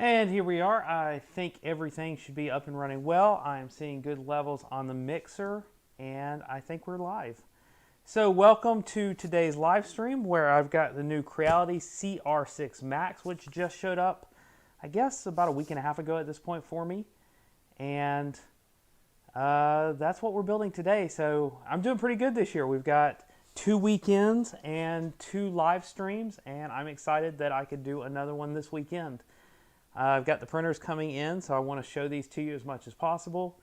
And here we are. I think everything should be up and running well. I am seeing good levels on the mixer, and I think we're live. So welcome to today's live stream where I've got the new Creality CR-6 Max, which just showed up, I guess, about a week and a half ago at this point for me. And that's what we're building today. So I'm doing pretty good this year. We've got 2 weekends and 2 live streams, and I'm excited that I could do another one this weekend. I've got the printers coming in, so I want to show these to you as much as possible.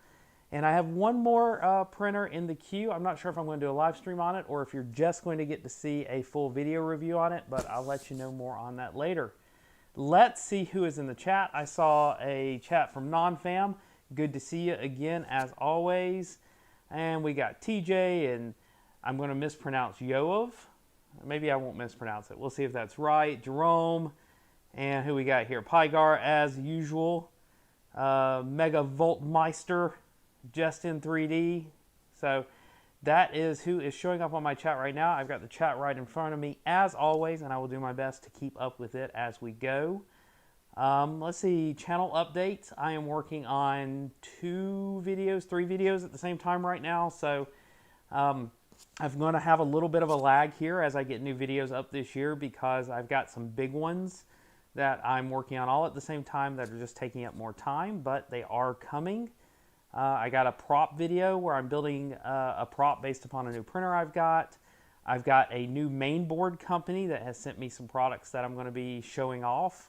And I have one more printer in the queue. I'm not sure if I'm going to do a live stream on it or if you're just going to get to see a full video review on it, but I'll let you know more on that later. Let's see who is in the chat. I saw a chat from NonFam. Good to see you again, as always. And we got TJ, and I'm going to mispronounce Yoav. Maybe I won't mispronounce it. We'll see if that's right. Jerome. And who we got here? Pygar, as usual. Mega Voltmeister, just in 3D. So that is who is showing up on my chat right now. I've got the chat right in front of me, as always, and I will do my best to keep up with it as we go. Let's see, channel updates. I am working on 3 videos at the same time right now. So I'm going to have a little bit of a lag here as I get new videos up this year because I've got some big ones that I'm working on all at the same time that are just taking up more time, but they are coming. I got a prop video where I'm building a prop based upon a new printer I've got. I've got a new mainboard company that has sent me some products that I'm going to be showing off.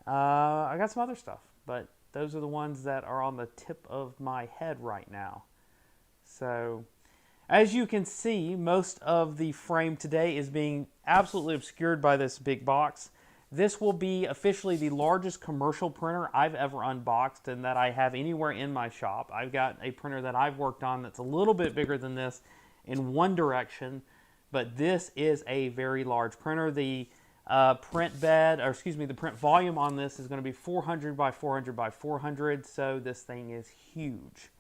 I got some other stuff, but those are the ones that are on the tip of my head right now. So as you can see, most of the frame today is being absolutely obscured by this big box. This will be officially the largest commercial printer I've ever unboxed and that I have anywhere in my shop. I've got a printer that I've worked on that's a little bit bigger than this in one direction, but this is a very large printer. The the print volume on this is going to be 400 by 400 by 400, so this thing is huge.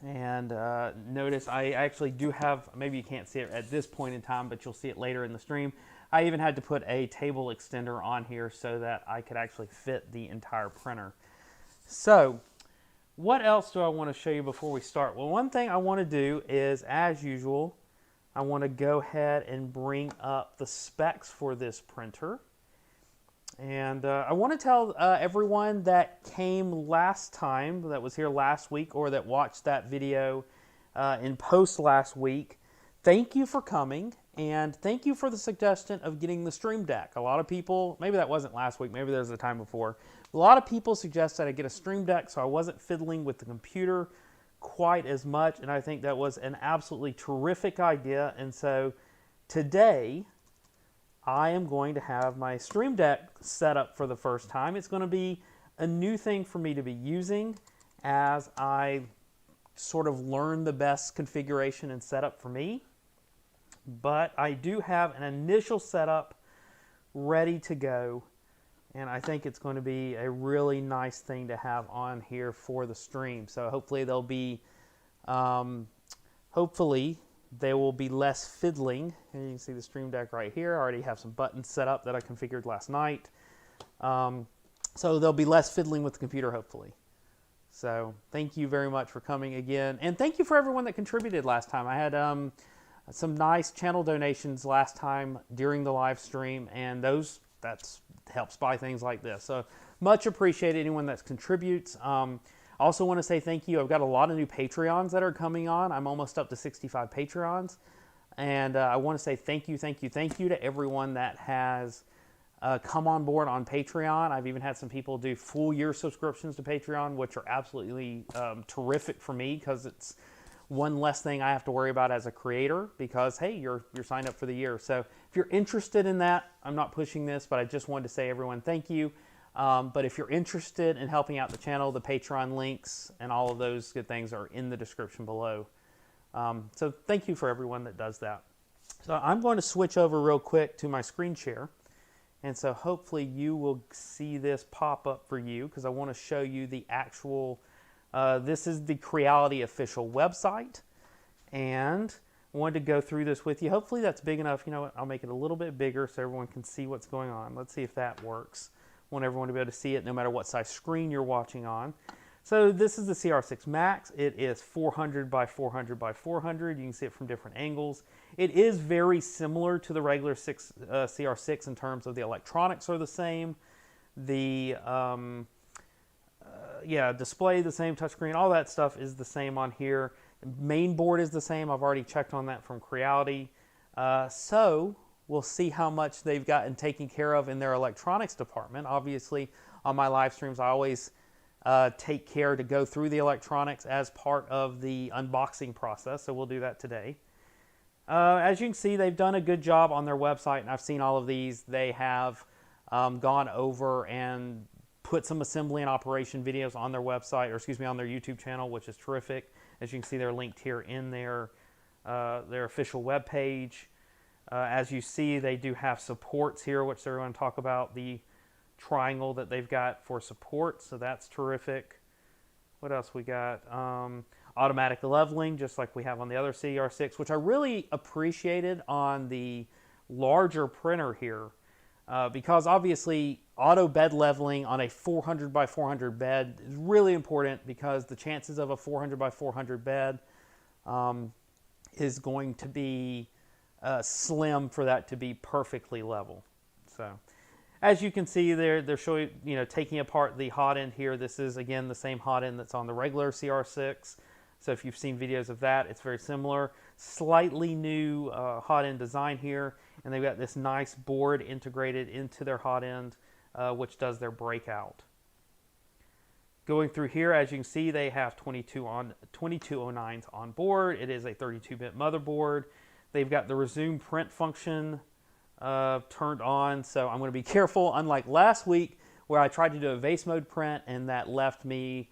Notice I actually do have, maybe you can't see it at this point in time, but you'll see it later in the stream. I even had to put a table extender on here so that I could actually fit the entire printer. So, what else do I want to show you before we start? Well, one thing I want to do is, as usual, I want to go ahead and bring up the specs for this printer. And I want to tell everyone that came last time, that was here last week, or that watched that video in post last week, thank you for coming. And thank you for the suggestion of getting the Stream Deck. A lot of people, maybe that wasn't last week, maybe there was a time before. A lot of people suggested I get a Stream Deck so I wasn't fiddling with the computer quite as much. And I think that was an absolutely terrific idea. And so today, I am going to have my Stream Deck set up for the first time. It's going to be a new thing for me to be using as I sort of learn the best configuration and setup for me. But I do have an initial setup ready to go, and I think it's going to be a really nice thing to have on here for the stream. So hopefully there will be less fiddling. And you can see the Stream Deck right here. I already have some buttons set up that I configured last night. So there'll be less fiddling with the computer, hopefully. So thank you very much for coming again, and thank you for everyone that contributed last time. I had some nice channel donations last time during the live stream, and that helps buy things like this. So much appreciated anyone that contributes. I also want to say thank you. I've got a lot of new Patreons that are coming on. I'm almost up to 65 Patreons, and I want to say thank you to everyone that has come on board on Patreon. I've even had some people do full year subscriptions to Patreon, which are absolutely terrific for me because it's one less thing I have to worry about as a creator because, hey, you're signed up for the year. So if you're interested in that, I'm not pushing this, but I just wanted to say everyone thank you. But if you're interested in helping out the channel, the Patreon links and all of those good things are in the description below. So thank you for everyone that does that. So I'm going to switch over real quick to my screen share. And so hopefully you will see this pop up for you because I want to show you the actual this is the Creality official website, and I wanted to go through this with you. Hopefully that's big enough. You know what? I'll make it a little bit bigger so everyone can see what's going on. Let's see if that works. Want everyone to be able to see it no matter what size screen you're watching on. So this is the CR-6 Max. It is 400 by 400 by 400. You can see it from different angles. It is very similar to the regular CR-6 in terms of the electronics are the same. The display the same, touchscreen, all that stuff is the same on here. The main board is the same. I've already checked on that from Creality. So we'll see how much they've gotten taken care of in their electronics department. Obviously, on my live streams, I always take care to go through the electronics as part of the unboxing process, so we'll do that today. As you can see, they've done a good job on their website, and I've seen all of these. They have gone over and put some assembly and operation videos on their website, or excuse me, on their YouTube channel, which is terrific. As you can see, they're linked here in their official web page. As you see, they do have supports here, which they're going to talk about. The triangle that they've got for support, so that's terrific. What else we got? Automatic leveling, just like we have on the other CR-6, which I really appreciated on the larger printer here, because obviously auto bed leveling on a 400 by 400 bed is really important, because the chances of a 400 by 400 bed is going to be slim for that to be perfectly level. So as you can see, they're showing, taking apart the hot end here. This is, again, the same hot end that's on the regular CR-6. So if you've seen videos of that, it's very similar. Slightly new hot end design here. And they've got this nice board integrated into their hot end, which does their breakout. Going through here, as you can see, they have 2209s on board. It is a 32-bit motherboard. They've got the resume print function turned on, so I'm going to be careful, unlike last week where I tried to do a vase mode print and that left me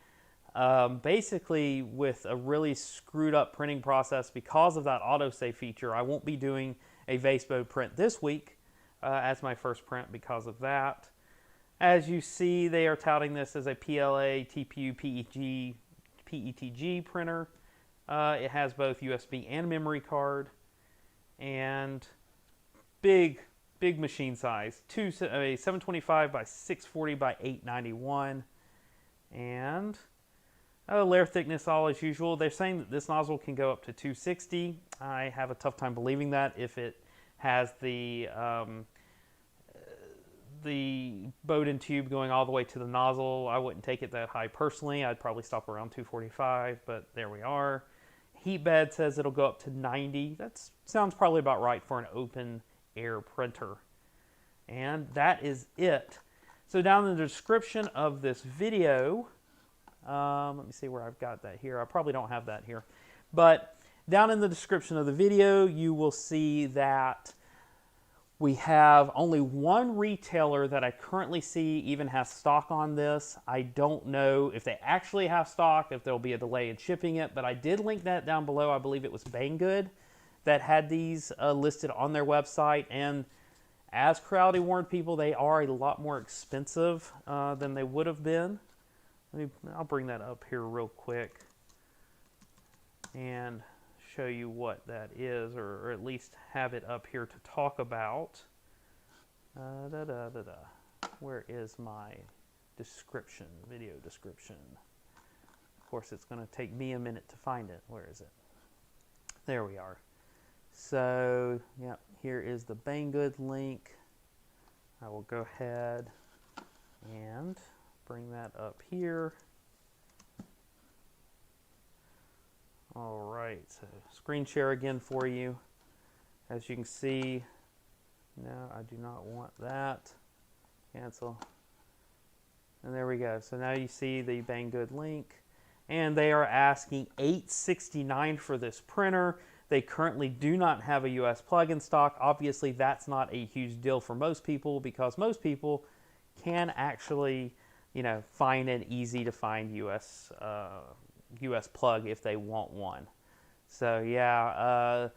basically with a really screwed up printing process because of that autosave feature. I won't be doing a vase mode print this week as my first print because of that. As you see, they are touting this as a PLA, TPU, PETG printer. It has both USB and memory card, and big machine size, a 725 by 640 by 891, and layer thickness all as usual. They're saying that this nozzle can go up to 260. I have a tough time believing that if it has the Bowden tube going all the way to the nozzle. I wouldn't take it that high personally. I'd probably stop around 245, but there we are. Heat bed says it'll go up to 90. That sounds probably about right for an open air printer. And that is it. So down in the description of this video, let me see where I've got that here. I probably don't have that here. But down in the description of the video, you will see that we have only one retailer that I currently see even has stock on this. I don't know if they actually have stock, if there'll be a delay in shipping it, but I did link that down below. I believe it was Banggood that had these listed on their website, and as Creality warned people, they are a lot more expensive than they would have been. I'll bring that up here real quick and show you what that is, or at least have it up here to talk about. Where is my description, video description? Of course, it's going to take me a minute to find it. Where is it? There we are. So, yeah, here is the Banggood link. I will go ahead and bring that up here. All right, so screen share again for you. As you can see, no, I do not want that. Cancel. And there we go. So now you see the Banggood link. And they are asking $869 for this printer. They currently do not have a US plug in stock. Obviously, that's not a huge deal for most people, because most people can actually, find an easy to find US plug if they want one. So yeah,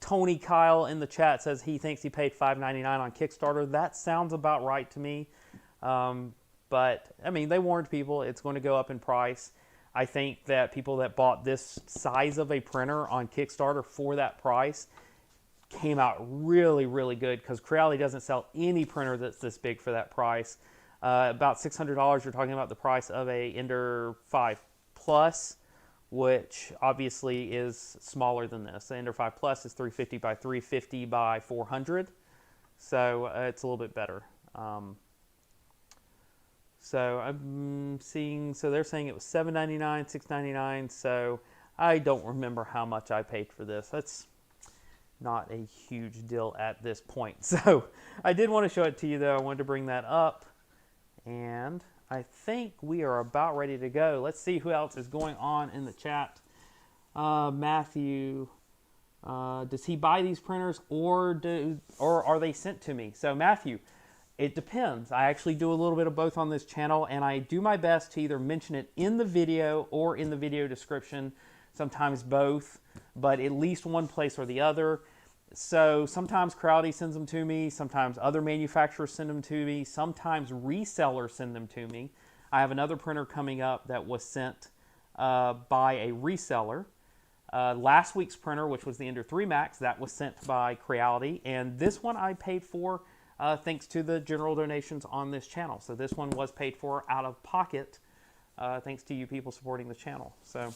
Tony Kyle in the chat says he thinks he paid $5.99 on Kickstarter. That sounds about right to me. But I mean, they warned people it's going to go up in price. I think that people that bought this size of a printer on Kickstarter for that price came out really, really good, because Creality doesn't sell any printer that's this big for that price. About $600, you're talking about the price of a Ender 5 Plus, which obviously is smaller than this. The Ender 5 Plus is 350 by 350 by 400, so it's a little bit better. So I'm seeing, so they're saying it was $7.99, $6.99, so I don't remember how much I paid for this. That's not a huge deal at this point. So I did want to show it to you, though. I wanted to bring that up, and I think we are about ready to go. Let's see who else is going on in the chat. Matthew, does he buy these printers, or are they sent to me? So Matthew, it depends. I actually do a little bit of both on this channel, and I do my best to either mention it in the video or in the video description, sometimes both, but at least one place or the other. So sometimes Creality sends them to me, sometimes other manufacturers send them to me, sometimes resellers send them to me. I have another printer coming up that was sent by a reseller. Last week's printer, which was the Ender 3 Max, that was sent by Creality, and this one I paid for thanks to the general donations on this channel. So this one was paid for out of pocket thanks to you people supporting the channel. So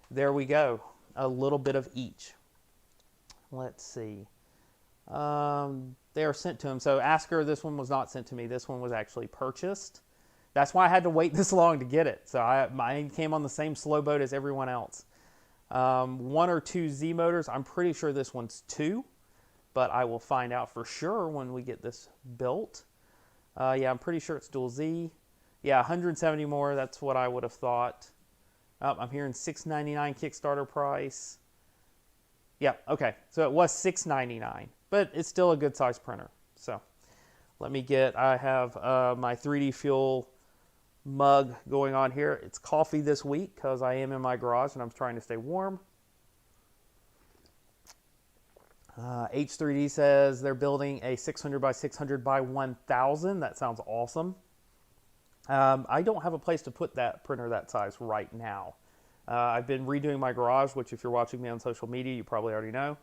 there we go, a little bit of each. Let's see. They are sent to him. So Asker, this one was not sent to me. This one was actually purchased. That's why I had to wait this long to get it. So mine came on the same slow boat as everyone else. 1 or 2 Z motors. I'm pretty sure this one's 2, but I will find out for sure when we get this built. Yeah, I'm pretty sure it's dual Z. Yeah, 170 more. That's what I would have thought. I'm hearing $6.99 Kickstarter price. Yeah, okay. So it was $6.99, but it's still a good size printer. So let me get, I have my 3D Fuel mug going on here. It's coffee this week because I am in my garage and I'm trying to stay warm. H3D says they're building a 600 by 600 by 1000. That sounds awesome. I don't have a place to put that printer that size right now. I've been redoing my garage, which if you're watching me on social media, you probably already know.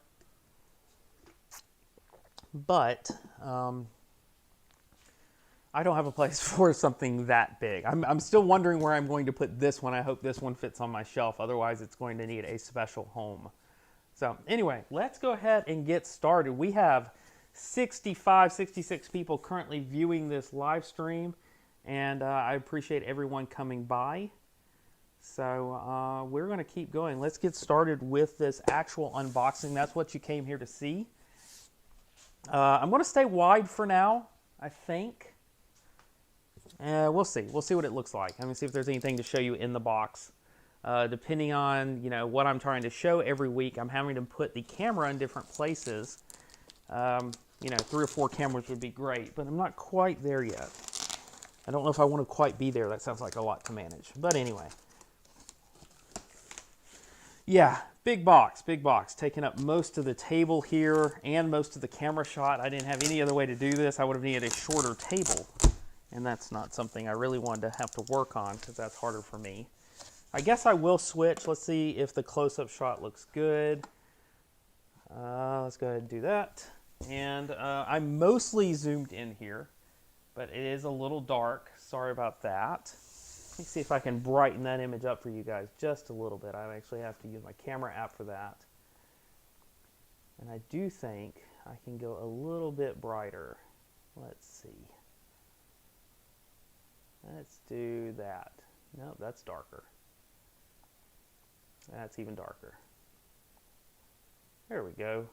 But I don't have a place for something that big. I'm still wondering where I'm going to put this one. I hope this one fits on my shelf. Otherwise, it's going to need a special home. So anyway, let's go ahead and get started. We have 65, 66 people currently viewing this live stream, and I appreciate everyone coming by. So we're going to keep going. Let's get started with this actual unboxing. That's what you came here to see. I'm going to stay wide for now, I think. We'll see. We'll see what it looks like. Let me see if there's anything to show you in the box. Depending on, what I'm trying to show every week, I'm having to put the camera in different places. 3 or 4 cameras would be great, but I'm not quite there yet. I don't know if I want to quite be there. That sounds like a lot to manage. But anyway. Yeah, big box, taking up most of the table here and most of the camera shot. I didn't have any other way to do this. I would have needed a shorter table, and that's not something I really wanted to have to work on because that's harder for me. I guess I will switch. Let's see if the close-up shot looks good. Let's go ahead and do that. And I'm mostly zoomed in here, but it is a little dark. Sorry about that. Let me see if I can brighten that image up for you guys just a little bit. I actually have to use my camera app for that. And I do think I can go a little bit brighter. Let's see. Let's do that. No, that's darker. That's even darker. There we go.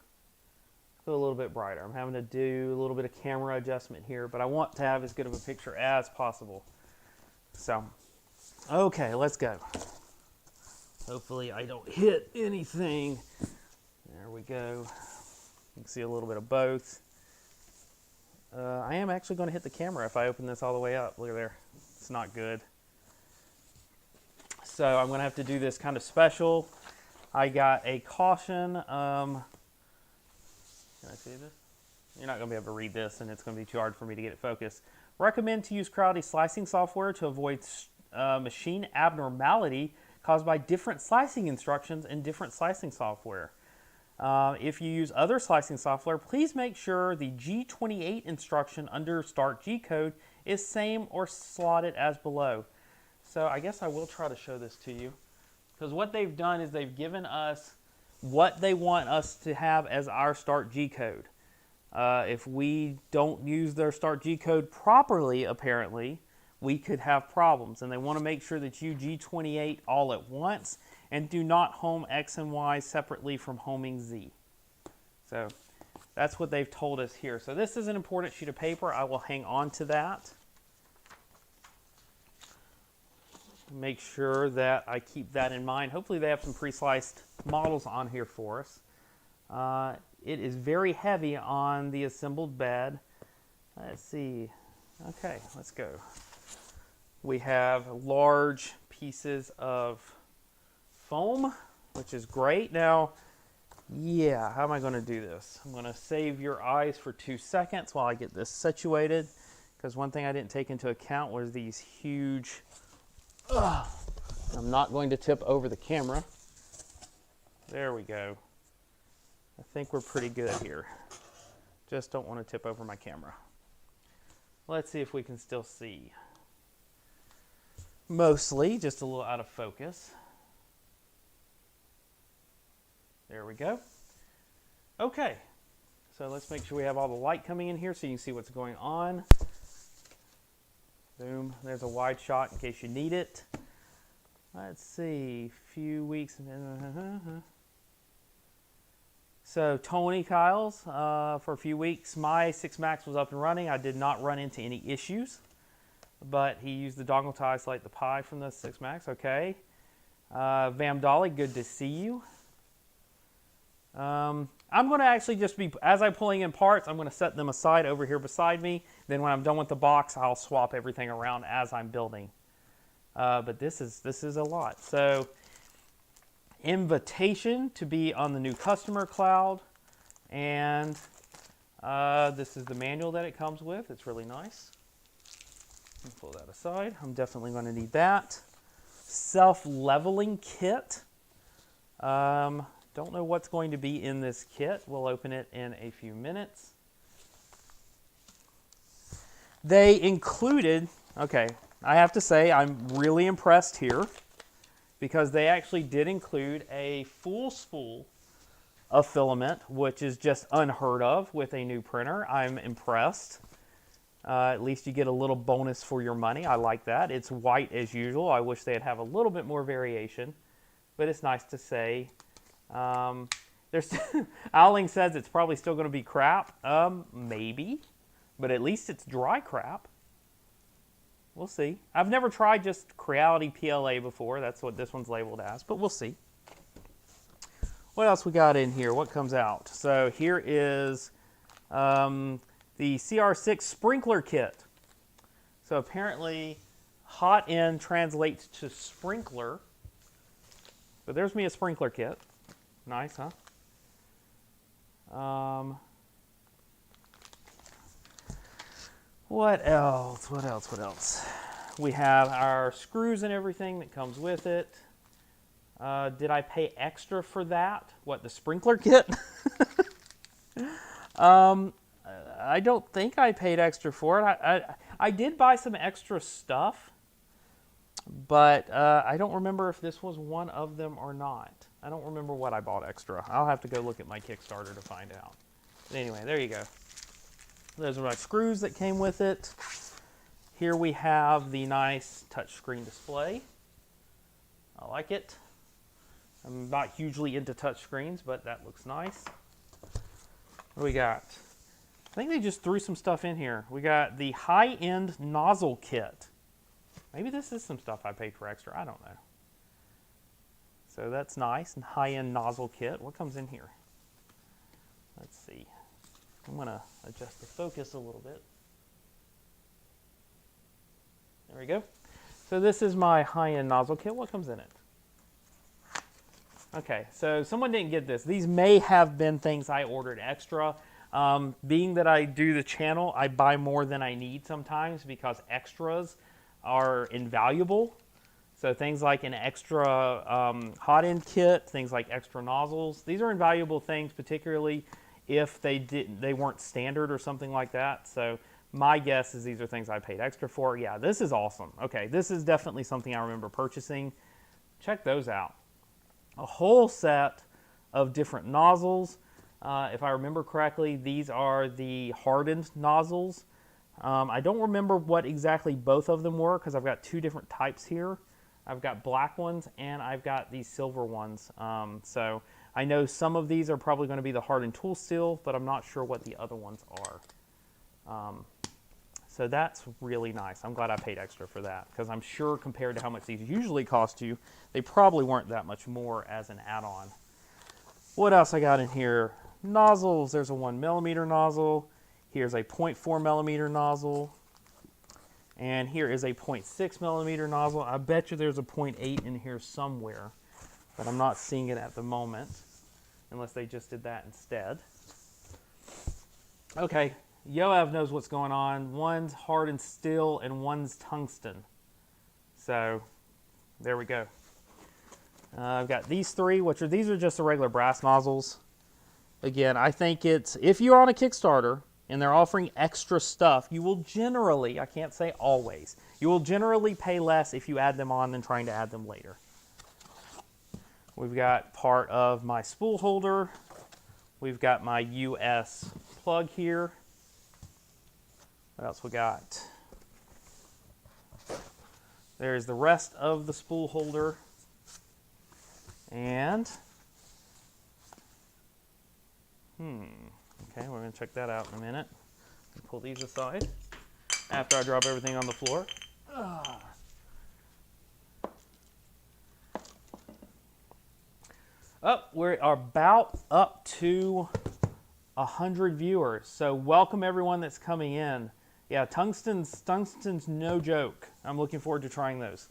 Go a little bit brighter. I'm having to do a little bit of camera adjustment here, but I want to have as good of a picture as possible. So, okay, let's go. Hopefully I don't hit anything. There we go. You can see a little bit of both. I am actually going to hit the camera if I open this all the way up. Look at there. It's not good. So I'm going to have to do this kind of special. I got a caution. Can I see this? You're not going to be able to read this, and it's going to be too hard for me to get it focused. Recommend to use Creality slicing software to avoid machine abnormality caused by different slicing instructions in different slicing software. If you use other slicing software, please make sure the G28 instruction under Start G code is same or slotted as below. So I guess I will try to show this to you, because what they've done is they've given us what they want us to have as our start G code. If we don't use their start G code properly, apparently, we could have problems. And they want to make sure that you G28 all at once and do not home X and Y separately from homing Z. So that's what they've told us here. So this is an important sheet of paper. I will hang on to that. Make sure that I keep that in mind. Hopefully they have some pre-sliced models on here for us. It is very heavy on the assembled bed. Let's see. Okay, let's go. We have large pieces of foam, which is great. Now, yeah, how am I going to do this? I'm going to save your eyes for 2 seconds while I get this situated, because one thing I didn't take into account was these huge... I'm not going to tip over the camera. There we go. I think we're pretty good here. Just don't want to tip over my camera. Let's see if we can still see. Mostly, just a little out of focus. There we go. Okay, so let's make sure we have all the light coming in here so you can see what's going on. Boom, there's a wide shot in case you need it. Let's see, few weeks. So Tony Kyle's for a few weeks, my 6 Max was up and running. I did not run into any issues, but he used the dongle ties to light the Pi from the 6 Max. Okay. Vam Dolly, good to see you. I'm going to actually just be, as I'm pulling in parts, I'm going to set them aside over here beside me. Then when I'm done with the box, I'll swap everything around as I'm building. But this is a lot. So, invitation to be on the new customer cloud, and this is the manual that it comes with. It's really nice. Let me pull that aside. I'm definitely going to need that. Self-leveling kit. Don't know what's going to be in this kit. We'll open it in a few minutes. They included, okay, I have to say I'm really impressed here, because they actually did include a full spool of filament, which is just unheard of with a new printer. I'm impressed. At least you get a little bonus for your money. I like that. It's white as usual. I wish they'd have a little bit more variation, but it's nice to say. Owling says it's probably still going to be crap. Maybe, but at least it's dry crap. We'll see. I've never tried just Creality PLA before. That's what this one's labeled as, but we'll see. What else we got in here? What comes out? So here is the CR-6 sprinkler kit. So apparently hot end translates to sprinkler. But there's me a sprinkler kit. Nice, huh? What else? What else? What else? We have our screws and everything that comes with it. Did I pay extra for that? What, the sprinkler kit? I don't think I paid extra for it. I did buy some extra stuff, but I don't remember if this was one of them or not. I don't remember what I bought extra. I'll have to go look at my Kickstarter to find out. But anyway, there you go. Those are my screws that came with it. Here we have the nice touchscreen display. I like it. I'm not hugely into touchscreens, but that looks nice. What do we got? I think they just threw some stuff in here. We got the high-end nozzle kit. Maybe this is some stuff I paid for extra. I don't know. So that's nice. And high-end nozzle kit. What comes in here? Let's see. I'm going to adjust the focus a little bit. There we go. So this is my high-end nozzle kit. What comes in it? Okay, so someone didn't get this. These may have been things I ordered extra. Being that I do the channel, I buy more than I need sometimes because extras are invaluable. So things like an extra hot end kit, things like extra nozzles, these are invaluable things, particularly if they weren't standard or something like that. So My guess is these are things I paid extra for. Yeah, this is awesome. Okay, this is definitely something I remember purchasing. Check those out. A whole set of different nozzles. If I remember correctly, these are the hardened nozzles. I don't remember what exactly both of them were because I've got two different types here. I've got black ones and I've got these silver ones. So I know some of these are probably going to be the hardened tool steel, but I'm not sure what the other ones are. So that's really nice. I'm glad I paid extra for that because I'm sure compared to how much these usually cost you, they probably weren't that much more as an add-on. What else I got in here? Nozzles. There's a 1mm nozzle. Here's a 0.4mm nozzle. And here is a 0.6mm nozzle. I bet you there's a 0.8 in here somewhere, but I'm not seeing it at the moment, unless they just did that instead. Okay, Yoav knows what's going on. One's hardened steel and one's tungsten. So there we go. I've got these three, these are just the regular brass nozzles. Again, I think it's, if you're on a Kickstarter and they're offering extra stuff, you will generally, I can't say always, you will generally pay less if you add them on than trying to add them later. We've got part of my spool holder. We've got my US plug here. What else we got? There's the rest of the spool holder. And, okay, we're going to check that out in a minute. Pull these aside after I drop everything on the floor. We are about up to 100 viewers. So welcome everyone that's coming in. Yeah, tungsten's no joke. I'm looking forward to trying those.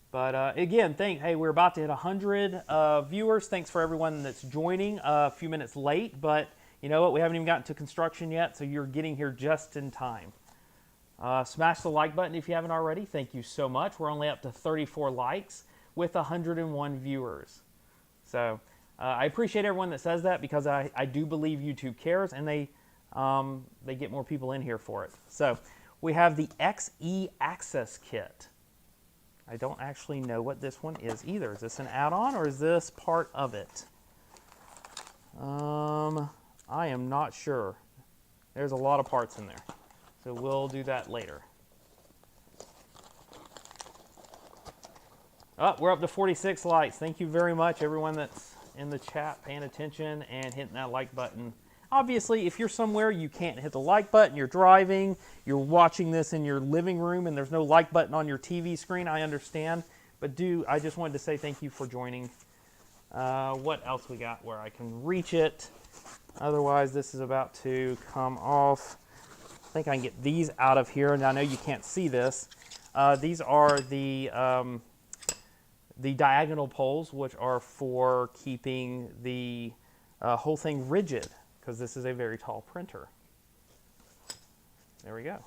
But again, hey, we're about to hit 100 viewers. Thanks for everyone that's joining a few minutes late, but you know what? We haven't even gotten to construction yet, so you're getting here just in time. Smash the like button if you haven't already. Thank you so much. We're only up to 34 likes with 101 viewers. So I appreciate everyone that says that because I do believe YouTube cares, and they get more people in here for it. So we have the XE Access Kit. I don't actually know what this one is either. Is this an add-on or is this part of it? I am not sure. There's a lot of parts in there. So we'll do that later. Oh, we're up to 46 likes. Thank you very much, everyone that's in the chat paying attention and hitting that like button. Obviously, if you're somewhere you can't hit the like button, you're driving, you're watching this in your living room, and there's no like button on your TV screen, I understand. But I just wanted to say thank you for joining. What else we got where I can reach it? Otherwise, this is about to come off. I think I can get these out of here. Now, I know you can't see this. These are the diagonal poles, which are for keeping the whole thing rigid, because this is a very tall printer. There we go.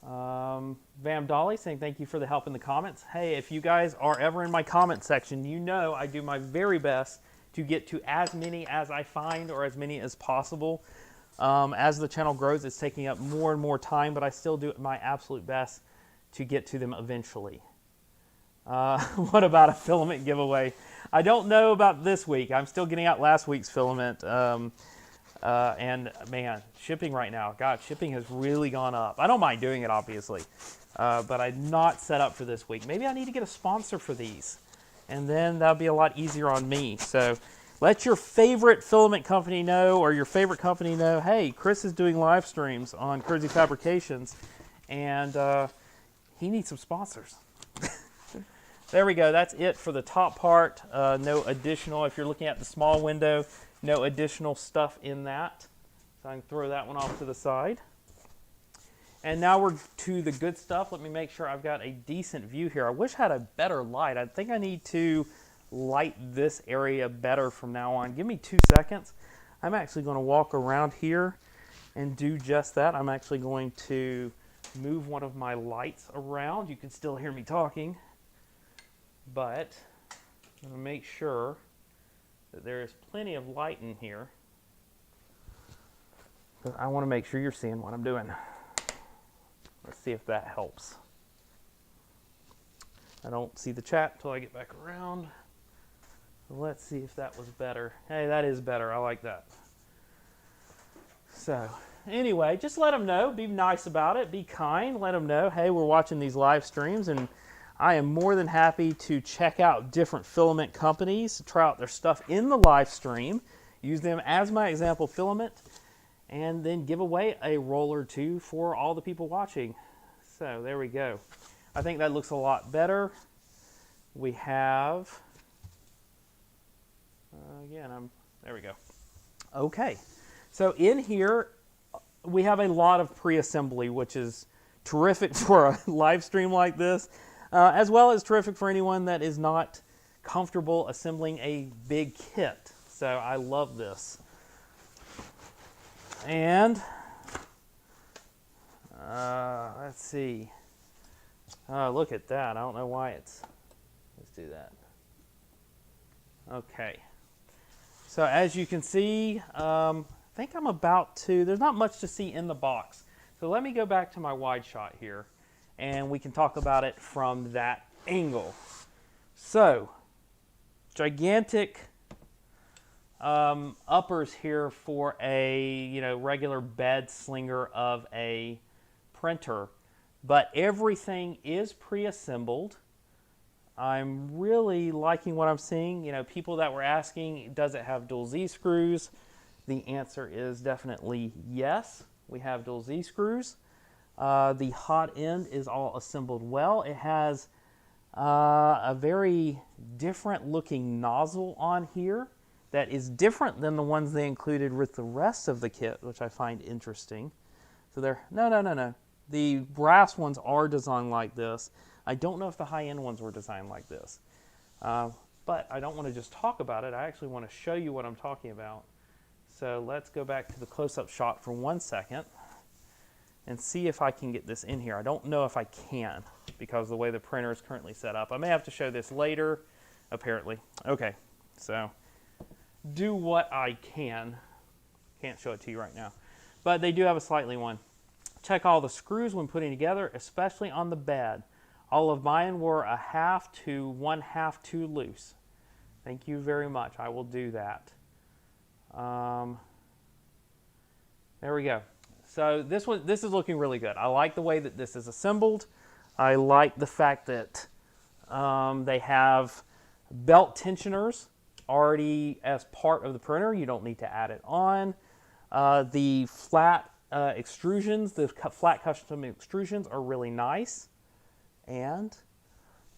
Vam Dolly saying thank you for the help in the comments. Hey, if you guys are ever in my comment section, you know I do my very best to get to as many as I find or as many as possible. As the channel grows, it's taking up more and more time, but I still do my absolute best to get to them eventually. What about a filament giveaway? I don't know about this week. I'm still getting out last week's filament. And man, shipping right now, God, shipping has really gone up. I don't mind doing it, obviously, but I'm not set up for this week. Maybe I need to get a sponsor for these, and then that'll be a lot easier on me. So let your favorite filament company know, or your favorite company know, hey, Chris is doing live streams on Kersey Fabrications, and he needs some sponsors. There we go. That's it for the top part. No additional, if you're looking at the small window, no additional stuff in that. So I can throw that one off to the side. And now we're to the good stuff. Let me make sure I've got a decent view here. I wish I had a better light. I think I need to light this area better from now on. Give me 2 seconds. I'm actually going to walk around here and do just that. I'm actually going to move one of my lights around. You can still hear me talking, but I'm going to make sure that there is plenty of light in here. I want to make sure you're seeing what I'm doing. Let's see if that helps. I don't see the chat until I get back around. Let's see if that was better. Hey, that is better. I like that. So, anyway, just let them know. Be nice about it. Be kind. Let them know, hey, we're watching these live streams, and I am more than happy to check out different filament companies, try out their stuff in the live stream, use them as my example filament, and then give away a roll or two for all the people watching. So, there we go. I think that looks a lot better. We have, there we go. Okay, so in here, we have a lot of pre-assembly, which is terrific for a live stream like this, as well as terrific for anyone that is not comfortable assembling a big kit. So I love this. And, let's see. Oh, look at that. I don't know why it's... Let's do that. Okay. So as you can see, I think I'm about to... There's not much to see in the box. So let me go back to my wide shot here, and we can talk about it from that angle. So, gigantic uppers here for a regular bed slinger of a printer. But everything is pre-assembled. I'm really liking what I'm seeing. People that were asking, does it have dual Z screws? The answer is definitely yes. We have dual Z screws. The hot end is all assembled well. It has a very different looking nozzle on here that is different than the ones they included with the rest of the kit, which I find interesting. So they're, no. The brass ones are designed like this. I don't know if the high-end ones were designed like this. But I don't want to just talk about it. I actually want to show you what I'm talking about. So let's go back to the close-up shot for 1 second and see if I can get this in here. I don't know if I can because of the way the printer is currently set up. I may have to show this later, apparently. Okay, so do what I can. Can't show it to you right now. But they do have a slightly one. Check all the screws when putting together, especially on the bed. All of mine were a 1/2 to 1/2 too loose. Thank you very much. I will do that. There we go. So this is looking really good. I like the way that this is assembled. I like the fact that they have belt tensioners already as part of the printer. You don't need to add it on. The flat extrusions, the flat custom extrusions are really nice. And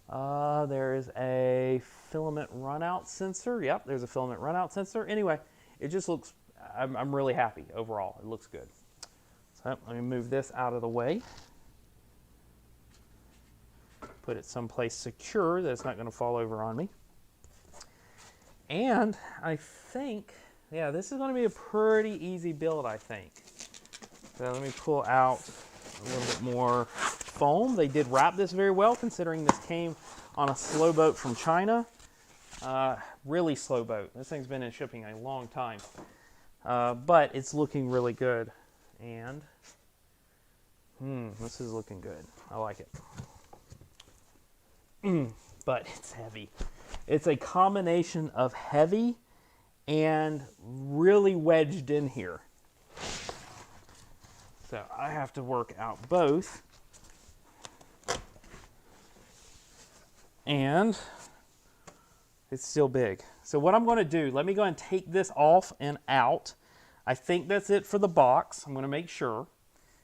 there is a filament runout sensor. Yep, there's a filament runout sensor. Anyway, it just looks, I'm really happy overall. It looks good. So let me move this out of the way. Put it someplace secure that it's not going to fall over on me. And I think, yeah, this is going to be a pretty easy build, I think. So let me pull out a little bit more foam. They did wrap this very well, considering this came on a slow boat from China. Really slow boat. This thing's been in shipping a long time. But it's looking really good. And this is looking good. I like it. But it's heavy. It's a combination of heavy and really wedged in here. So I have to work out both. And it's still big. So what I'm going to do, let me go and take this off and out. I think that's it for the box. I'm going to make sure.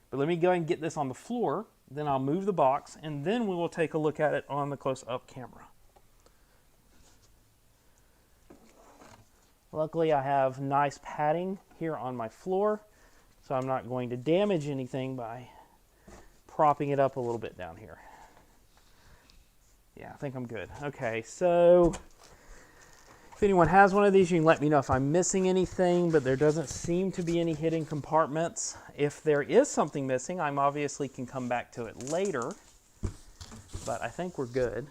But let me go and get this on the floor. Then I'll move the box, and then we will take a look at it on the close-up camera. Luckily, I have nice padding here on my floor, so I'm not going to damage anything by propping it up a little bit down here. Yeah, I think I'm good. Okay, so if anyone has one of these, you can let me know if I'm missing anything, but there doesn't seem to be any hidden compartments. If there is something missing, I obviously can come back to it later, but I think we're good.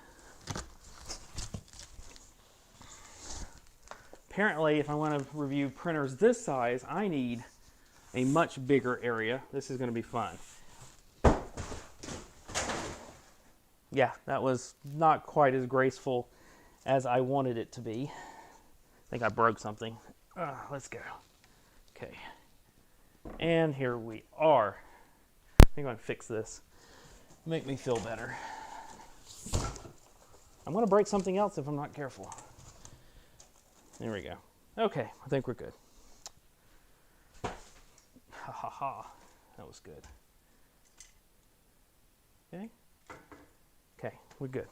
Apparently, if I want to review printers this size, I need a much bigger area. This is going to be fun. Yeah, that was not quite as graceful as I wanted it to be. I think I broke something. Let's go. Okay. And here we are. I think I'm going to fix this. Make me feel better. I'm going to break something else if I'm not careful. There we go. Okay, I think we're good. Ha ha ha. That was good. Okay. Okay, we're good.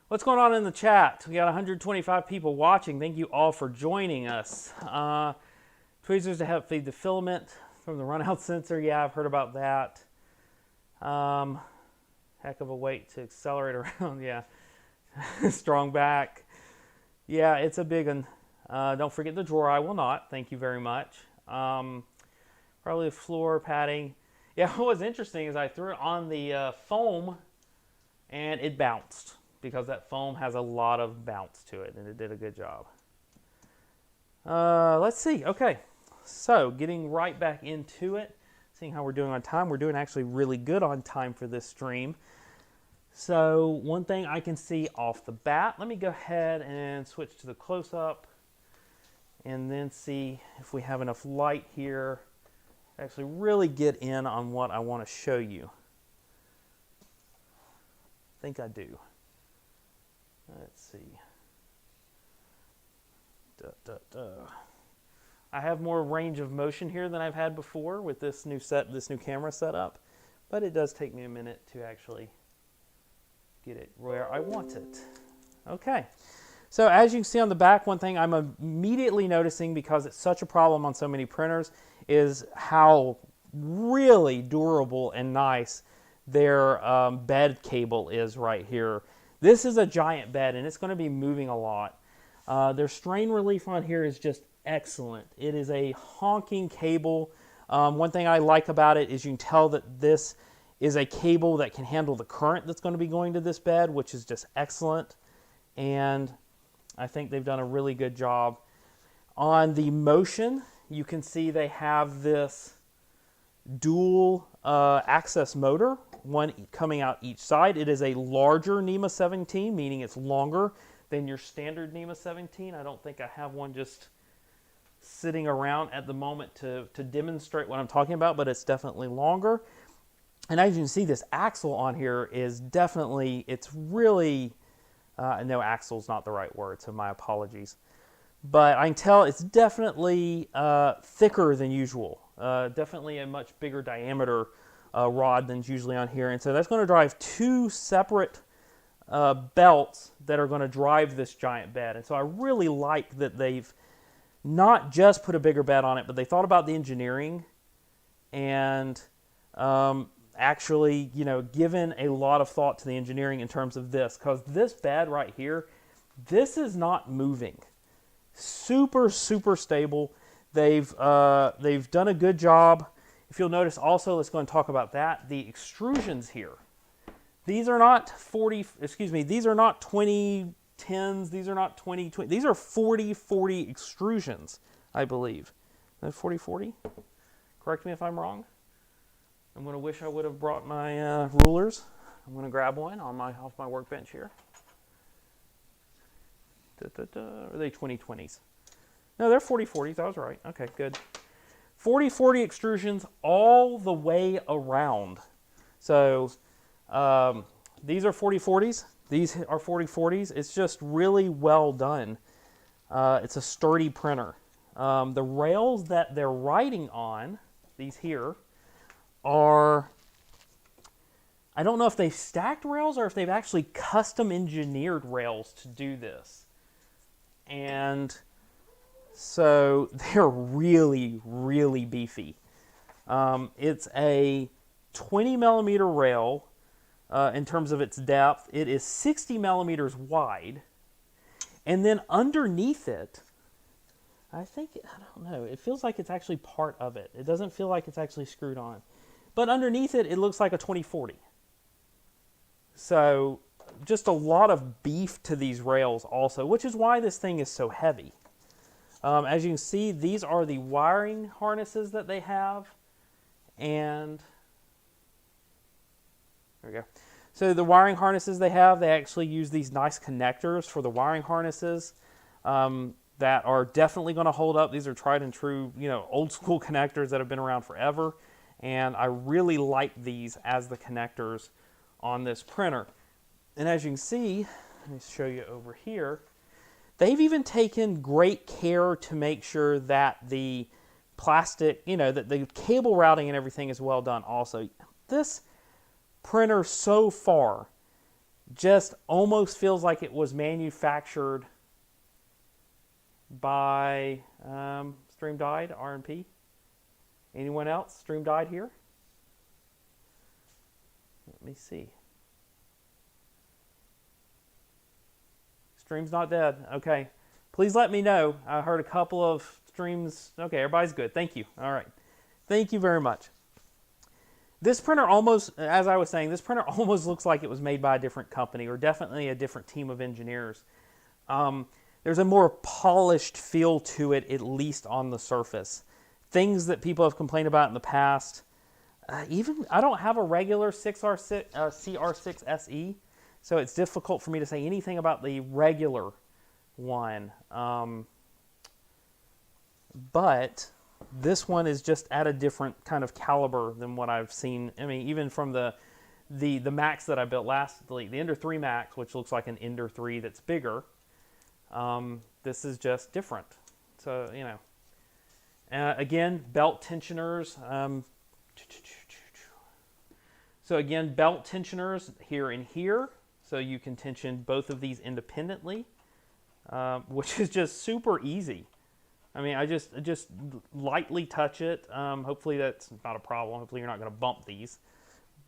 What's going on in the chat? We got 125 people watching. Thank you all for joining us. Tweezers to help feed the filament from the runout sensor. Yeah, I've heard about that. Heck of a weight to accelerate around. Yeah. Strong back. Yeah, it's a big one. Don't forget the drawer. I will not. Thank you very much. Probably the floor padding. Yeah, what was interesting is I threw it on the foam and it bounced because that foam has a lot of bounce to it and it did a good job. Let's see. Okay, so getting right back into it, seeing how we're doing on time. We're doing actually really good on time for this stream. So one thing I can see off the bat, let me go ahead and switch to the close-up and then see if we have enough light here to actually really get in on what I want to show you. I think I do. Let's see. I have more range of motion here than I've had before with this new camera setup, but it does take me a minute to actually get it where I want it. Okay. So as you can see on the back, one thing I'm immediately noticing, because it's such a problem on so many printers, is how really durable and nice their bed cable is right here. This is a giant bed, and it's going to be moving a lot. Their strain relief on here is just excellent. It is a honking cable. One thing I like about it is you can tell that this is a cable that can handle the current that's going to be going to this bed, which is just excellent. And I think they've done a really good job. On the motion, you can see they have this dual access motor, one coming out each side. It is a larger NEMA 17, meaning it's longer than your standard NEMA 17. I don't think I have one just sitting around at the moment to demonstrate what I'm talking about, but it's definitely longer. And as you can see, this axle on here is definitely, it's really, no, axle's not the right word, so my apologies. But I can tell it's definitely thicker than usual. Definitely a much bigger diameter rod than usually on here. And so that's going to drive two separate belts that are going to drive this giant bed. And so I really like that they've not just put a bigger bed on it, but they thought about the engineering and actually, you know, given a lot of thought to the engineering in terms of this, because this bed right here, this is not moving. Super, super stable. They've done a good job. If you'll notice also, let's go and talk about that. The extrusions here. These are not 40, excuse me, these are not 2010s, these are not 2020, these are 40-40 extrusions, I believe. 40-40? Correct me if I'm wrong. I'm going to wish I would have brought my rulers. I'm going to grab one off my workbench here. Are they 2020s? No, they're 40-40s. I was right. Okay, good. 40-40 extrusions all the way around. So these are 40-40s. These are 40-40s. It's just really well done. It's a sturdy printer. The rails that they're writing on, these here, are, I don't know if they've stacked rails or if they've actually custom engineered rails to do this. And so they're really, really beefy. It's a 20 millimeter rail in terms of its depth. It is 60 millimeters wide. And then underneath it, I don't know, it feels like it's actually part of it. It doesn't feel like it's actually screwed on. But underneath it, it looks like a 2040. So just a lot of beef to these rails also, which is why this thing is so heavy. As you can see, these are the wiring harnesses that they have. And there we go. So the wiring harnesses they have, they actually use these nice connectors for the wiring harnesses that are definitely going to hold up. These are tried and true, old school connectors that have been around forever. And I really like these as the connectors on this printer. And as you can see, let me show you over here, they've even taken great care to make sure that the plastic, that the cable routing and everything is well done also. This printer so far just almost feels like it was manufactured by Stream Dyed, R&P. Anyone else? Stream Dyed here? Let me see. Stream's not dead. Okay. Please let me know. I heard a couple of streams. Okay, everybody's good. Thank you. All right. Thank you very much. This printer almost, as I was saying, this printer almost looks like it was made by a different company or definitely a different team of engineers. There's a more polished feel to it, at least on the surface. Things that people have complained about in the past. Even I don't have a regular CR-6 SE, so it's difficult for me to say anything about the regular one. But this one is just at a different kind of caliber than what I've seen. I mean, even from the Max that I built last, the Ender 3 Max, which looks like an Ender 3 that's bigger. This is just different. So, again, belt tensioners. So again, belt tensioners here and here. So you can tension both of these independently, which is just super easy. I mean, I just lightly touch it. Hopefully that's not a problem. Hopefully you're not going to bump these.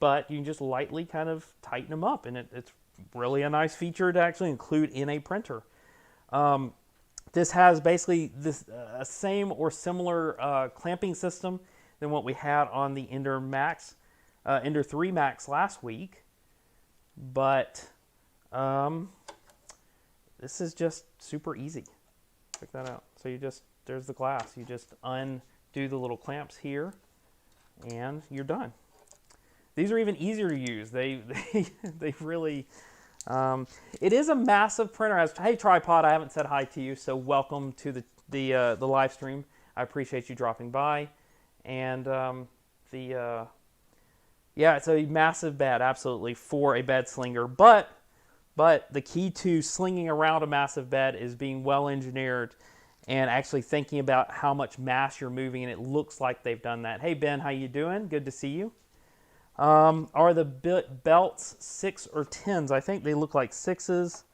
But you can just lightly kind of tighten them up. And it's really a nice feature to actually include in a printer. This has basically this same or similar clamping system than what we had on the Ender 3 Max last week. But this is just super easy. Check that out. So there's the glass. You just undo the little clamps here, and you're done. These are even easier to use. They really. It is a massive printer. Hey Tripod, I haven't said hi to you, so welcome to the live stream. I appreciate you dropping by, and yeah, it's a massive bed, absolutely, for a bed slinger. But the key to slinging around a massive bed is being well engineered and actually thinking about how much mass you're moving, and it looks like they've done that. Hey Ben, how you doing? Good to see you. Are the belts 6 or 10s? I think they look like 6s.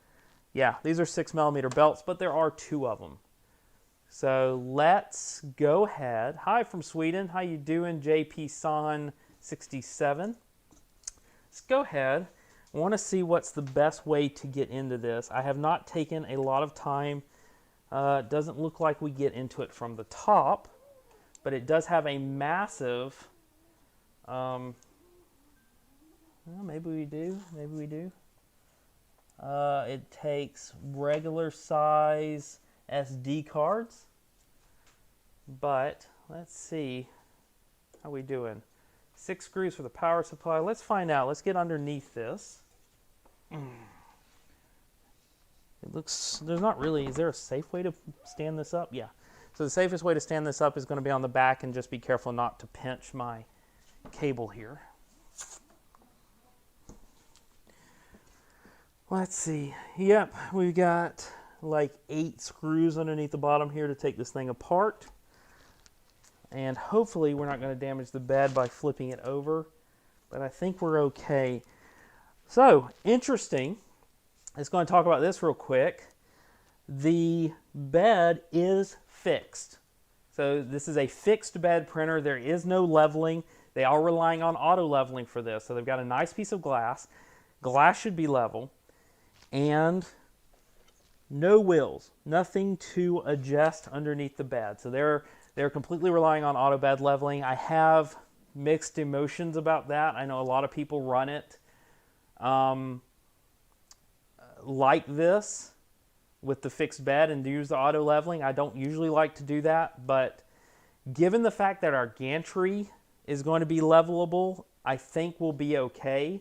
Yeah, these are 6mm belts, but there are 2 of them. So let's go ahead. Hi from Sweden. How you doing, JP San 67? Let's go ahead. I want to see what's the best way to get into this. I have not taken a lot of time. It doesn't look like we get into it from the top, but it does have a massive... well, maybe we do. Maybe we do. It takes regular size SD cards. But let's see how we doing. 6 screws for the power supply. Let's find out. Let's get underneath this. It looks, there's not really, is there a safe way to stand this up? Yeah. So the safest way to stand this up is going to be on the back, and just be careful not to pinch my cable here. Let's see. Yep, we've got like 8 screws underneath the bottom here to take this thing apart. And hopefully we're not going to damage the bed by flipping it over, but I think we're okay. So, interesting. Let's go and talk about this real quick. The bed is fixed. So this is a fixed bed printer. There is no leveling. They are relying on auto leveling for this. So they've got a nice piece of glass. Glass should be level. And no wheels. Nothing to adjust underneath the bed. So they're completely relying on auto bed leveling. I have mixed emotions about that. I know a lot of people run it like this. with the fixed bed and use the auto leveling. I don't usually like to do that, but given the fact that our gantry is going to be levelable, I think we'll be okay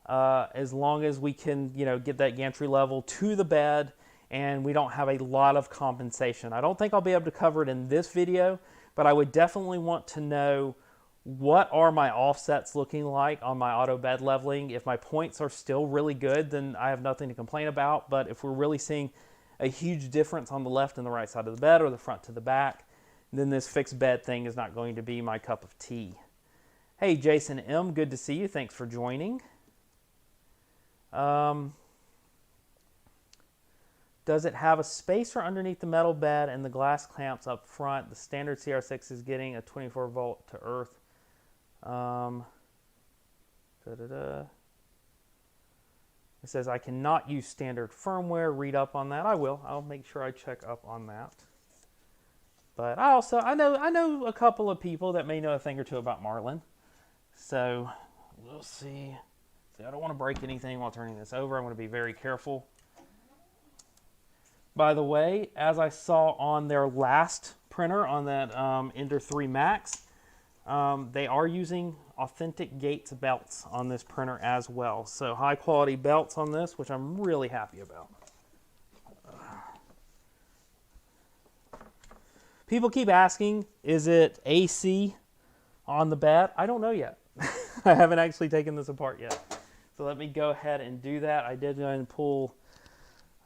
as long as we can, get that gantry level to the bed and we don't have a lot of compensation. I don't think I'll be able to cover it in this video, but I would definitely want to know what are my offsets looking like on my auto bed leveling. If my points are still really good, then I have nothing to complain about. But if we're really seeing a huge difference on the left and the right side of the bed or the front to the back, then this fixed bed thing is not going to be my cup of tea. Hey, Jason M., good to see you. Thanks for joining. Does it have a spacer underneath the metal bed and the glass clamps up front? The standard CR-6 is getting a 24 volt to earth. It says I cannot use standard firmware. Read up on that. I will. I'll make sure I check up on that. But I know a couple of people that may know a thing or two about Marlin. So we'll see. I don't want to break anything while turning this over. I'm going to be very careful. By the way, as I saw on their last printer, on that Ender 3 Max, they are using authentic Gates belts on this printer as well. So high quality belts on this, which I'm really happy about. People keep asking, is it AC on the bed? I don't know yet. I haven't actually taken this apart yet. So let me go ahead and do that. I did go ahead and pull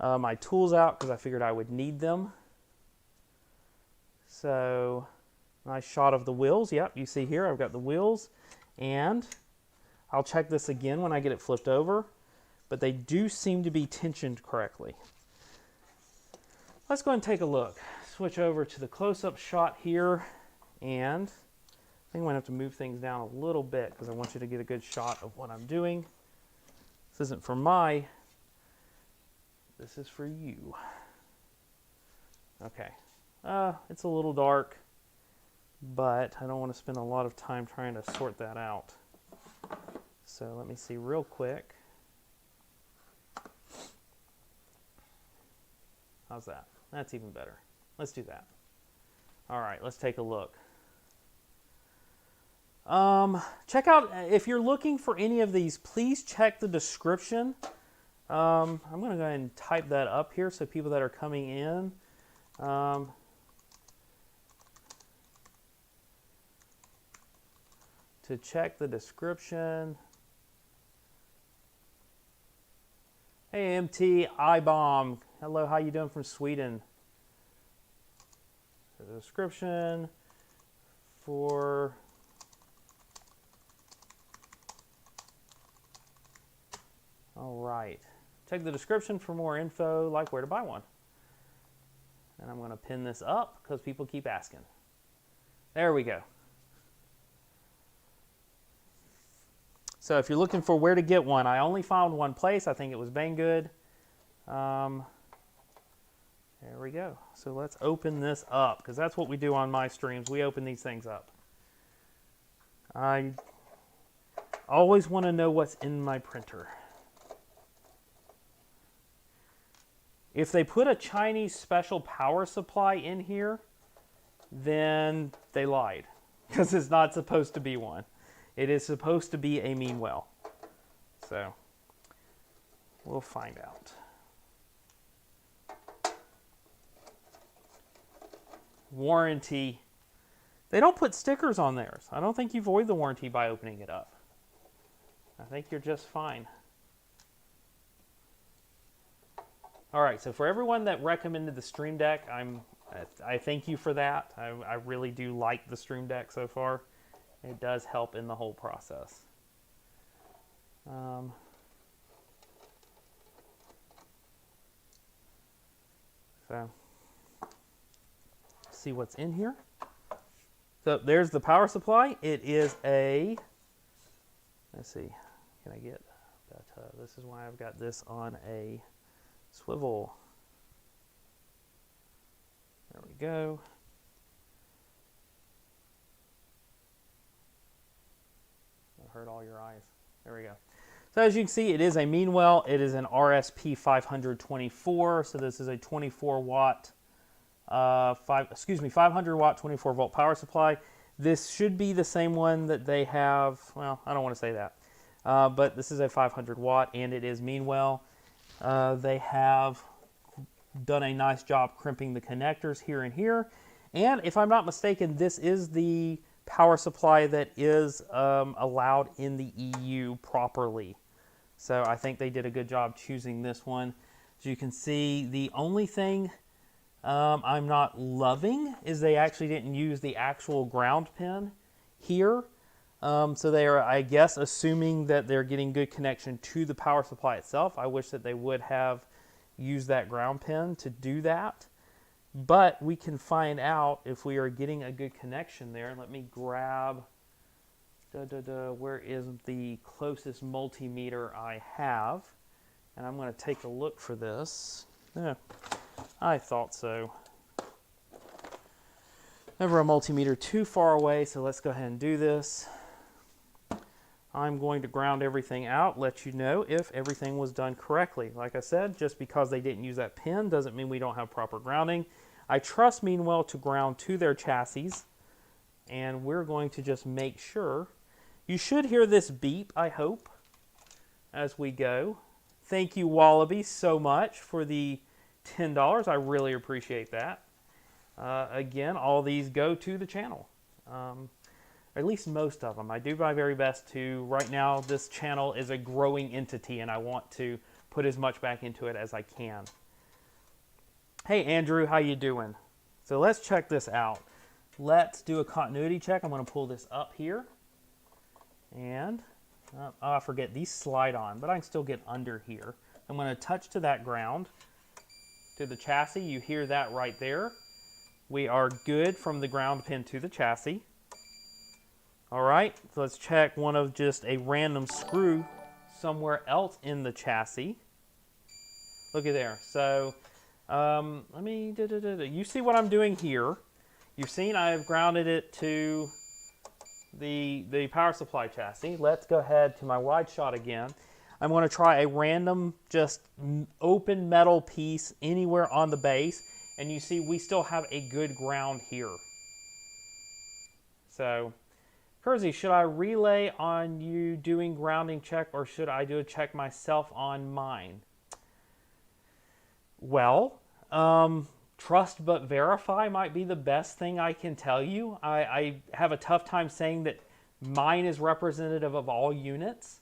my tools out because I figured I would need them. So nice shot of the wheels. Yep, you see here I've got the wheels, and I'll check this again when I get it flipped over, but they do seem to be tensioned correctly. Let's go and take a look. Switch over to the close-up shot here, and I think I'm going to have to move things down a little bit because I want you to get a good shot of what I'm doing. This isn't for this is for you. Okay. It's a little dark, but I don't want to spend a lot of time trying to sort that out. So let me see real quick. How's that? That's even better. Let's do that. All right, let's take a look. Check out, if you're looking for any of these, please check the description. I'm going to go ahead and type that up here so people that are coming in to check the description. Hey, MT iBomb. Hello, how you doing from Sweden? So the description for all right. Check the description for more info, like where to buy one. And I'm going to pin this up because people keep asking. There we go. So if you're looking for where to get one, I only found one place. I think it was Banggood. There we go. So let's open this up because that's what we do on my streams. We open these things up. I always want to know what's in my printer. If they put a Chinese special power supply in here, then they lied because it's not supposed to be one. It is supposed to be a Meanwell. So we'll find out. Warranty. They don't put stickers on theirs. I don't think you void the warranty by opening it up. I think you're just fine. All right, so for everyone that recommended the Stream Deck, I thank you for that. I really do like the Stream Deck so far. It does help in the whole process. So, see what's in here. So there's the power supply. It is a, let's see, can I get that? This is why I've got this on a swivel. There we go. I hurt all your eyes. There we go. So as you can see, it is a Meanwell. It is an RSP 524. So this is a 24 watt, 500 watt, 24 volt power supply. This should be the same one that they have. Well, I don't want to say that, but this is a 500 watt, and it is Meanwell. They have done a nice job crimping the connectors here and here. And if I'm not mistaken, this is the power supply that is allowed in the EU properly. So I think they did a good job choosing this one. As you can see, the only thing I'm not loving is they actually didn't use the actual ground pin here. So they are, I guess, assuming that they're getting good connection to the power supply itself. I wish that they would have used that ground pin to do that. But we can find out if we are getting a good connection there. Let me grab, where is the closest multimeter I have? And I'm going to take a look for this. Yeah, I thought so. Never a multimeter too far away, so let's go ahead and do this. I'm going to ground everything out, let you know if everything was done correctly. Like I said, just because they didn't use that pin doesn't mean we don't have proper grounding. I trust Meanwell to ground to their chassis, and we're going to just make sure. You should hear this beep, I hope, as we go. Thank you, Wallaby, so much for the $10. I really appreciate that. Again, all these go to the channel. At least most of them. I do my very best to, right now, this channel is a growing entity, and I want to put as much back into it as I can. Hey, Andrew, how you doing? So let's check this out. Let's do a continuity check. I'm going to pull this up here. And, oh, I forget, these slide on, but I can still get under here. I'm going to touch to that ground, to the chassis. You hear that right there. We are good from the ground pin to the chassis. All right, so let's check one of just a random screw somewhere else in the chassis. Look at there. So let me, you see what I'm doing here. You've seen I have grounded it to the power supply chassis. Let's go ahead to my wide shot again. I'm going to try a random, just open metal piece anywhere on the base. And you see we still have a good ground here. So, Kersey, should I relay on you doing grounding check, or should I do a check myself on mine? Well, trust but verify might be the best thing I can tell you. I have a tough time saying that mine is representative of all units.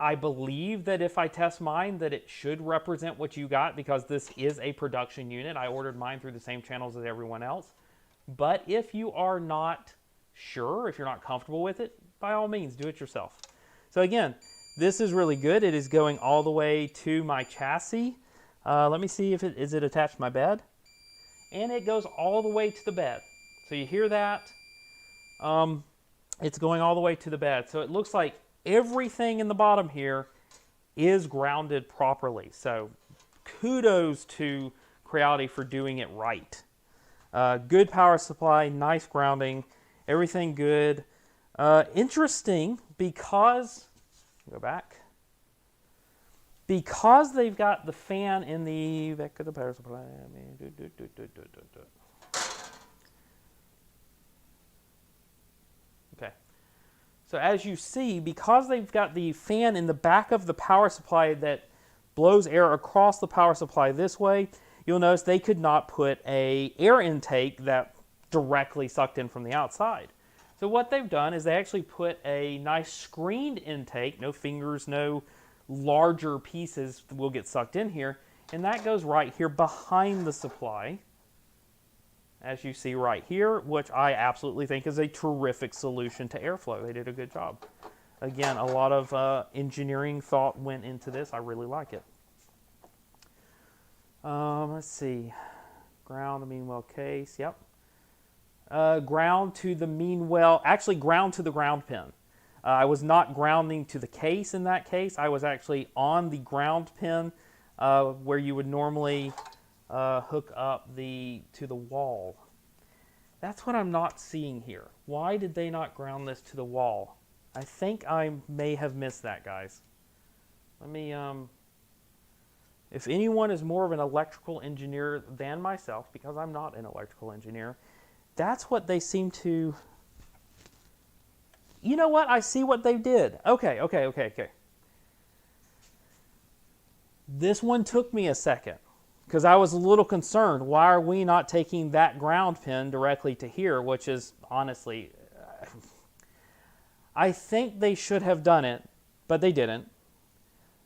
I believe that if I test mine, that it should represent what you got, because this is a production unit. I ordered mine through the same channels as everyone else. But if you are not sure, if you're not comfortable with it, by all means, do it yourself. So again, this is really good. It is going all the way to my chassis. Let me see if is it attached to my bed. And it goes all the way to the bed. So you hear that? It's going all the way to the bed. So it looks like everything in the bottom here is grounded properly. So kudos to Creality for doing it right. Good power supply, nice grounding, everything good. Interesting because, go back, because they've got the fan in the back of the power supply. Okay. So as you see, because they've got the fan in the back of the power supply that blows air across the power supply this way, you'll notice they could not put an air intake that directly sucked in from the outside. So what they've done is they actually put a nice screened intake, no fingers, no larger pieces will get sucked in here, and that goes right here behind the supply, as you see right here, which I absolutely think is a terrific solution to airflow. They did a good job. Again, a lot of engineering thought went into this. I really like it. Let's see. Ground the Meanwell case. Yep. Ground to the Meanwell. Actually, ground to the ground pin. I was not grounding to the case in that case. I was actually on the ground pin where you would normally hook up to the wall. That's what I'm not seeing here. Why did they not ground this to the wall? I think I may have missed that, guys. Let me, if anyone is more of an electrical engineer than myself, because I'm not an electrical engineer, that's what they seem to, you know what? I see what they did. Okay. This one took me a second because I was a little concerned. Why are we not taking that ground pin directly to here, which is honestly, I think they should have done it, but they didn't.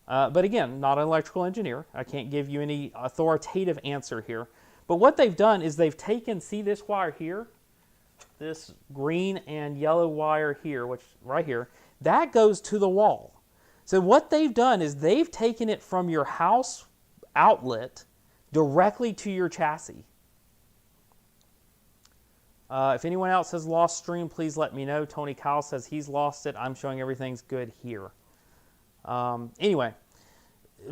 But again, not an electrical engineer. I can't give you any authoritative answer here. But what they've done is they've taken, see this wire here? This green and yellow wire here, which right here, that goes to the wall. So what they've done is they've taken it from your house outlet directly to your chassis. If anyone else has lost stream, please let me know. Tony Kyle says he's lost it. I'm showing everything's good here. Anyway,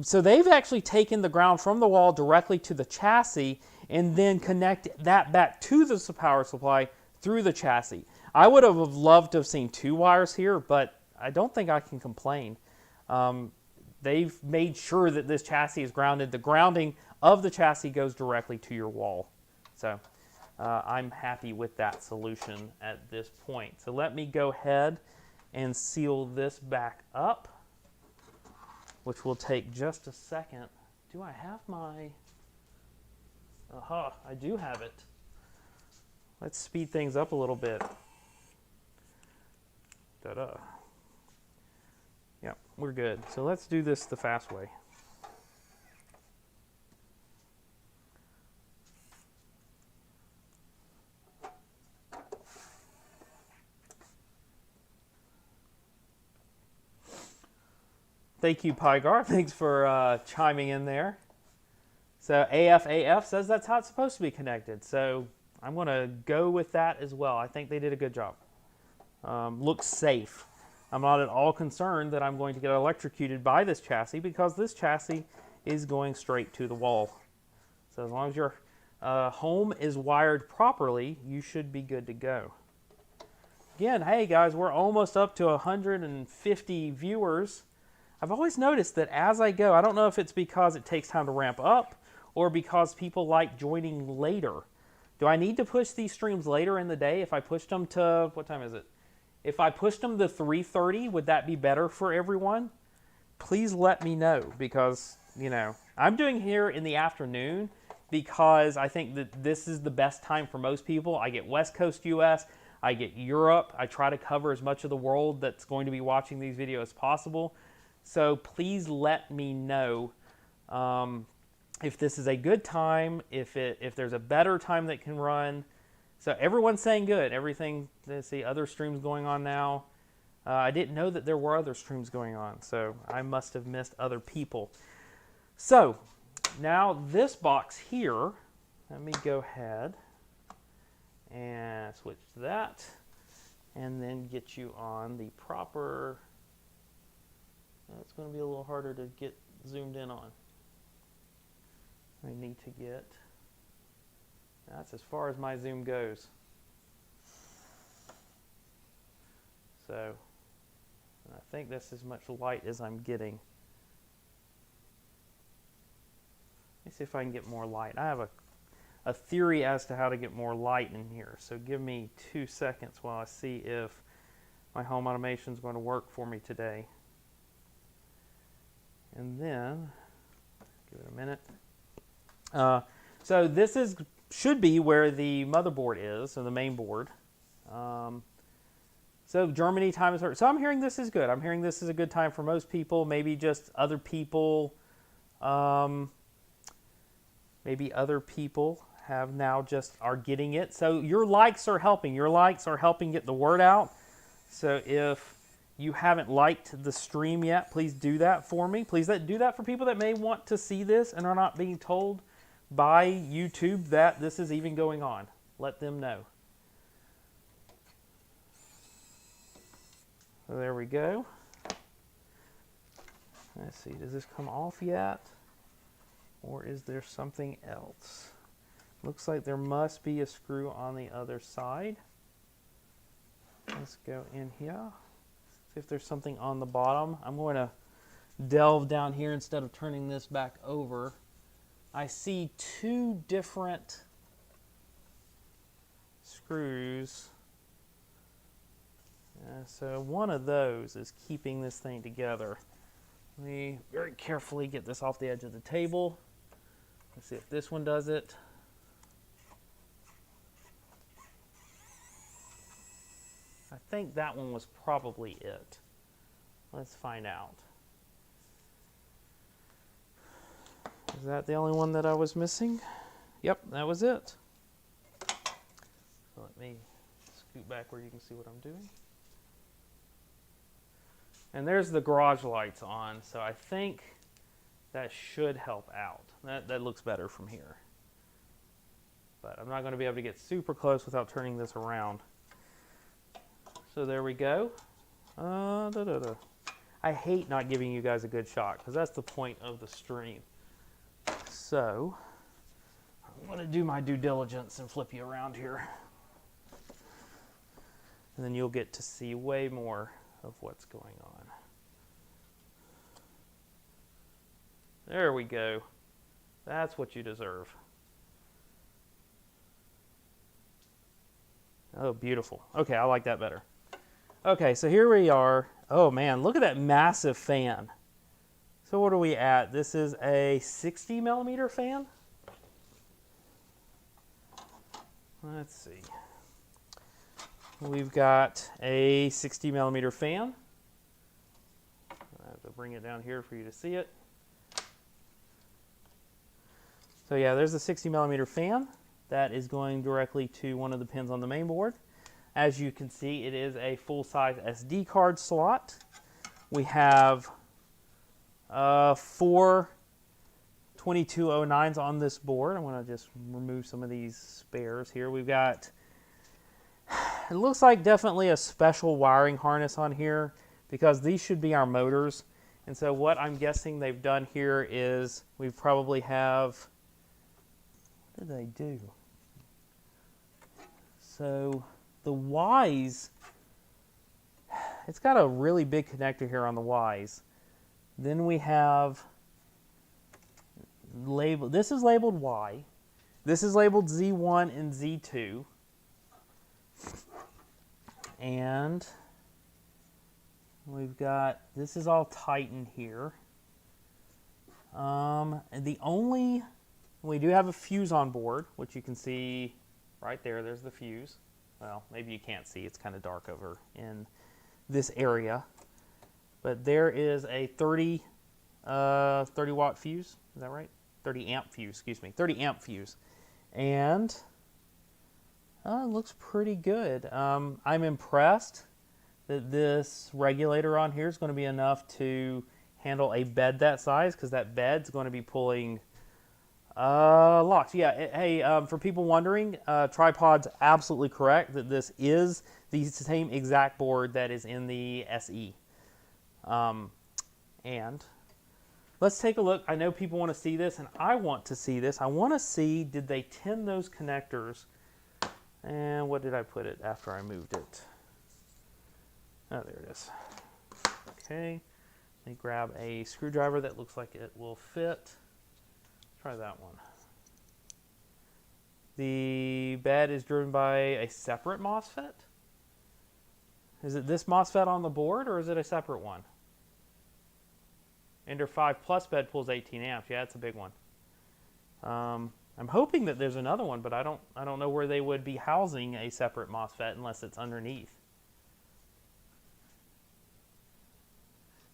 so they've actually taken the ground from the wall directly to the chassis and then connect that back to the power supply through the chassis. I would have loved to have seen 2 wires here, but I don't think I can complain. They've made sure that this chassis is grounded. The grounding of the chassis goes directly to your wall. So I'm happy with that solution at this point. So let me go ahead and seal this back up, which will take just a second. Do I have my... Aha, I do have it. Let's speed things up a little bit. Ta-da. Yeah, we're good. So let's do this the fast way. Thank you, Pygar. Thanks for chiming in there. So AF says that's how it's supposed to be connected. So I'm going to go with that as well. I think they did a good job. Looks safe. I'm not at all concerned that I'm going to get electrocuted by this chassis because this chassis is going straight to the wall. So as long as your home is wired properly, you should be good to go. Again, hey guys, we're almost up to 150 viewers. I've always noticed that as I go, I don't know if it's because it takes time to ramp up or because people like joining later. Do I need to push these streams later in the day? If I pushed them to, what time is it? If I pushed them to 3:30, would that be better for everyone? Please let me know because, you know, I'm doing here in the afternoon because I think that this is the best time for most people. I get West Coast US, I get Europe. I try to cover as much of the world that's going to be watching these videos as possible. So please let me know if this is a good time, if there's a better time that can run. So everyone's saying good. Everything, let's see, other streams going on now. I didn't know that there were other streams going on, so I must have missed other people. So now this box here, let me go ahead and switch to that and then get you on the proper... It's going to be a little harder to get zoomed in on. I need to get... That's as far as my zoom goes. So, I think that's as much light as I'm getting. Let me see if I can get more light. I have a theory as to how to get more light in here. So give me 2 seconds while I see if my home automation is going to work for me today. And then, give it a minute. So this should be where the motherboard is, so the main board. So Germany time is... So I'm hearing this is good. I'm hearing this is a good time for most people. Maybe just other people... maybe other people have now just are getting it. So your likes are helping. Your likes are helping get the word out. So if you haven't liked the stream yet, please do that for me. Please do that for people that may want to see this and are not being told by YouTube that this is even going on. Let them know. So there we go. Let's see, does this come off yet? Or is there something else? Looks like there must be a screw on the other side. Let's go in here. See if there's something on the bottom. I'm going to delve down here instead of turning this back over. I see two different screws. So one of those is keeping this thing together. Let me very carefully get this off the edge of the table. Let's see if this one does it. I think that one was probably it. Let's find out. Is that the only one that I was missing? Yep, that was it. So let me scoot back where you can see what I'm doing. And there's the garage lights on, so I think that should help out. That looks better from here. But I'm not going to be able to get super close without turning this around. So there we go. I hate not giving you guys a good shot, because that's the point of the stream. So I'm going to do my due diligence and flip you around here. And then you'll get to see way more of what's going on. There we go. That's what you deserve. Oh, beautiful. Okay, I like that better. Okay, so here we are. Oh man, look at that massive fan. So what are we at? This is a 60 millimeter fan? Let's see. We've got a 60 millimeter fan. I have to bring it down here for you to see it. So yeah, there's a 60 millimeter fan that is going directly to one of the pins on the main board. As you can see, it is a full-size SD card slot. We have 4 2209s on this board. I'm going to just remove some of these spares here. We've got, it looks like definitely a special wiring harness on here, because these should be our motors. And so what I'm guessing they've done here is we probably have, what did they do? So the Ys, it's got a really big connector here on the Ys. Then we have label, this is labeled Y. This is labeled Z1 and Z2. And we've got, this is all Titan here. And we do have a fuse on board, which you can see right there. There's the fuse. Well, maybe you can't see. It's kind of dark over in this area. But there is a 30 watt fuse. Is that right? 30 amp fuse, excuse me. 30 amp fuse. And it looks pretty good. I'm impressed that this regulator on here is going to be enough to handle a bed that size, because that bed's going to be pulling locks. Yeah, hey, for people wondering, tripod's absolutely correct that this is the same exact board that is in the SE. And let's take a look. I know people want to see this, and I want to see this. I want to see, did they tin those connectors? And what did I put it after I moved it? Oh, there it is. Okay, let me grab a screwdriver that looks like it will fit. Try that one. The bed is driven by a separate MOSFET. Is it this MOSFET on the board, or is it a separate one? Ender 5 Plus bed pulls 18 amps. Yeah, it's a big one. I'm hoping that there's another one, but I don't know where they would be housing a separate MOSFET unless it's underneath.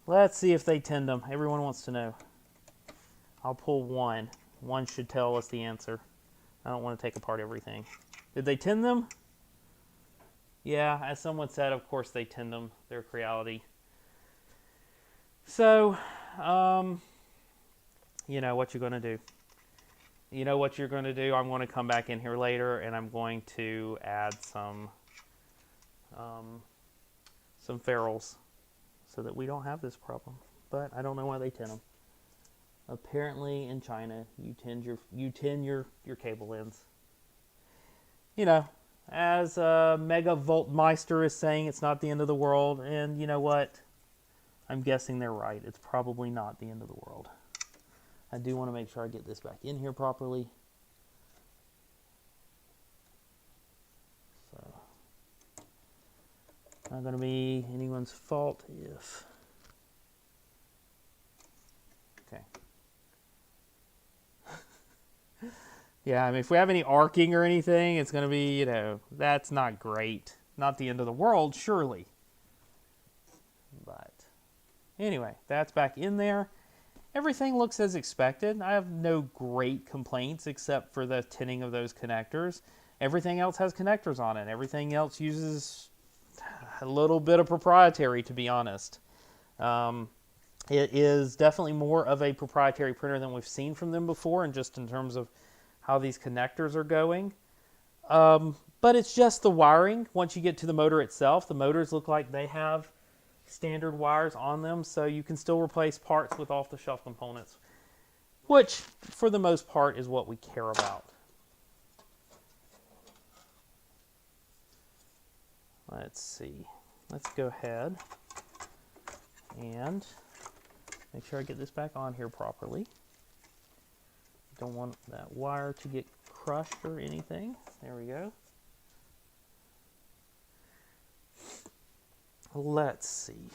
Let's see if they tinned them. Everyone wants to know. I'll pull one. One should tell us the answer. I don't want to take apart everything. Did they tin them? Yeah, as someone said, of course they tinned them. They're Creality. So, you know what you're going to do. You know what you're going to do. I'm going to come back in here later, and I'm going to add some ferrules so that we don't have this problem. But I don't know why they tin them. Apparently in China, you tin your cable ends. You know, As Mega Voltmeister is saying, it's not the end of the world. And you know what? I'm guessing they're right. It's probably not the end of the world. I do want to make sure I get this back in here properly. So, not going to be anyone's fault if... Okay. Yeah, I mean, if we have any arcing or anything, it's going to be, you know, that's not great. Not the end of the world, surely. But anyway, that's back in there. Everything looks as expected. I have no great complaints except for the tinning of those connectors. Everything else has connectors on it. Everything else uses a little bit of proprietary, to be honest. It is definitely more of a proprietary printer than we've seen from them before, and just in terms of how these connectors are going. But it's just the wiring. Once you get to the motor itself, the motors look like they have standard wires on them, so you can still replace parts with off-the-shelf components, which for the most part is what we care about. Let's see. Let's go ahead and make sure I get this back on here properly. Don't want that wire to get crushed or anything. There we go. Let's see.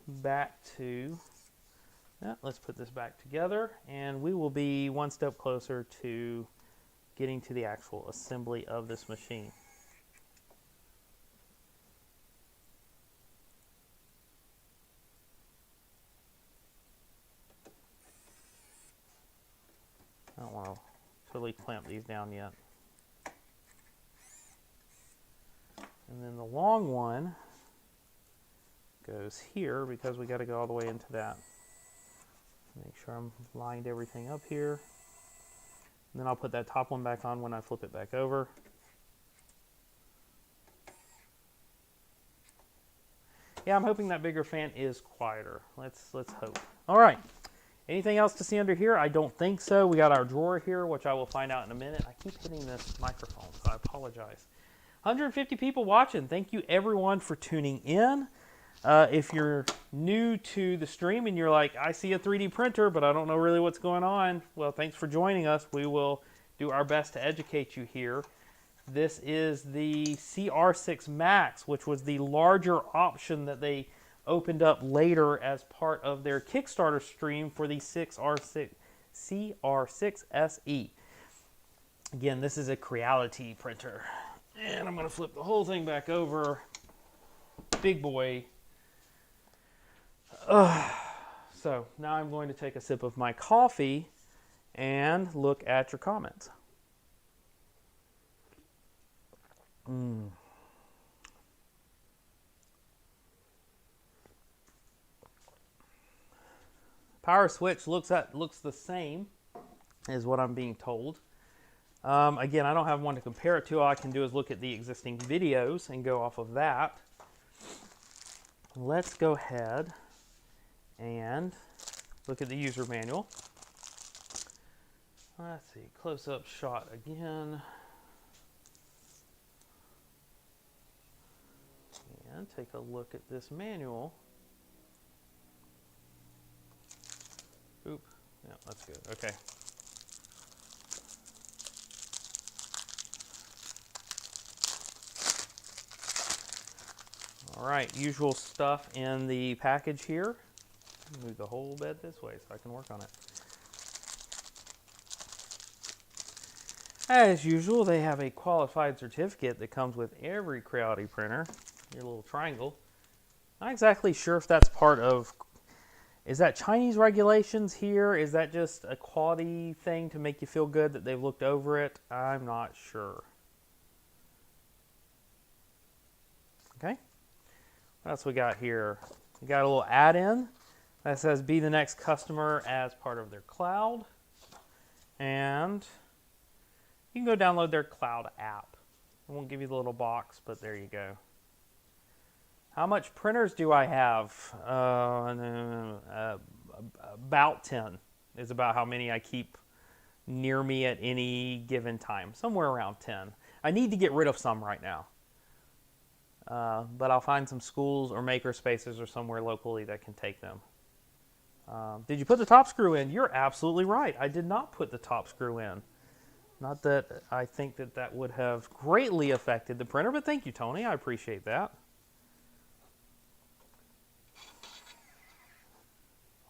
Back to... let's put this back together, and we will be one step closer to getting to the actual assembly of this machine. I don't want to totally clamp these down yet. And then the long one goes here because we got to go all the way into that. Make sure I'm lined everything up here. And then I'll put that top one back on when I flip it back over. Yeah, I'm hoping that bigger fan is quieter. Let's hope. All right. Anything else to see under here? I don't think so. We got our drawer here, which I will find out in a minute. I keep hitting this microphone, so I apologize. 150 people watching. Thank you, everyone, for tuning in. If you're new to the stream and you're like, I see a 3D printer, but I don't know really what's going on, well, thanks for joining us. We will do our best to educate you here. This is the CR-6 Max, which was the larger option that they opened up later as part of their Kickstarter stream for the CR-6 SE. Again, this is a Creality printer. And I'm going to flip the whole thing back over. Big boy. So now I'm going to take a sip of my coffee and look at your comments. Power switch looks the same is what I'm being told. Again, I don't have one to compare it to. All I can do is look at the existing videos and go off of that. Let's go ahead and look at the user manual. Let's see, close-up shot again. And take a look at this manual. Oop, yeah, that's good, okay. All right, usual stuff in the package here. Move the whole bed this way so I can work on it. As usual, they have a qualified certificate that comes with every Creality printer. Your little triangle. Not exactly sure if that's part of... Is that Chinese regulations here? Is that just a quality thing to make you feel good that they've looked over it? I'm not sure. Okay. What else we got here? We got a little add-in that says be the next customer as part of their cloud. And you can go download their cloud app. It won't give you the little box, but there you go. How much printers do I have? About 10 is about how many I keep near me at any given time. Somewhere around 10. I need to get rid of some right now. But I'll find some schools or maker spaces or somewhere locally that can take them. Did you put the top screw in? You're absolutely right. I did not put the top screw in. Not that I think that that would have greatly affected the printer, but thank you, Tony. I appreciate that.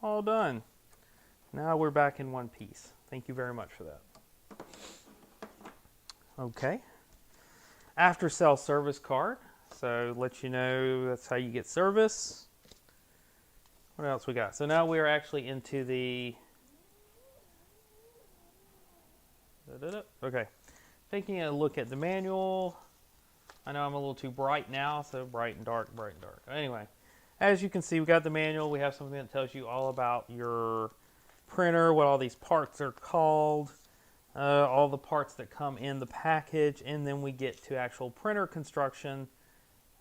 All done. Now we're back in one piece. Thank you very much for that. Okay. After sale service card. So let you know that's how you get service. What else we got? So now we're actually into the... Okay. Taking a look at the manual. I know I'm a little too bright now, so bright and dark, bright and dark. Anyway, as you can see, we got the manual. We have something that tells you all about your printer, what all these parts are called, all the parts that come in the package, and then we get to actual printer construction.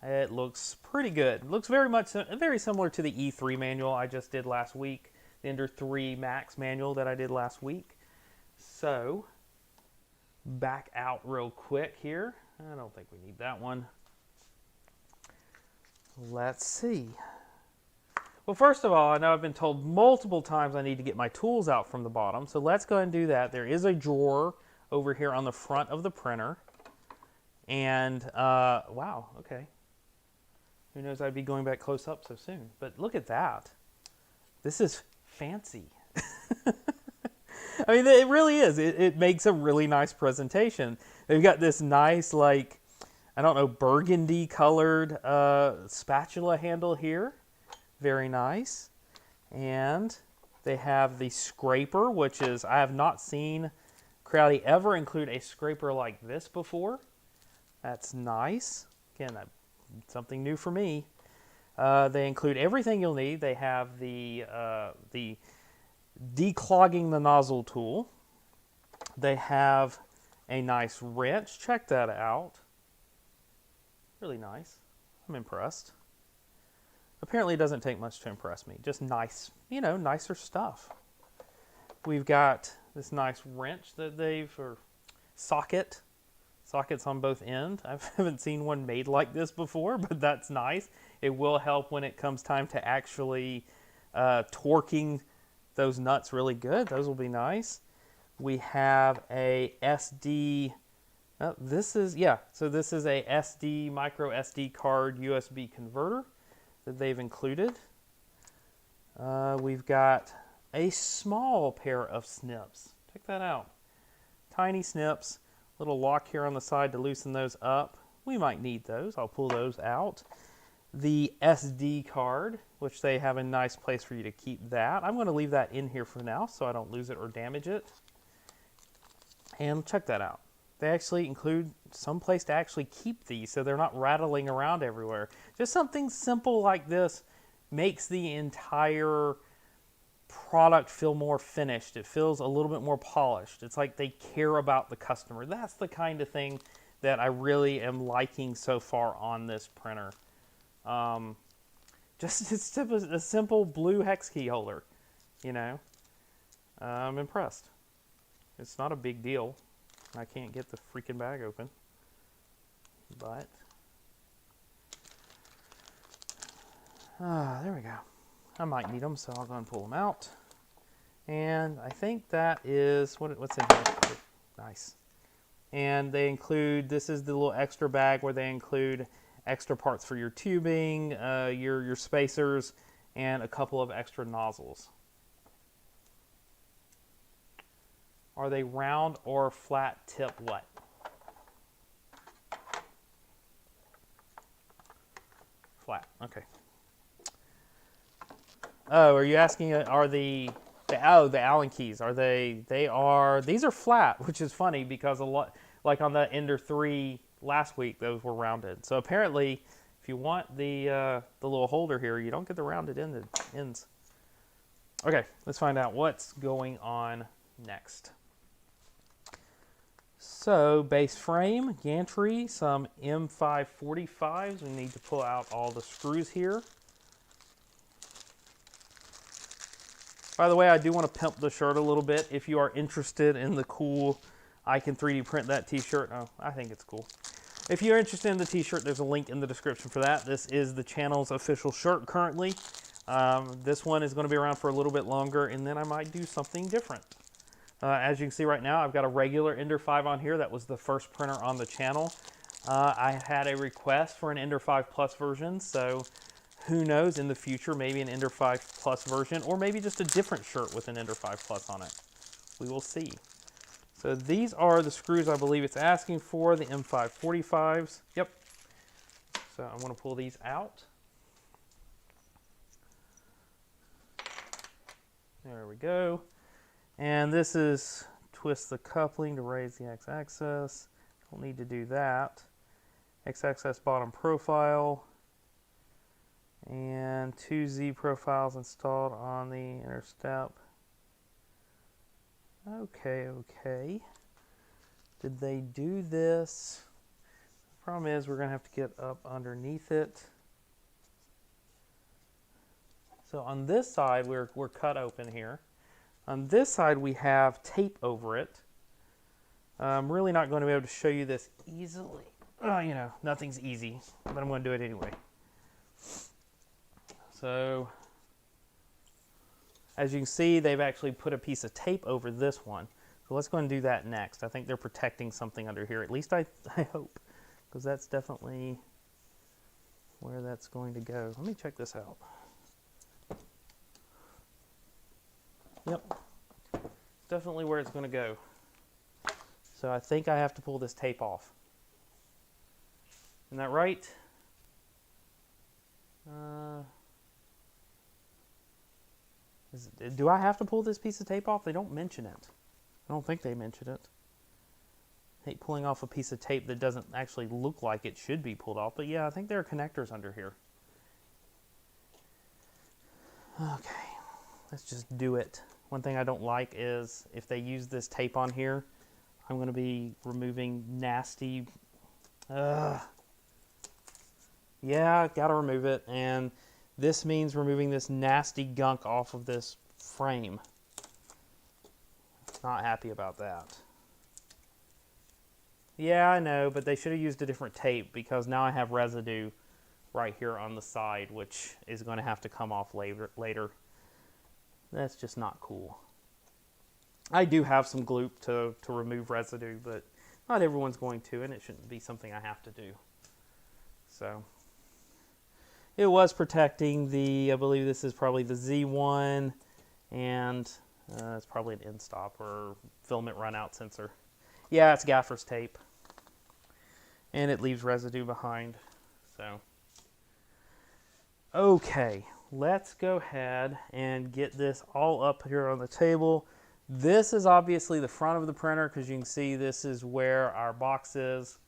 It looks pretty good. It looks very similar to the E3 manual I just did last week, the Ender 3 Max manual that I did last week. So, back out real quick here. I don't think we need that one. Let's see. Well, first of all, I know I've been told multiple times I need to get my tools out from the bottom, so let's go ahead and do that. There is a drawer over here on the front of the printer. And, wow, okay. Who knows I'd be going back close up so soon. But look at that. This is fancy. I mean, it really is. It makes a really nice presentation. They've got this nice, like, I don't know, burgundy colored spatula handle here. Very nice. And they have the scraper, which is, I have not seen Creality ever include a scraper like this before. That's nice. Again, something new for me. They include everything you'll need. They have the declogging the nozzle tool. They have a nice wrench. Check that out. Really nice. I'm impressed. Apparently it doesn't take much to impress me. Just nice, you know, nicer stuff. We've got this nice wrench that or sockets on both ends. I haven't seen one made like this before, but that's nice. It will help when it comes time to actually torquing those nuts really good. Those will be nice. We have a SD, so this is a SD, micro SD card USB converter that they've included. We've got a small pair of snips. Check that out. Tiny snips. Little lock here on the side to loosen those up. We might need those. I'll pull those out. The SD card, which they have a nice place for you to keep that. I'm going to leave that in here for now so I don't lose it or damage it. And check that out. They actually include some place to actually keep these so they're not rattling around everywhere. Just something simple like this makes the entire product feel more finished. It feels a little bit more polished. It's like they care about the customer. That's the kind of thing that I really am liking so far on this printer. Just it's a simple blue hex key holder, you know. I'm impressed. It's not a big deal. I can't get the freaking bag open, but there we go. I might need them, so I'll go and pull them out. And I think that is what's in here. Nice. And they include, this is the little extra bag where they include extra parts for your tubing, your spacers, and a couple of extra nozzles. Are they round or flat tip what? Flat, okay. Oh, are you asking, are the Allen keys, these are flat, which is funny because a lot, like on the Ender 3 last week, those were rounded. So apparently, if you want the little holder here, you don't get the rounded ends. Okay, let's find out what's going on next. So, base frame, gantry, some M545s. We need to pull out all the screws here. By the way, I do want to pimp the shirt a little bit. If you are interested in the cool I can 3D print that t-shirt. Oh, I think it's cool. If you're interested in the t-shirt, there's a link in the description for that. This is the channel's official shirt currently. This one is going to be around for a little bit longer, and then I might do something different. As you can see right now, I've got a regular Ender 5 on here. That was the first printer on the channel. I had a request for an Ender 5 Plus version, so who knows, in the future, maybe an Ender 5 Plus version, or maybe just a different shirt with an Ender 5 Plus on it. We will see. So these are the screws I believe it's asking for, the M545s. Yep. So I'm going to pull these out. There we go. And this is twist the coupling to raise the x-axis. Don't need to do that. X-axis bottom profile. And 2 Z profiles installed on the inner step. Okay, okay. Did they do this? The problem is we're going to have to get up underneath it. So on this side, we're cut open here. On this side, we have tape over it. I'm really not going to be able to show you this easily. You know, nothing's easy, but I'm going to do it anyway. So as you can see, they've actually put a piece of tape over this one. So let's go and do that next. I think they're protecting something under here. At least I hope, because that's definitely where that's going to go. Let me check this out. Yep, definitely where it's going to go. So I think I have to pull this tape off. Isn't that right? Do I have to pull this piece of tape off? They don't mention it. I don't think they mention it. I hate pulling off a piece of tape that doesn't actually look like it should be pulled off. But yeah, I think there are connectors under here. Okay, let's just do it. One thing I don't like is if they use this tape on here, I'm going to be removing nasty... Yeah, got to remove it. And this means removing this nasty gunk off of this frame. Not happy about that. Yeah, I know, but they should have used a different tape because now I have residue right here on the side, which is going to have to come off later. That's just not cool. I do have some gloop to remove residue, but not everyone's going to, and it shouldn't be something I have to do. So it was protecting the, I believe this is probably the Z1, and it's probably an end stop or filament runout sensor. Yeah, it's gaffer's tape. And it leaves residue behind. So, okay, let's go ahead and get this all up here on the table. This is obviously the front of the printer because you can see this is where our box is.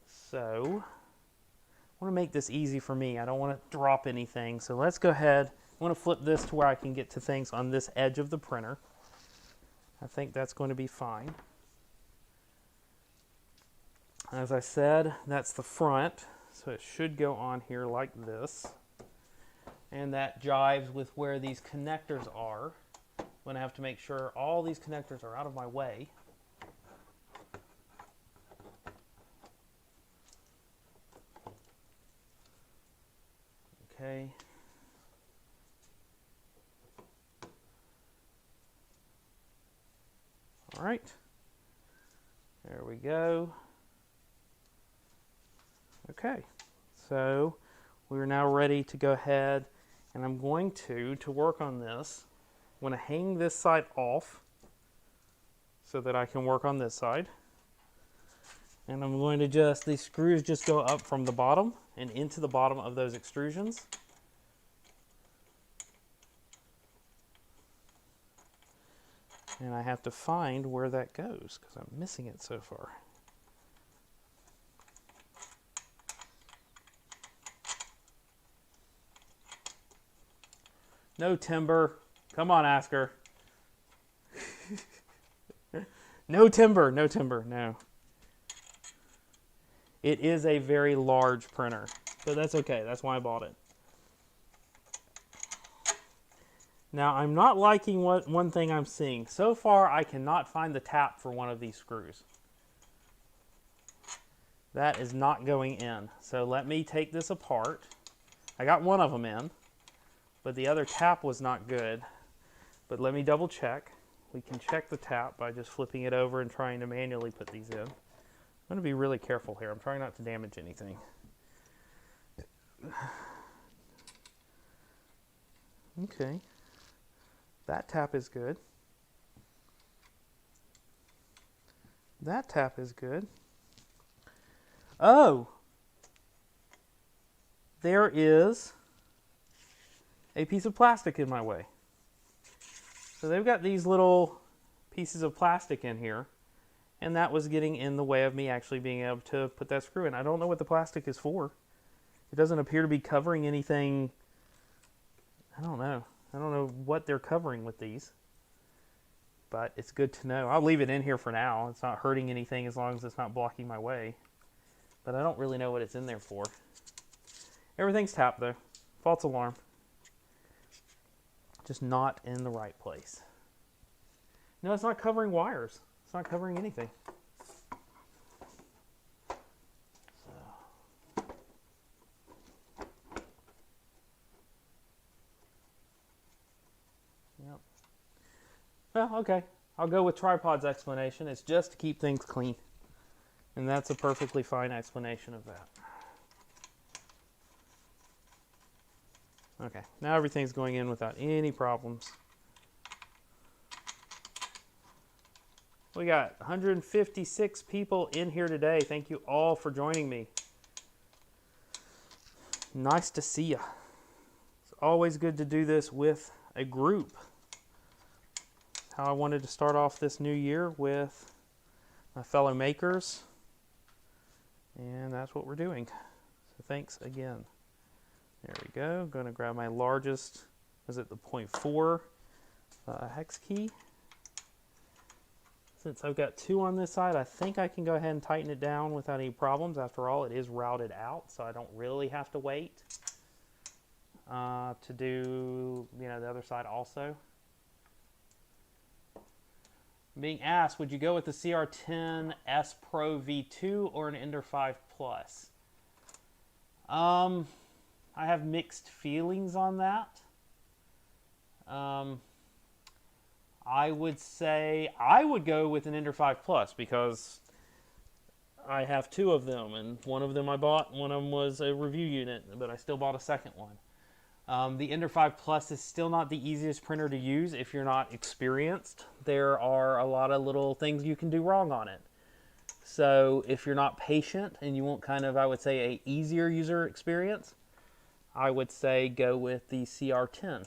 So I want to make this easy for me. I don't want to drop anything. So let's go ahead. I want to flip this to where I can get to things on this edge of the printer. I think that's going to be fine. As I said, that's the front. So it should go on here like this. And that jives with where these connectors are. I'm going to have to make sure all these connectors are out of my way. Okay. All right. There we go. Okay. So we're now ready to go ahead, and I'm going to work on this, I'm going to hang this side off so that I can work on this side. And I'm going to these screws just go up from the bottom and into the bottom of those extrusions. And I have to find where that goes because I'm missing it so far. No timber. Come on, Asker. No timber, no timber, no. It is a very large printer, but that's okay. That's why I bought it. Now, I'm not liking one thing I'm seeing. So far, I cannot find the tap for one of these screws. That is not going in. So let me take this apart. I got one of them in, but the other tap was not good. But let me double check. We can check the tap by just flipping it over and trying to manually put these in. I'm going to be really careful here. I'm trying not to damage anything. Okay. That tap is good. That tap is good. Oh! There is a piece of plastic in my way. So they've got these little pieces of plastic in here, and that was getting in the way of me actually being able to put that screw in. I don't know what the plastic is for. It doesn't appear to be covering anything. I don't know. I don't know what they're covering with these, but it's good to know. I'll leave it in here for now. It's not hurting anything as long as it's not blocking my way, but I don't really know what it's in there for. Everything's tapped though. False alarm. Just not in the right place. No, it's not covering wires. It's not covering anything. So. Yep. Well, okay. I'll go with tripod's explanation. It's just to keep things clean. And that's a perfectly fine explanation of that. Okay, now everything's going in without any problems. We got 156 people in here today. Thank you all for joining me. Nice to see you. It's always good to do this with a group. How I wanted to start off this new year with my fellow makers. And that's what we're doing. So thanks again. There we go. I'm going to grab my largest, is it the 0.4 hex key? Since I've got two on this side, I think I can go ahead and tighten it down without any problems. After all, it is routed out, so I don't really have to wait to do, the other side also. Being asked, would you go with the CR-10 S Pro V2 or an Ender 5 Plus? I have mixed feelings on that. I would say I would go with an Ender 5 Plus because I have two of them, and one of them I bought, one of them was a review unit, but I still bought a second one. The Ender 5 Plus is still not the easiest printer to use if you're not experienced. There are a lot of little things you can do wrong on it. So if you're not patient and you want kind of, I would say, a easier user experience, I would say go with the CR-10.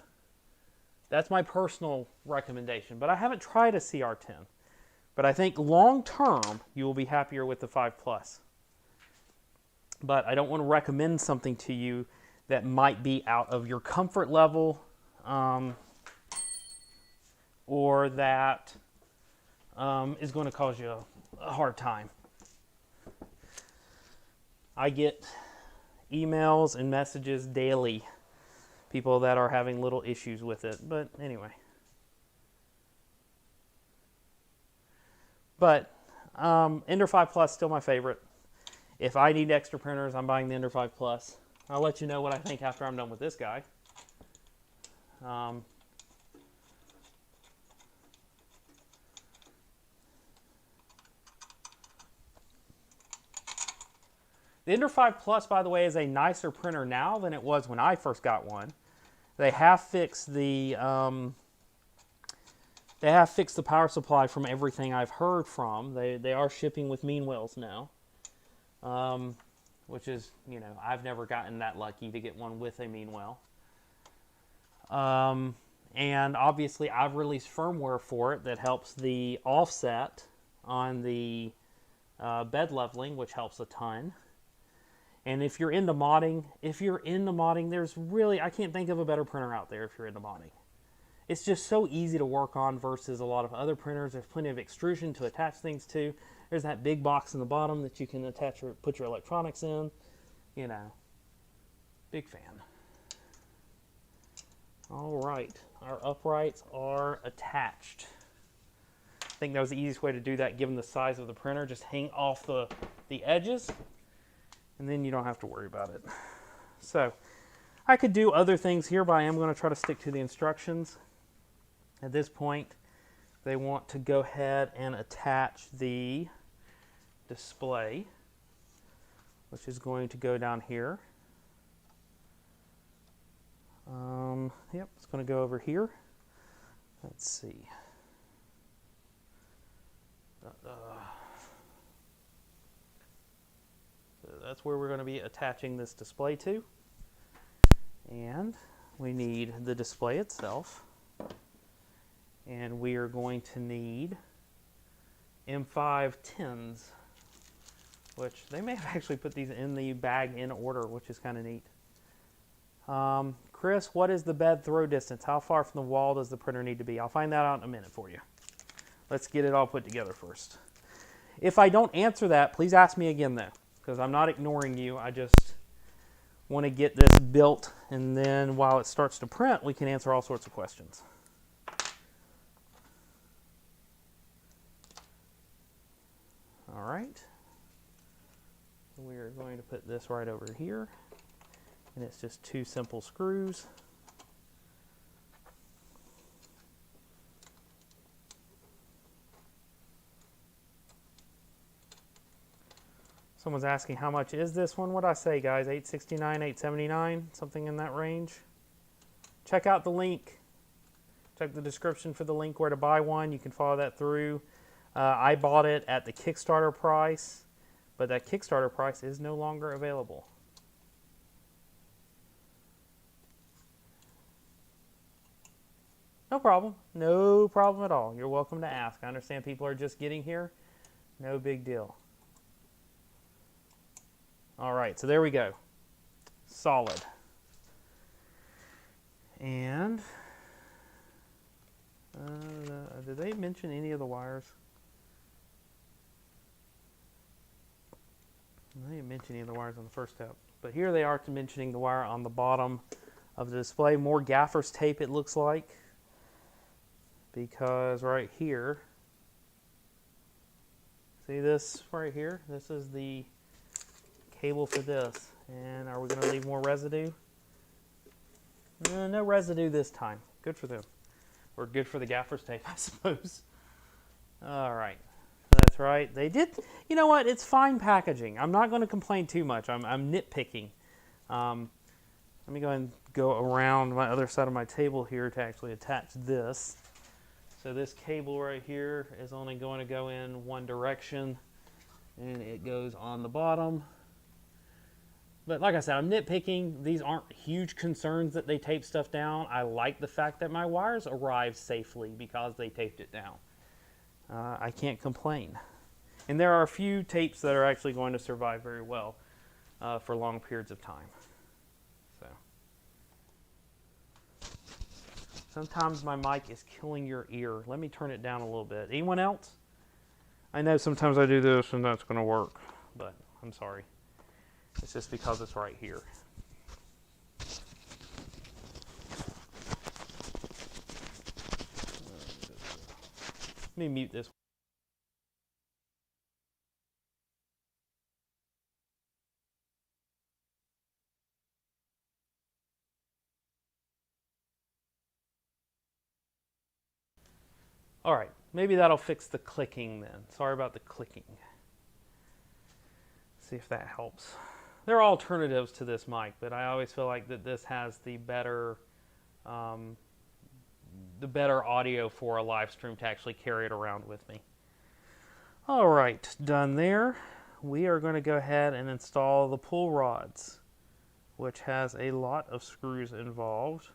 That's my personal recommendation, but I haven't tried a CR-10. But I think long term, you will be happier with the 5 Plus. But I don't want to recommend something to you that might be out of your comfort level, or that is going to cause you a hard time. I get emails and messages daily, people that are having little issues with it, but anyway. But Ender 5 Plus still my favorite. If I need extra printers, I'm buying the Ender 5 Plus. I'll let you know what I think after I'm done with this guy. The Ender 5 Plus, by the way, is a nicer printer now than it was when I first got one. They have fixed the power supply from everything I've heard from. They are shipping with mean wells now, which is, I've never gotten that lucky to get one with a mean well. And obviously, I've released firmware for it that helps the offset on the bed leveling, which helps a ton. And if you're into modding, there's really, I can't think of a better printer out there if you're into modding. It's just so easy to work on versus a lot of other printers. There's plenty of extrusion to attach things to. There's that big box in the bottom that you can attach or put your electronics in. Big fan. All right, our uprights are attached. I think that was the easiest way to do that given the size of the printer. Just hang off the edges and then you don't have to worry about it. So I could do other things here, but I am going to try to stick to the instructions. At this point, they want to go ahead and attach the display, which is going to go down here. Yep, it's going to go over here. Let's see. So that's where we're going to be attaching this display to. And we need the display itself. And we are going to need M5 tins, which they may have actually put these in the bag in order, which is kind of neat. Chris, what is the bed throw distance? How far from the wall does the printer need to be? I'll find that out in a minute for you. Let's get it all put together first. If I don't answer that, please ask me again though, because I'm not ignoring you. I just want to get this built, and then while it starts to print, we can answer all sorts of questions. All right. We are going to put this right over here. And it's just 2 simple screws. Someone's asking how much is this one? What did I say, guys? $869, $879, something in that range. Check out the link. Check the description for the link where to buy one. You can follow that through. I bought it at the Kickstarter price, but that Kickstarter price is no longer available. No problem. No problem at all. You're welcome to ask. I understand people are just getting here. No big deal. All right, so there we go. Solid. And did they mention any of the wires? They didn't mention any of the wires on the first step. But here they are mentioning the wire on the bottom of the display. More gaffer's tape, it looks like. Because right here, see this right here? This is the cable for this. And are we going to leave more residue? No residue this time. Good for them. Or good for the gaffer's tape, I suppose. All right. That's right. They did, you know what? It's fine packaging. I'm not going to complain too much. I'm nitpicking. Let me go and go around my other side of my table here to actually attach this. So this cable right here is only going to go in one direction, and it goes on the bottom. But like I said, I'm nitpicking. These aren't huge concerns that they tape stuff down. I like the fact that my wires arrived safely because they taped it down. I can't complain. And there are a few tapes that are actually going to survive very well for long periods of time. So sometimes my mic is killing your ear. Let me turn it down a little bit. Anyone else? I know sometimes I do this and that's going to work, but I'm sorry. It's just because it's right here. Let me mute this. All right, maybe that'll fix the clicking then. Sorry about the clicking. See if that helps. There are alternatives to this mic, but I always feel like that this has the better audio for a live stream to actually carry it around with me. All right, done there. We are going to go ahead and install the pull rods, which has a lot of screws involved.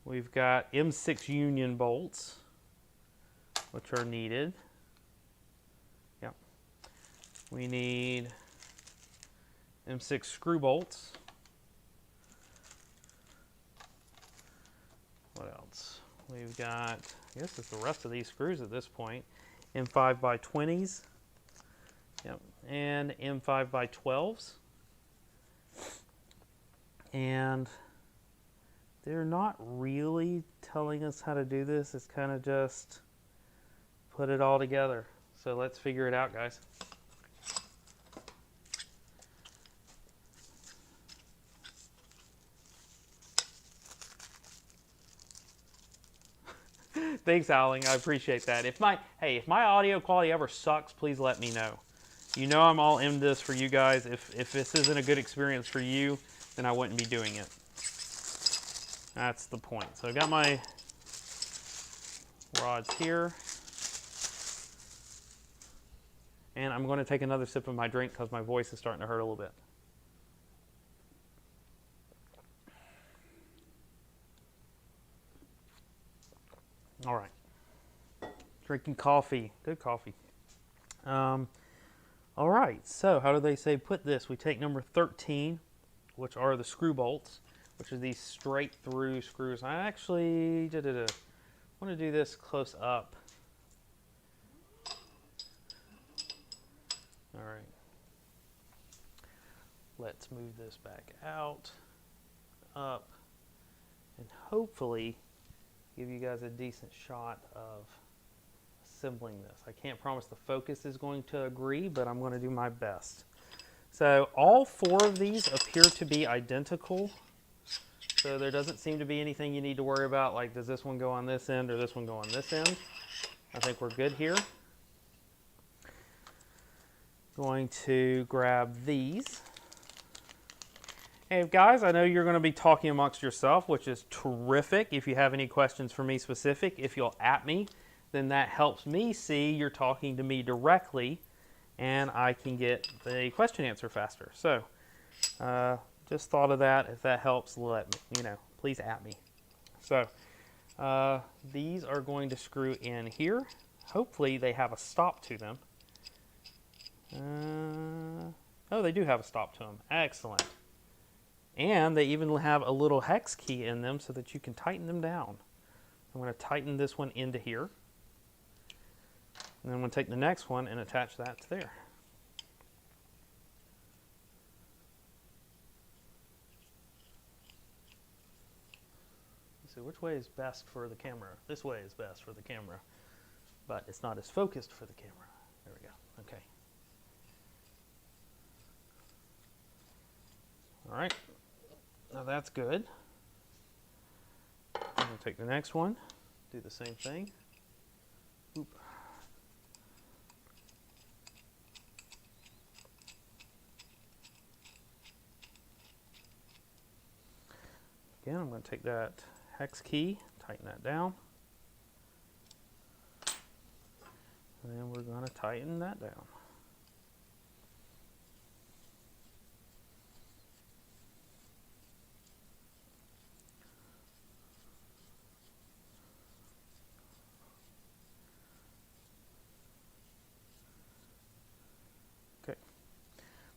We've got M6 union bolts, which are needed. Yep. We need M6 screw bolts. What else? We've got, I guess it's the rest of these screws at this point. M5 by 20s. Yep. And M5 by 12s. And they're not really telling us how to do this. It's kind of just put it all together. So let's figure it out, guys. Thanks, Howling. I appreciate that. If my audio quality ever sucks, please let me know. You know I'm all in this for you guys. If this isn't a good experience for you, then I wouldn't be doing it. That's the point. So I got my rods here. And I'm going to take another sip of my drink because my voice is starting to hurt a little bit. All right. Drinking coffee. Good coffee. All right. So how do they say put this? We take number 13, which are the screw bolts, which are these straight through screws. I actually want to do this close up. All right. Let's move this back out, up, and hopefully give you guys a decent shot of assembling this. I can't promise the focus is going to agree, but I'm going to do my best. So all 4 of these appear to be identical. So there doesn't seem to be anything you need to worry about, like does this one go on this end or this one go on this end. I think we're good here. Going to grab these. Hey guys, I know you're going to be talking amongst yourself, which is terrific. If you have any questions for me specific, if you'll at me, then that helps me see you're talking to me directly, and I can get the question answer faster. So, just thought of that. If that helps, let me, please at me. So, these are going to screw in here. Hopefully, they have a stop to them. Oh, they do have a stop to them. Excellent. And they even have a little hex key in them so that you can tighten them down. I'm going to tighten this one into here. And then I'm going to take the next one and attach that to there. Let's see, which way is best for the camera? This way is best for the camera, but it's not as focused for the camera. There we go. Okay. All right. Now that's good. I'm going to take the next one, do the same thing. Oop. Again, I'm going to take that hex key, tighten that down. And then we're going to tighten that down.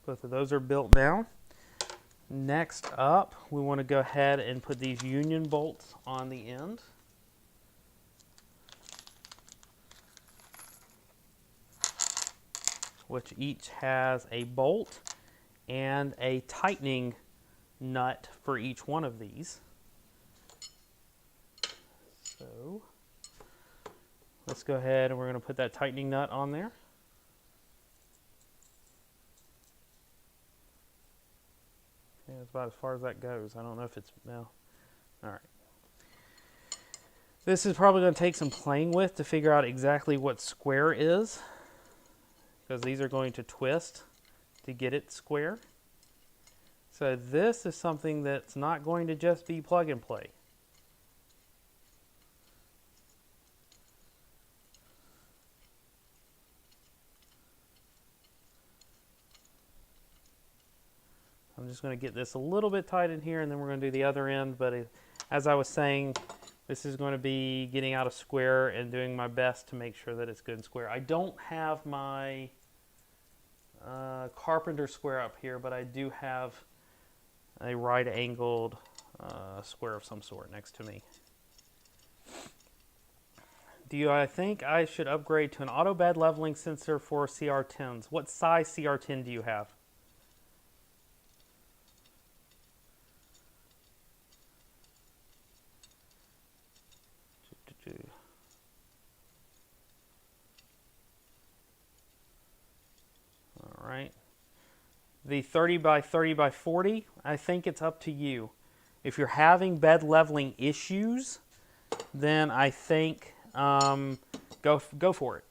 Both of those are built now. Next up, we want to go ahead and put these union bolts on the end. Which each has a bolt and a tightening nut for each one of these. So let's go ahead and we're going to put that tightening nut on there. That's about as far as that goes. I don't know if it's, no. All right. This is probably going to take some playing with to figure out exactly what square is, because these are going to twist to get it square. So this is something that's not going to just be plug and play. I'm just going to get this a little bit tight in here, and then we're going to do the other end. But as I was saying, this is going to be getting out of square and doing my best to make sure that it's good and square. I don't have my carpenter square up here, but I do have a right-angled square of some sort next to me. I think I should upgrade to an auto bed leveling sensor for CR10s? What size CR10 do you have? right? The 30 by 30 by 40, I think it's up to you. If you're having bed leveling issues, then I think go for it.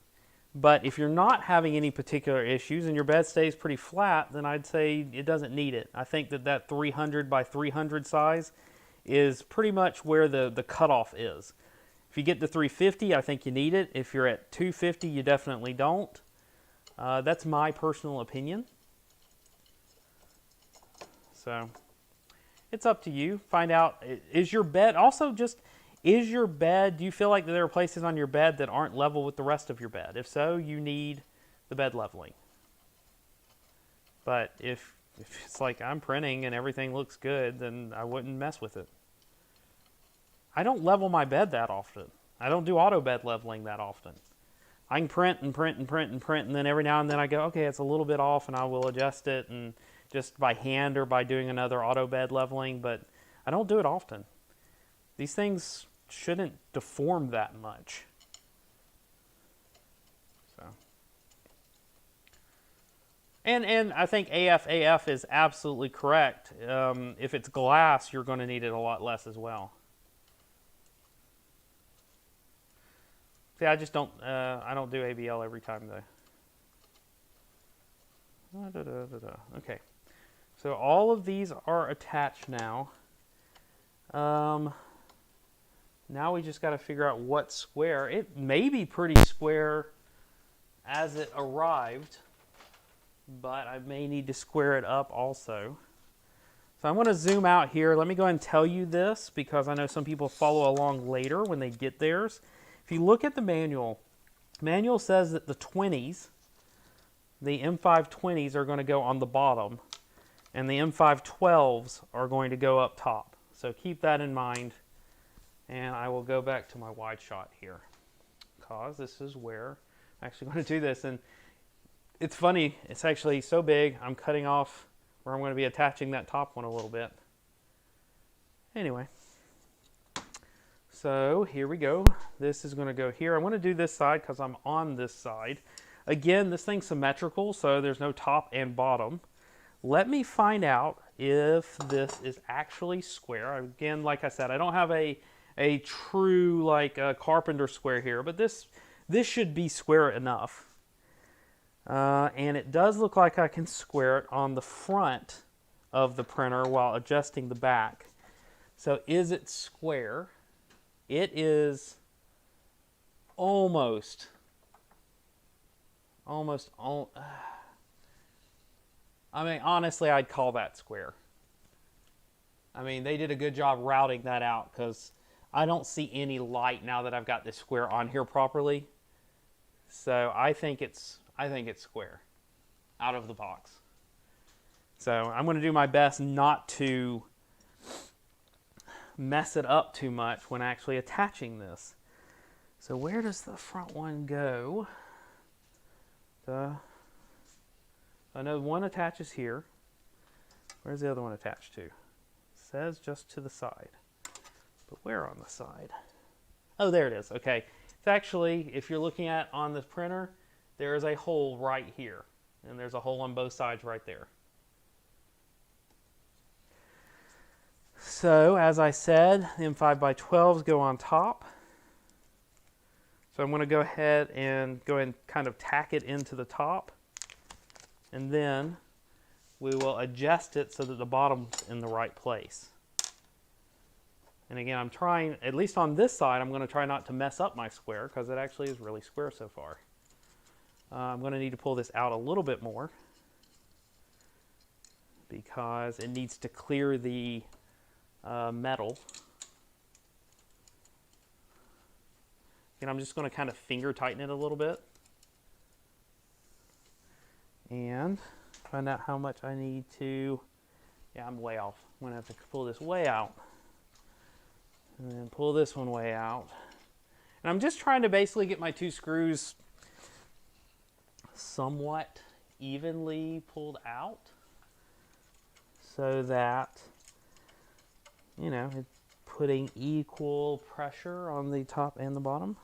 But if you're not having any particular issues and your bed stays pretty flat, then I'd say it doesn't need it. I think that 300 by 300 size is pretty much where the cutoff is. If you get to 350, I think you need it. If you're at 250, you definitely don't. That's my personal opinion. So it's up to you. Find out, is your bed, also just, is your bed, do you feel like there are places on your bed that aren't level with the rest of your bed? If so, you need the bed leveling. But if it's like I'm printing and everything looks good, then I wouldn't mess with it. I don't level my bed that often. I don't do auto bed leveling that often. I can print and print and print and print, and then every now and then I go, okay, it's a little bit off, and I will adjust it, and just by hand or by doing another auto bed leveling, but I don't do it often. These things shouldn't deform that much. So, and I think AF is absolutely correct. If it's glass, you're going to need it a lot less as well. See, I just don't. I don't do ABL every time though. Okay. So all of these are attached now. Now we just got to figure out what square. It may be pretty square as it arrived, but I may need to square it up also. So I'm going to zoom out here. Let me go ahead and tell you this because I know some people follow along later when they get theirs. If you look at the manual says that the 20s, the M520s are going to go on the bottom, and the M512s are going to go up top. So keep that in mind, and I will go back to my wide shot here because this is where I'm actually going to do this. And it's funny, it's actually so big, I'm cutting off where I'm going to be attaching that top one a little bit. Anyway, so here we go. This is going to go here. I want to do this side because I'm on this side. Again, this thing's symmetrical, so there's no top and bottom. Let me find out if this is actually square. Again, like I said, I don't have a true like carpenter square here, but this should be square enough. And it does look like I can square it on the front of the printer while adjusting the back. So is it square? It is almost. I mean, honestly, I'd call that square. I mean, they did a good job routing that out because I don't see any light now that I've got this square on here properly. So I think it's square out of the box. So I'm going to do my best not to mess it up too much when actually attaching this. So where does the front one go? I know one attaches here. Where's the other one attached to? It says just to the side. But where on the side? Oh, there it is. Okay. It's actually, if you're looking at on the printer, there is a hole right here. And there's a hole on both sides right there. So, as I said, the M5x12s go on top. So I'm going to go ahead and kind of tack it into the top. And then we will adjust it so that the bottom's in the right place. And again, I'm trying, at least on this side, I'm going to try not to mess up my square because it actually is really square so far. I'm going to need to pull this out a little bit more because it needs to clear the metal. And I'm just going to kind of finger tighten it a little bit. And find out how much I need to, yeah, I'm way off. I'm going to have to pull this way out. And then pull this one way out. And I'm just trying to basically get my two screws somewhat evenly pulled out so that, you know, it's putting equal pressure on the top and the bottom.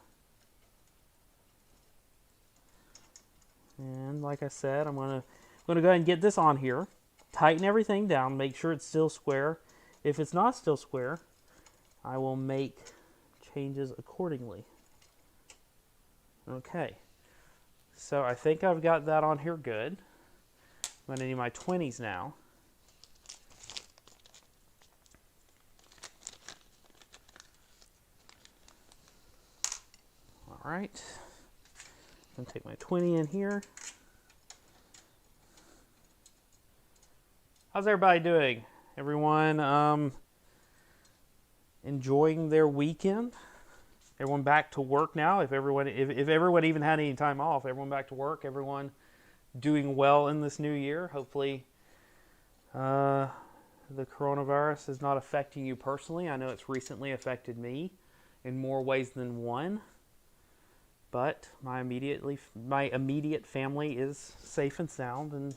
And like I said, I'm going to going to go ahead and get this on here, tighten everything down, make sure it's still square. If it's not still square, I will make changes accordingly. Okay, so I think I've got that on here good. I'm going to need my 20s now. All right, I'm going to take my 20 in here. How's everybody doing? Everyone enjoying their weekend? Everyone back to work now? If everyone even had any time off, everyone back to work? Everyone doing well in this new year? Hopefully the coronavirus is not affecting you personally. I know it's recently affected me in more ways than one. But my immediate family is safe and sound, and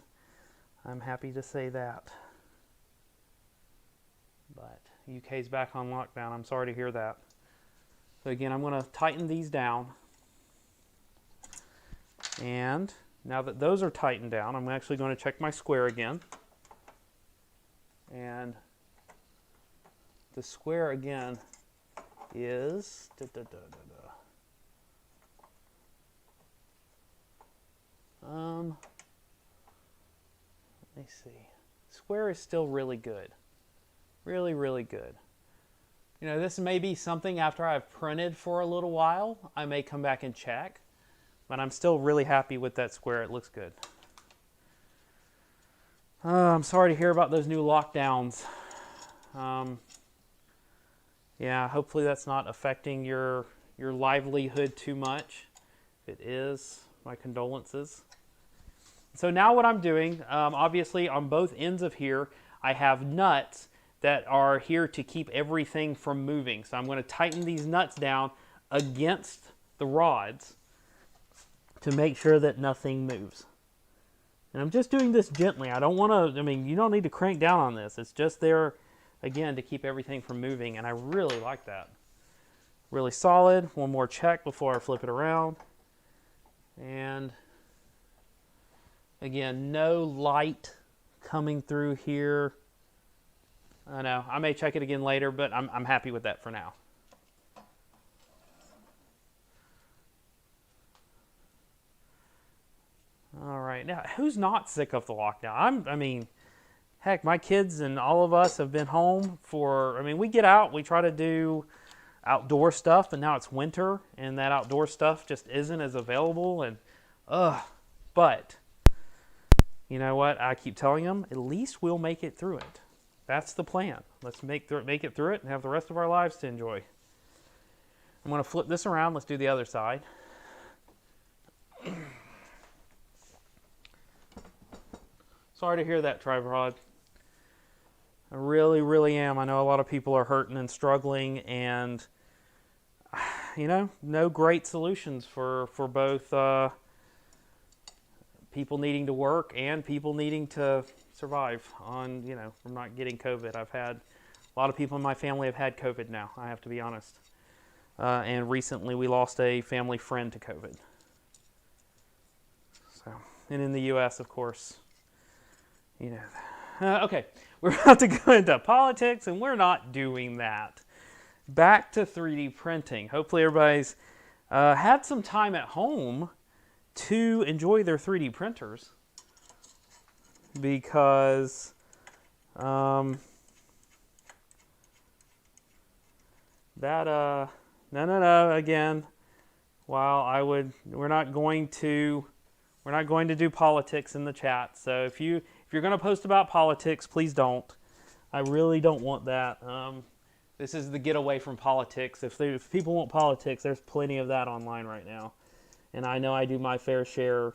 I'm happy to say that. But UK's back on lockdown. I'm sorry to hear that. So again, I'm going to tighten these down. And now that those are tightened down, I'm actually going to check my square again. And the square again is... let me see. Square is still really good. Really, really good. You know, this may be something after I've printed for a little while, I may come back and check. But I'm still really happy with that square. It looks good. I'm sorry to hear about those new lockdowns. Yeah, hopefully that's not affecting your livelihood too much. If it is, my condolences. So now what I'm doing, obviously on both ends of here, I have nuts that are here to keep everything from moving. So I'm going to tighten these nuts down against the rods to make sure that nothing moves. And I'm just doing this gently. I don't want to, I mean, you don't need to crank down on this. It's just there, again, to keep everything from moving. And I really like that. Really solid. One more check before I flip it around. And again, no light coming through here. I know, I may check it again later, but I'm happy with that for now. All right, now who's not sick of the lockdown? I mean, heck, my kids and all of us have been home for, I mean, we get out, we try to do outdoor stuff, but now it's winter, and that outdoor stuff just isn't as available, and but you know what? I keep telling them, at least we'll make it through it. That's the plan. Let's make it through it and have the rest of our lives to enjoy. I'm going to flip this around. Let's do the other side. Sorry to hear that, tripod. I really, really am. I know a lot of people are hurting and struggling, and you know, no great solutions for both people needing to work and people needing to survive on, you know, from not getting COVID. I've had a lot of people in my family have had COVID now, I have to be honest. And recently we lost a family friend to COVID. So, and in the U.S., of course, you know. Okay, we're about to go into politics, and we're not doing that. Back to 3D printing. Hopefully everybody's had some time at home to enjoy their 3D printers, because no, again, while we're not going to do politics in the chat. So if you're going to post about politics, please don't. I really don't want that. This is the getaway from politics. If people want politics, there's plenty of that online right now. And I know I do my fair share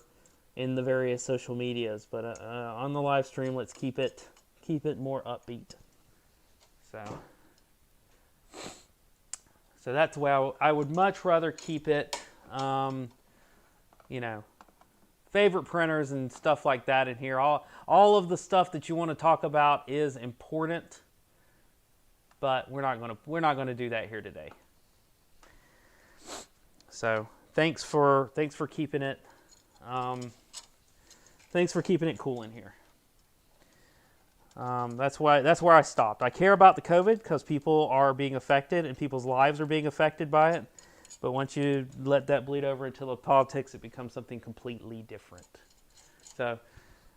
in the various social medias, but on the live stream, let's keep it more upbeat. So that's the way I would much rather keep it. You know, favorite printers and stuff like that in here. All of the stuff that you want to talk about is important, but we're not going to do that here today. So thanks for keeping it Thanks for keeping it cool in here. That's where I stopped. I care about the COVID because people are being affected and people's lives are being affected by it. But once you let that bleed over into the politics, it becomes something completely different. So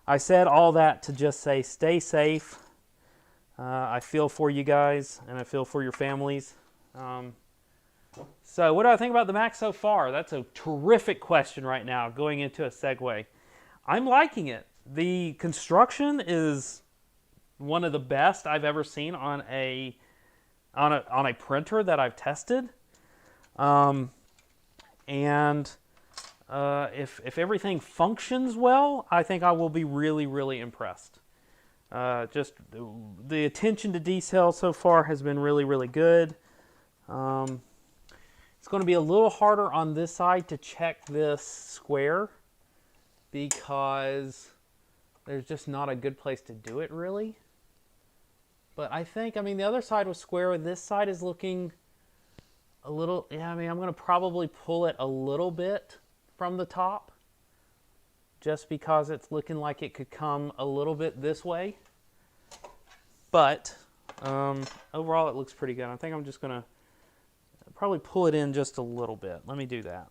I said all that to just say stay safe. I feel for you guys and I feel for your families. So what do I think about the Mac so far? That's a terrific question right now, going into a segue. I'm liking it. The construction is one of the best I've ever seen on a printer that I've tested. If everything functions well, I think I will be really, really impressed. Just the attention to detail so far has been really, really good. It's going to be a little harder on this side to check this square because there's just not a good place to do it, really. But I mean, the other side was square, and this side is looking a little, yeah, I mean, I'm going to probably pull it a little bit from the top just because it's looking like it could come a little bit this way. But overall, it looks pretty good. I think I'm just going to probably pull it in just a little bit. Let me do that.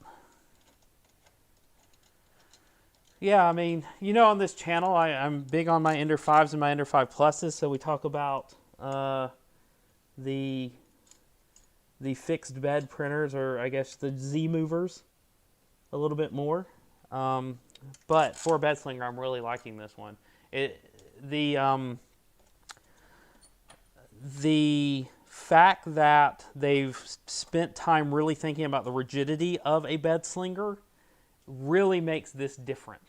Yeah, I mean, you know, on this channel, I'm big on my Ender 5s and my Ender 5 Pluses, so we talk about the fixed bed printers, or I guess the Z movers, a little bit more. But for a bed slinger, I'm really liking this one. The fact that they've spent time really thinking about the rigidity of a bed slinger really makes this different.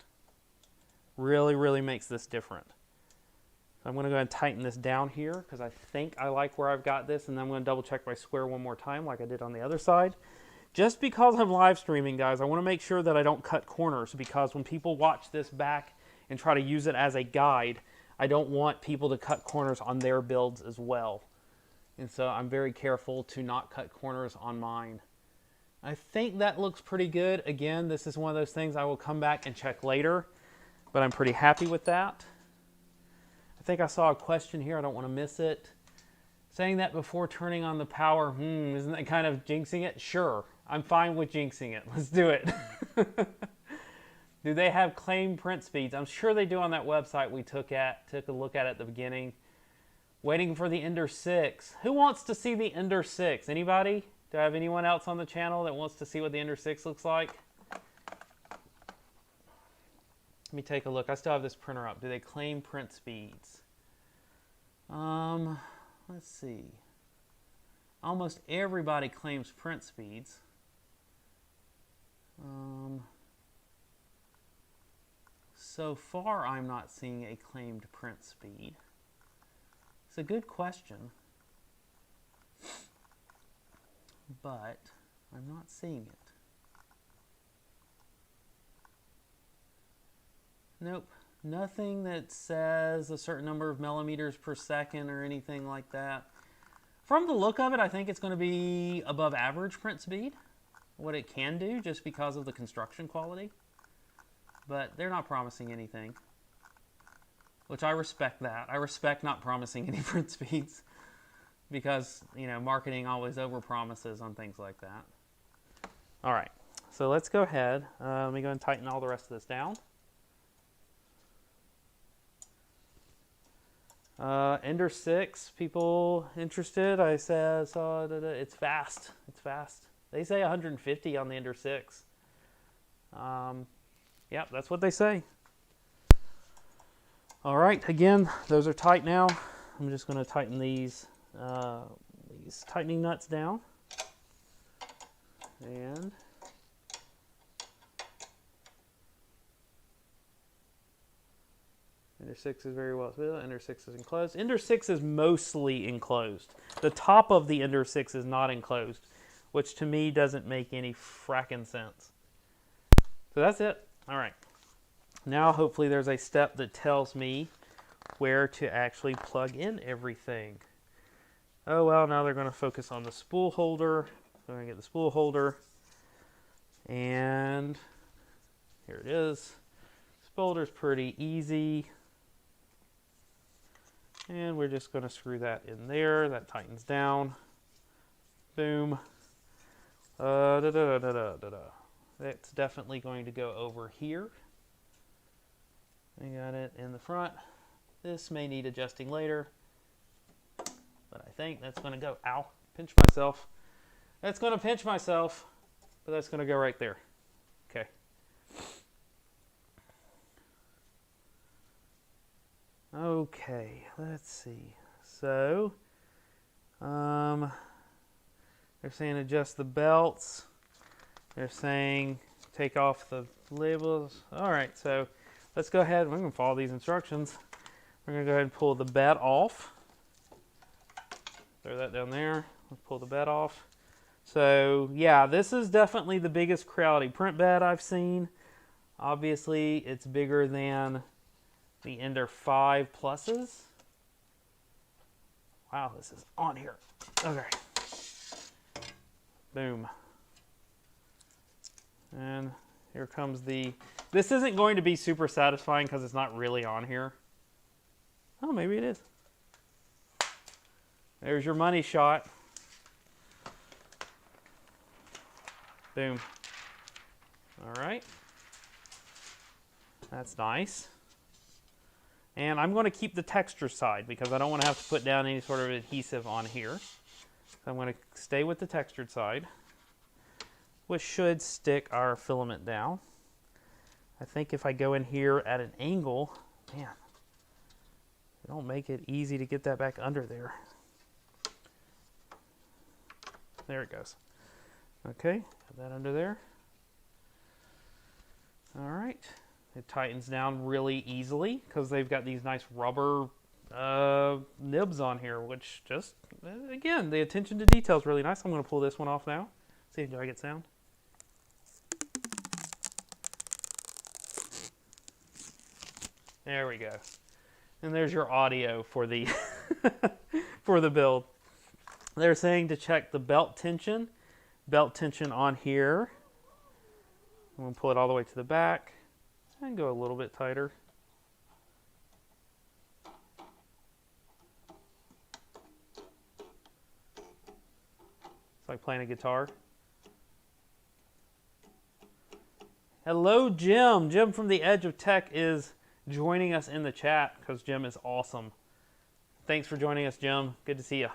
Really, really makes this different. So I'm going to go ahead and tighten this down here because I think I like where I've got this, and then I'm going to double check my square one more time like I did on the other side. Just because I'm live streaming, guys, I want to make sure that I don't cut corners, because when people watch this back and try to use it as a guide, I don't want people to cut corners on their builds as well. And so I'm very careful to not cut corners on mine. I think that looks pretty good. Again, this is one of those things I will come back and check later, but I'm pretty happy with that. I think I saw a question here. I don't want to miss it. Saying that before turning on the power, isn't that kind of jinxing it? Sure, I'm fine with jinxing it. Let's do it. Do they have claimed print speeds? I'm sure they do on that website we took a look at the beginning. Waiting for the Ender 6. Who wants to see the Ender 6? Anybody? Do I have anyone else on the channel that wants to see what the Ender 6 looks like? Let me take a look. I still have this printer up. Do they claim print speeds? Let's see. Almost everybody claims print speeds. So far, I'm not seeing a claimed print speed. It's a good question, but I'm not seeing it. Nope, nothing that says a certain number of millimeters per second or anything like that. From the look of it, I think it's going to be above average print speed, what it can do just because of the construction quality. But they're not promising anything, which I respect that. I respect not promising any print speeds because, you know, marketing always over-promises on things like that. All right, so let's go ahead. Let me go and tighten all the rest of this down. Ender 6, people interested? I saw it's fast. It's fast. They say 150 on the Ender 6. Yep, that's what they say. All right, again, those are tight now. I'm just going to tighten these tightening nuts down. And Ender 6 is very well filled. Ender 6 is enclosed. Ender 6 is mostly enclosed. The top of the Ender 6 is not enclosed, which to me doesn't make any fracking sense. So that's it. All right. Now hopefully there's a step that tells me where to actually plug in everything. Oh well, now they're going to focus on the spool holder. So I'm going to get the spool holder. And here it is. boulder's pretty easy. And we're just going to screw that in there. That tightens down. Boom. That's definitely going to go over here. We got it in the front. This may need adjusting later, but I think that's going to go, ow, pinch myself. That's going to pinch myself, but that's going to go right there. Okay. Okay, let's see. So, they're saying adjust the belts. They're saying take off the labels. All right, so let's go ahead. We're going to follow these instructions. We're going to go ahead and pull the bed off. Throw that down there. Let's pull the bed off. So, yeah, this is definitely the biggest Creality print bed I've seen. Obviously, it's bigger than the Ender 5 Pluses. Wow, this is on here. Okay. Boom. And here comes the... This isn't going to be super satisfying because it's not really on here. Oh, maybe it is. There's your money shot. Boom. All right. That's nice. And I'm going to keep the texture side because I don't want to have to put down any sort of adhesive on here. So I'm going to stay with the textured side, which should stick our filament down. I think if I go in here at an angle, man, it don't make it easy to get that back under there. There it goes. Okay, put that under there. All right. It tightens down really easily because they've got these nice rubber nibs on here, which just, again, the attention to detail is really nice. I'm going to pull this one off now. See if I get sound. There we go. And there's your audio for the for the build. They're saying to check the belt tension on here. I'm going to pull it all the way to the back and go a little bit tighter. It's like playing a guitar. Hello, Jim. Jim from the Edge of Tech is joining us in the chat because Jim is awesome. Thanks for joining us, Jim. Good to see you.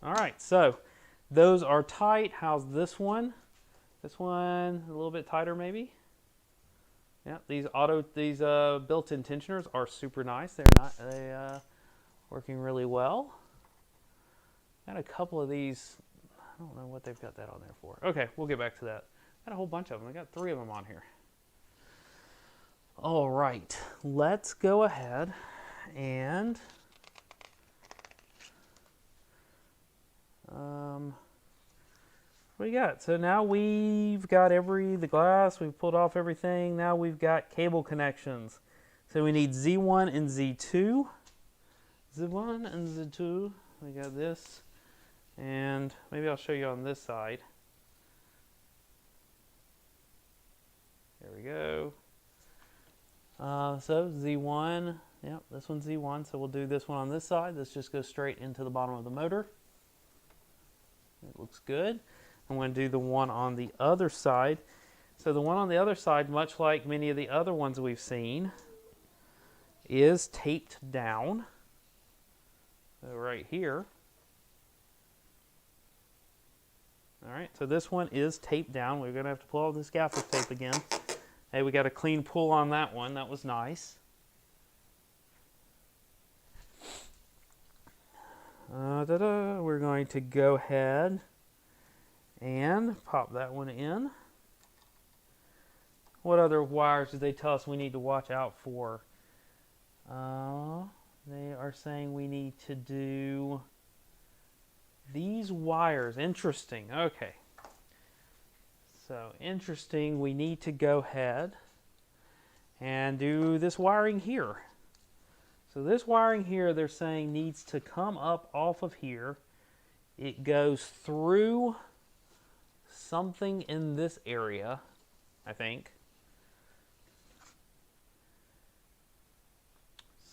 All right, so those are tight. How's this one? This one a little bit tighter, maybe. Yeah, these built-in tensioners are super nice. They're working really well. Got a couple of these. I don't know what they've got that on there for. Okay, we'll get back to that. Got a whole bunch of them. I got 3 of them on here. All right, let's go ahead and what do we got? So now we've got the glass, we've pulled off everything. Now we've got cable connections. So we need Z1 and Z2. Z1 and Z2. We got this. And maybe I'll show you on this side. There we go. So Z1, yep, this one's Z1. So we'll do this one on this side. This just goes straight into the bottom of the motor. It looks good. I'm going to do the one on the other side. So the one on the other side, much like many of the other ones we've seen, is taped down. So right here. All right, so this one is taped down. We're going to have to pull all this gaffer tape again. Hey, we got a clean pull on that one. That was nice. We're going to go ahead and pop that one in. What other wires did they tell us we need to watch out for? They are saying we need to do these wires. Interesting. Okay. So interesting. We need to go ahead and do this wiring here. So this wiring here, they're saying needs to come up off of here. It goes through something in this area, I think.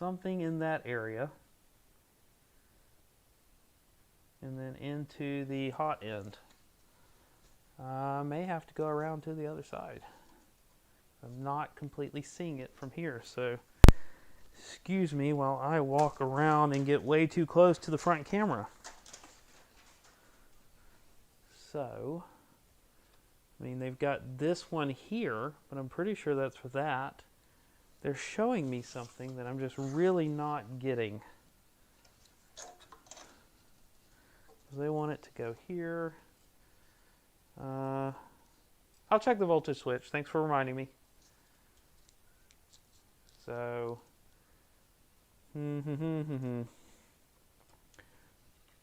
something in that area. And then into the hot end. I may have to go around to the other side. I'm not completely seeing it from here, so excuse me while I walk around and get way too close to the front camera. So, I mean, they've got this one here, but I'm pretty sure that's for that. They're showing me something that I'm just really not getting. They want it to go here. I'll check the voltage switch. Thanks for reminding me. So,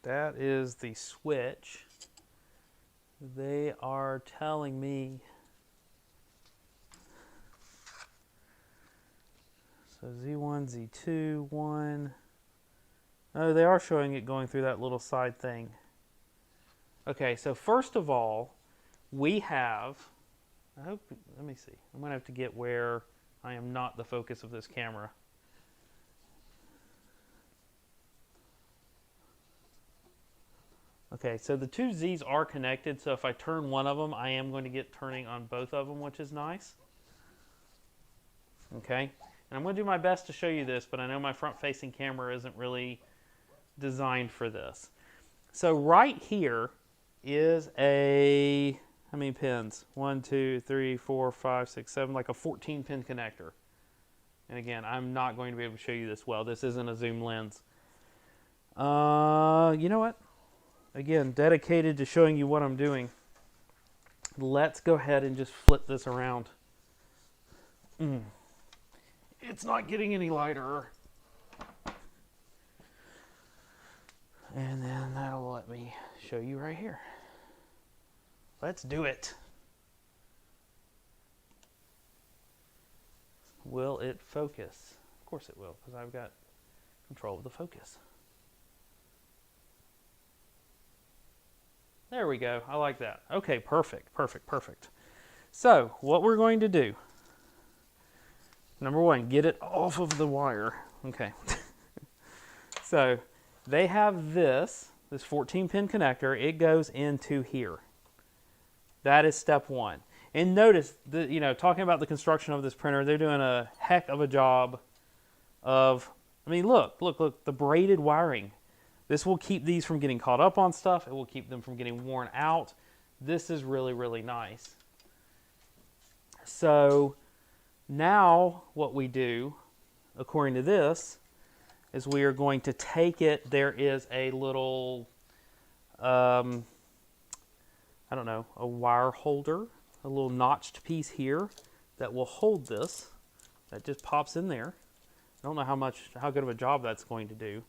that is the switch. They are telling me. So Z1, Z2, 1. Oh, they are showing it going through that little side thing. Okay, so first of all, we have, let me see. I'm going to have to get where I am not the focus of this camera. Okay, so the two Z's are connected, so if I turn one of them, I am going to get turning on both of them, which is nice. Okay, and I'm going to do my best to show you this, but I know my front-facing camera isn't really designed for this. So right here is a, how many pins? 1, 2, 3, 4, 5, 6, 7, like a 14-pin connector. And again, I'm not going to be able to show you this well. This isn't a zoom lens. You know what? Again, dedicated to showing you what I'm doing. Let's go ahead and just flip this around. It's not getting any lighter. And then that'll let me show you right here. Let's do it. Will it focus? Of course it will, because I've got control of the focus. There we go. I like that. Okay, perfect, perfect, perfect. So, what we're going to do, number one, get it off of the wire. Okay. So, they have this 14-pin connector. It goes into here. That is step one. And notice, talking about the construction of this printer, they're doing a heck of a job of, I mean, look, the braided wiring. This will keep these from getting caught up on stuff. It will keep them from getting worn out. This is really, really nice. So now what we do, according to this, is we are going to take it. There is a little, I don't know, a wire holder, a little notched piece here that will hold this. That just pops in there. I don't know how good of a job that's going to do.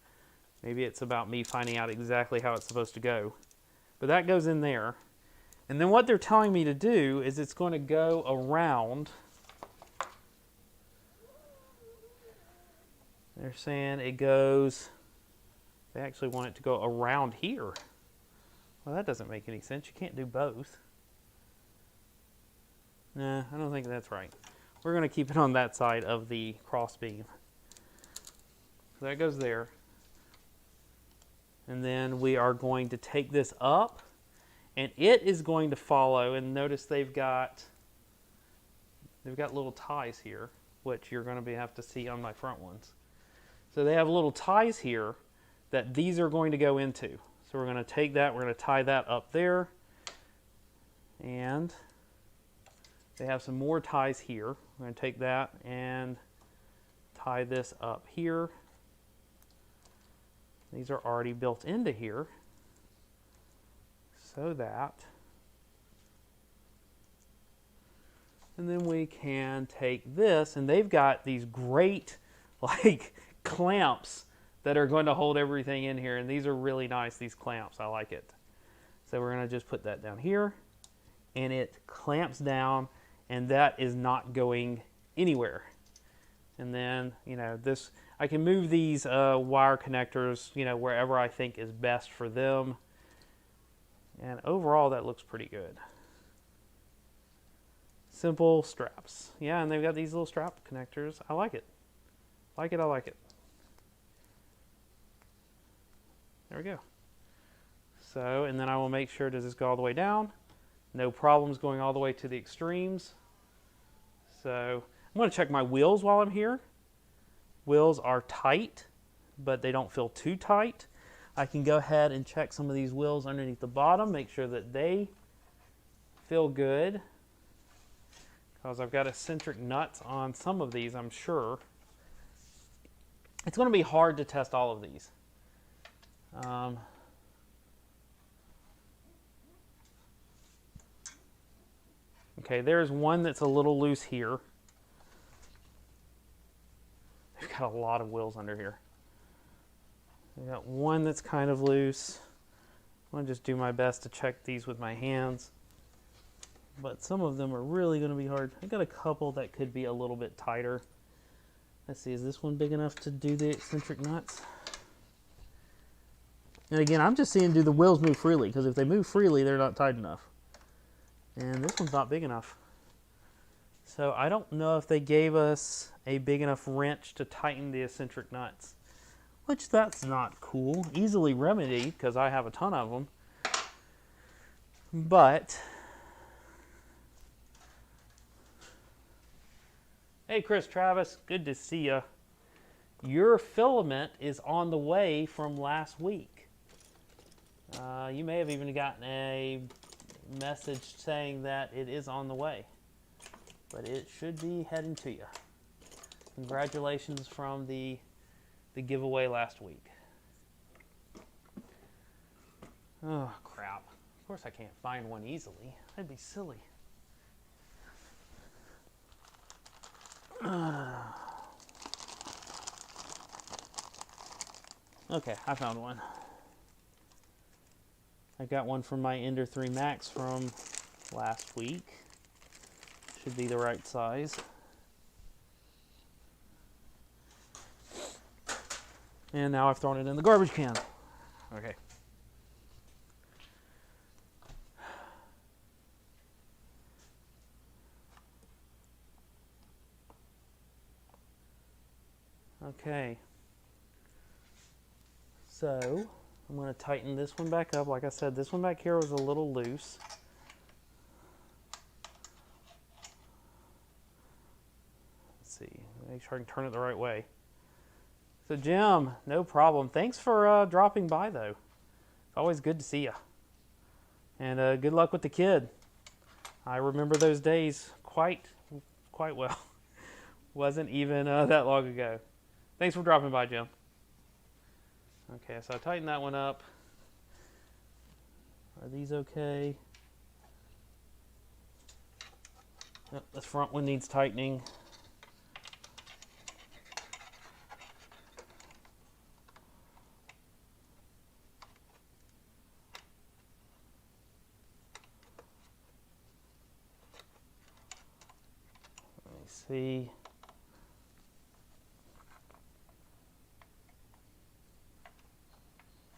Maybe it's about me finding out exactly how it's supposed to go. But that goes in there. And then what they're telling me to do is it's going to go around. They're saying it goes, they actually want it to go around here. Well, that doesn't make any sense. You can't do both. Nah, I don't think that's right. We're going to keep it on that side of the cross beam. So that goes there. And then we are going to take this up, and it is going to follow. And notice they've got little ties here, which you're going to have to see on my front ones. So they have little ties here that these are going to go into. So we're going to take that, we're going to tie that up there, and they have some more ties here. We're going to take that and tie this up here. These are already built into here, so that, and then we can take this, and they've got these great like clamps that are going to hold everything in here, and these are really nice, these clamps. I like it. So we're going to just put that down here, and it clamps down, and that is not going anywhere. And then, this, I can move these wire connectors, wherever I think is best for them. And overall, that looks pretty good. Simple straps. Yeah, and they've got these little strap connectors. I like it. I like it. There we go. So, and then I will make sure, does this go all the way down? No problems going all the way to the extremes. So I'm going to check my wheels while I'm here. Wheels are tight, but they don't feel too tight. I can go ahead and check some of these wheels underneath the bottom, make sure that they feel good. Because I've got eccentric nuts on some of these, I'm sure. It's going to be hard to test all of these. Okay, there's one that's a little loose here. They've got a lot of wheels under here. I got one that's kind of loose. I'm going to just do my best to check these with my hands. But some of them are really going to be hard. I got a couple that could be a little bit tighter. Let's see, is this one big enough to do the eccentric nuts? And again, I'm just seeing, do the wheels move freely? Because if they move freely, they're not tight enough. And this one's not big enough. So I don't know if they gave us a big enough wrench to tighten the eccentric nuts. Which, that's not cool. Easily remedied, because I have a ton of them. But, hey Chris Travis, good to see you. Your filament is on the way from last week. You may have even gotten a message saying that it is on the way, but it should be heading to you. Congratulations from the giveaway last week. Oh crap, of course I can't find one easily. That'd be silly. Okay, I found one. I got one from my Ender 3 Max from last week. Should be the right size. And now I've thrown it in the garbage can. Okay. Okay. So, I'm going to tighten this one back up. Like I said, this one back here was a little loose. Let's see. Make sure I can turn it the right way. So Jim, no problem. Thanks for dropping by, though. Always good to see you. And good luck with the kid. I remember those days quite well. Wasn't even that long ago. Thanks for dropping by, Jim. Okay, so I tightened that one up. Are these okay? Yep, this front one needs tightening. Let me see.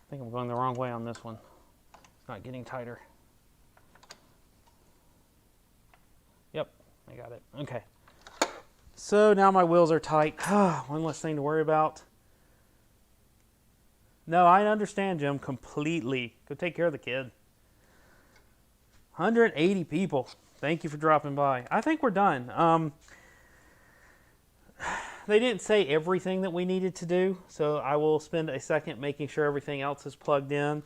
I think I'm going the wrong way on this one. It's not getting tighter. Yep, I got it. Okay. So now my wheels are tight. One less thing to worry about. No, I understand, Jim, completely. Go take care of the kid. 180 people. Thank you for dropping by. I think we're done. They didn't say everything that we needed to do, so I will spend a second making sure everything else is plugged in.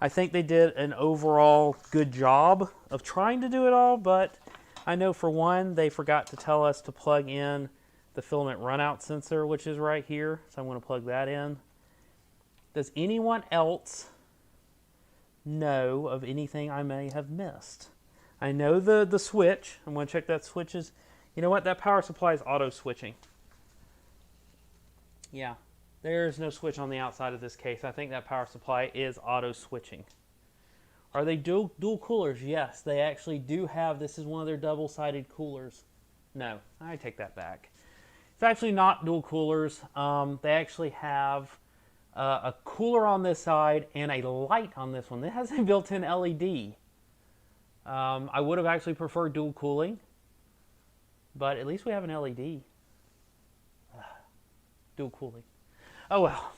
I think they did an overall good job of trying to do it all, but I know for one, they forgot to tell us to plug in the filament runout sensor, which is right here, so I'm going to plug that in. Does anyone else know of anything I may have missed? I know the switch. I'm going to check that switch is... You know what? That power supply is auto switching. Yeah, there's no switch on the outside of this case. I think that power supply is auto switching. Are they dual coolers? Yes, they actually do have, this is one of their double-sided coolers. No, I take that back. It's actually not dual coolers. They actually have a cooler on this side and a light on this one. It has a built-in LED. I would have actually preferred dual cooling, but at least we have an LED. Dual cooling. Oh well,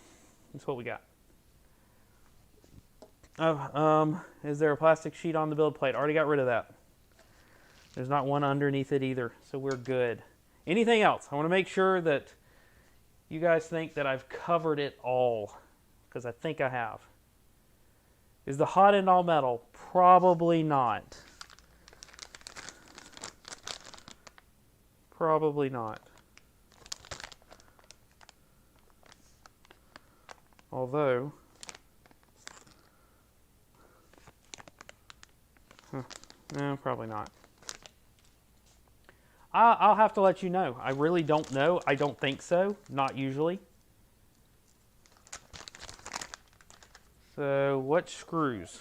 that's what we got. Oh, is there a plastic sheet on the build plate? Already got rid of that. There's not one underneath it either, so we're good. Anything else? I want to make sure that you guys think that I've covered it all, because I think I have. Is the hot end all metal? Probably not. Probably not. Although, no, probably not. I'll have to let you know. I really don't know. I don't think so. Not usually. So, what screws?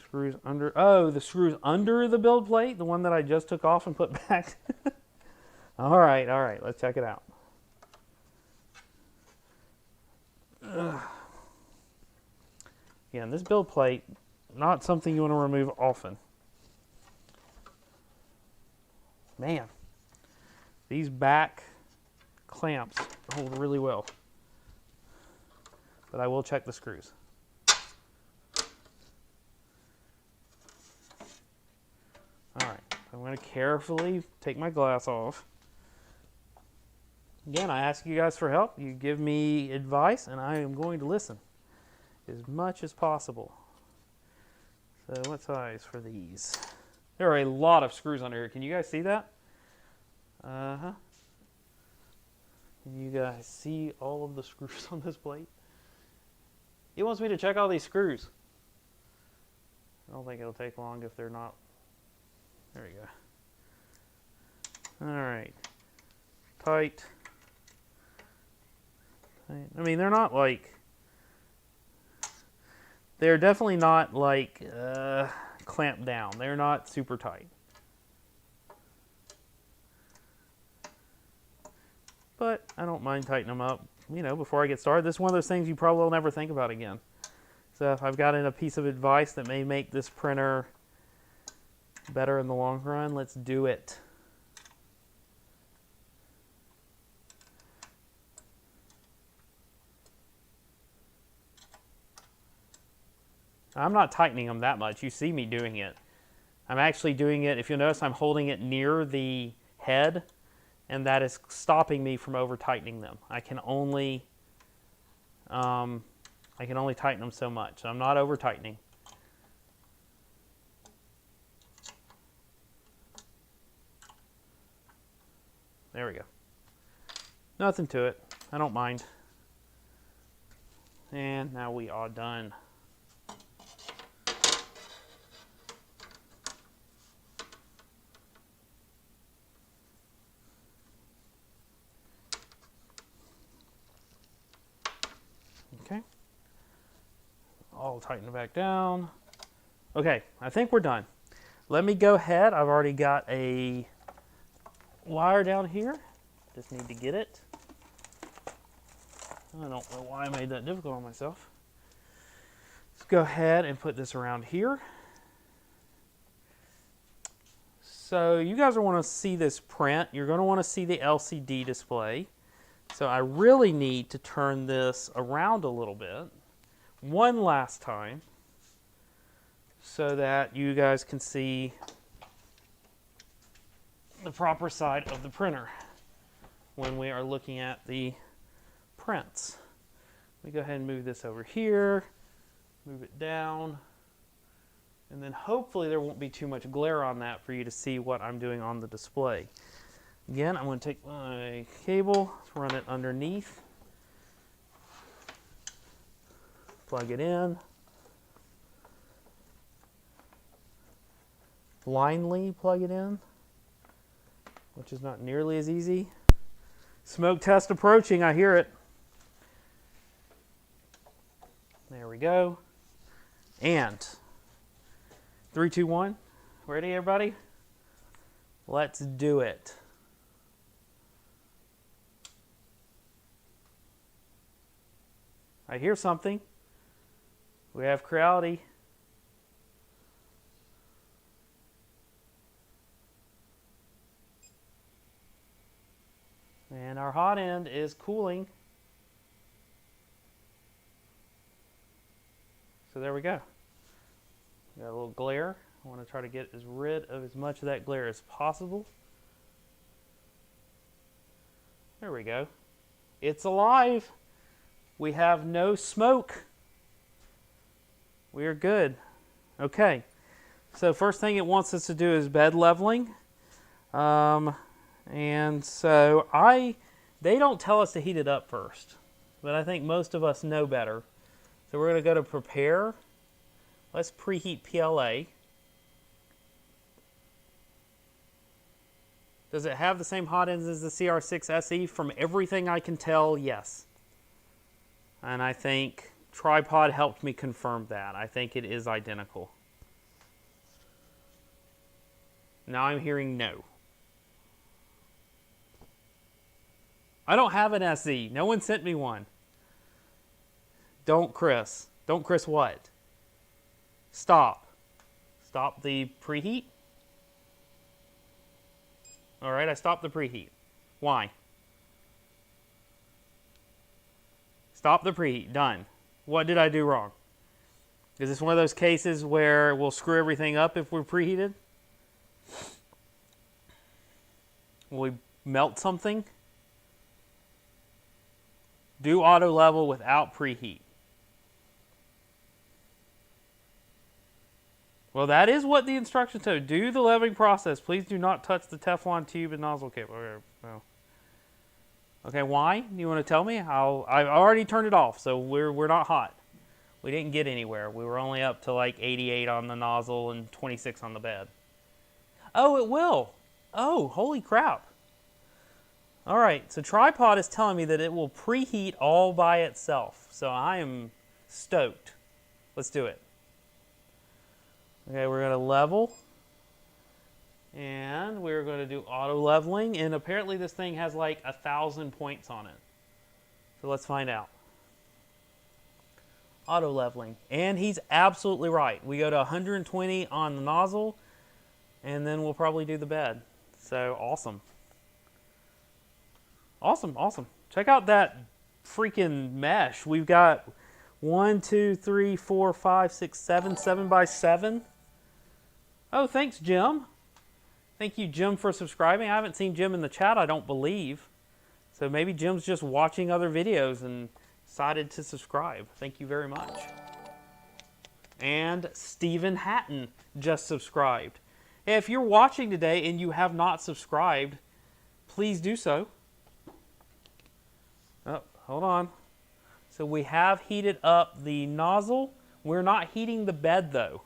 Screws under... Oh, the screws under the build plate? The one that I just took off and put back? All right. Let's check it out. Again, this build plate, not something you want to remove often. Man, these back clamps hold really well. But I will check the screws. All right, I'm going to carefully take my glass off. Again, I ask you guys for help. You give me advice, and I am going to listen as much as possible. So what size for these? There are a lot of screws under here. Can you guys see that? Uh-huh. Can you guys see all of the screws on this plate? He wants me to check all these screws. I don't think it'll take long if they're not. There we go. All right. Tight. I mean, they're not like... They're definitely not like clamped down. They're not super tight. But I don't mind tightening them up, you know, before I get started. This is one of those things you probably will never think about again. So if I've gotten a piece of advice that may make this printer better in the long run, let's do it. I'm not tightening them that much. You see me doing it. I'm actually doing it, if you'll notice, I'm holding it near the head, and that is stopping me from over tightening them. I can only tighten them so much. So I'm not over tightening. There we go. Nothing to it. I don't mind. And now we are done. Okay. I'll tighten it back down. Okay, I think we're done. Let me go ahead. I've already got a wire down here. Just need to get it. I don't know why I made that difficult on myself. Let's go ahead and put this around here. So you guys are want to see this print. You're going to want to see the LCD display. So I really need to turn this around a little bit one last time so that you guys can see the proper side of the printer when we are looking at the prints. Let me go ahead and move this over here, move it down, and then hopefully there won't be too much glare on that for you to see what I'm doing on the display. Again, I'm going to take my cable, run it underneath, plug it in, blindly plug it in, which is not nearly as easy. Smoke test approaching, I hear it. There we go. And 3, 2, 1. Ready, everybody? Let's do it. I hear something. We have Creality. And our hot end is cooling. So there we go. Got a little glare. I want to try to get rid of as much of that glare as possible. There we go. It's alive. We have no smoke. We are good. Okay. So first thing it wants us to do is bed leveling. And so they don't tell us to heat it up first, but I think most of us know better. So we're going to go to prepare. Let's preheat PLA. Does it have the same hot ends as the CR-6 SE? From everything I can tell, yes. And I think Tripod helped me confirm that. I think it is identical. Now I'm hearing no. I don't have an SE. No one sent me one. Don't Kris. Don't Kris what? Stop. Stop the preheat? All right, I stopped the preheat. Why? Stop the preheat. Done. What did I do wrong? Is this one of those cases where we'll screw everything up if we're preheated? Will we melt something? Do auto level without preheat. Well, that is what the instructions say. Do the leveling process. Please do not touch the Teflon tube and nozzle cap. Okay, well. Okay, why? You want to tell me? I've already turned it off, so we're not hot. We didn't get anywhere. We were only up to like 88 on the nozzle and 26 on the bed. Oh, it will. Oh, holy crap. All right, so Tripod is telling me that it will preheat all by itself. So I am stoked. Let's do it. Okay, we're going to level. And we're going to do auto leveling. And apparently this thing has like 1,000 points on it. So let's find out. Auto leveling. And he's absolutely right. We go to 120 on the nozzle. And then we'll probably do the bed. So awesome. Awesome, awesome. Check out that freaking mesh. We've got 1, 2, 3, 4, 5, 6, 7, 7 by 7. Oh, thanks, Jim. Thank you, Jim, for subscribing. I haven't seen Jim in the chat, I don't believe. So maybe Jim's just watching other videos and decided to subscribe. Thank you very much. And Stephen Hatton just subscribed. Hey, if you're watching today and you have not subscribed, please do so. Oh, hold on. So we have heated up the nozzle. We're not heating the bed, though.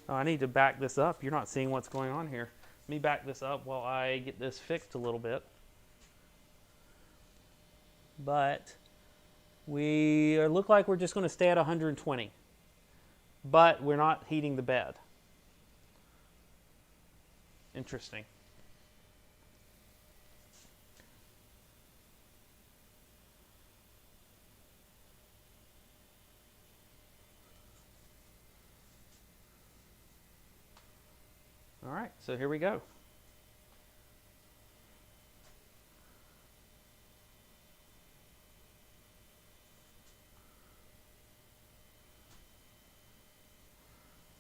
Oh, I need to back this up. You're not seeing what's going on here. Let me back this up while I get this fixed a little bit. But we look like we're just going to stay at 120. But we're not heating the bed. Interesting. All right, so here we go.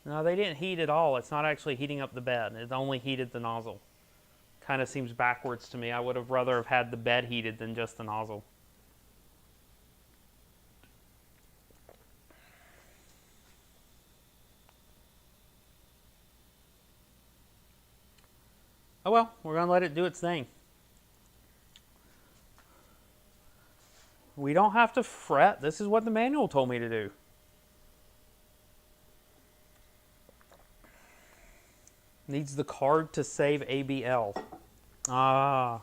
No, they didn't heat at all. It's not actually heating up the bed. It only heated the nozzle. Kind of seems backwards to me. I would have rather have had the bed heated than just the nozzle. Oh well, we're going to let it do its thing. We don't have to fret. This is what the manual told me to do. Needs the card to save ABL. Ah.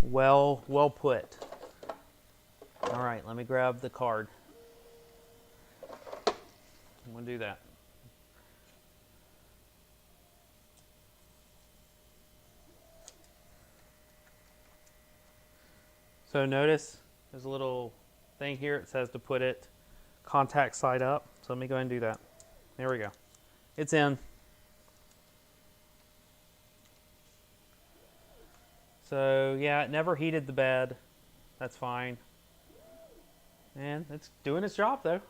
Well put. All right, let me grab the card. I'm going to do that. So notice there's a little thing here. It says to put it contact side up. So let me go ahead and do that. There we go. It's in. So yeah, it never heated the bed. That's fine. And it's doing its job though.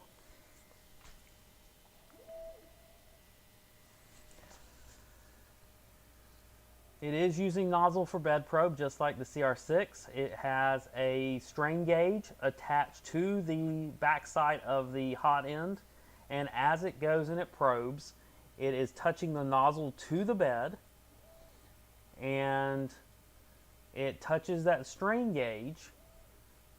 It is using nozzle for bed probe just like the CR-6. It has a strain gauge attached to the backside of the hot end, and as it goes and it probes, it is touching the nozzle to the bed, and it touches that strain gauge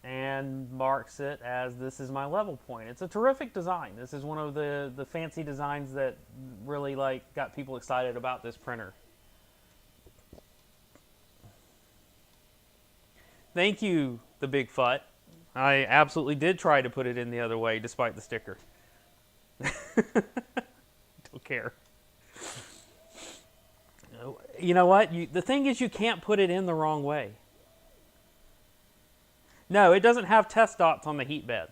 and marks it as this is my level point. It's a terrific design. This is one of the fancy designs that really got people excited about this printer. Thank you, the Big Fut. I absolutely did try to put it in the other way despite the sticker. Don't care. You know what? The thing is, you can't put it in the wrong way. No, it doesn't have test dots on the heat bed.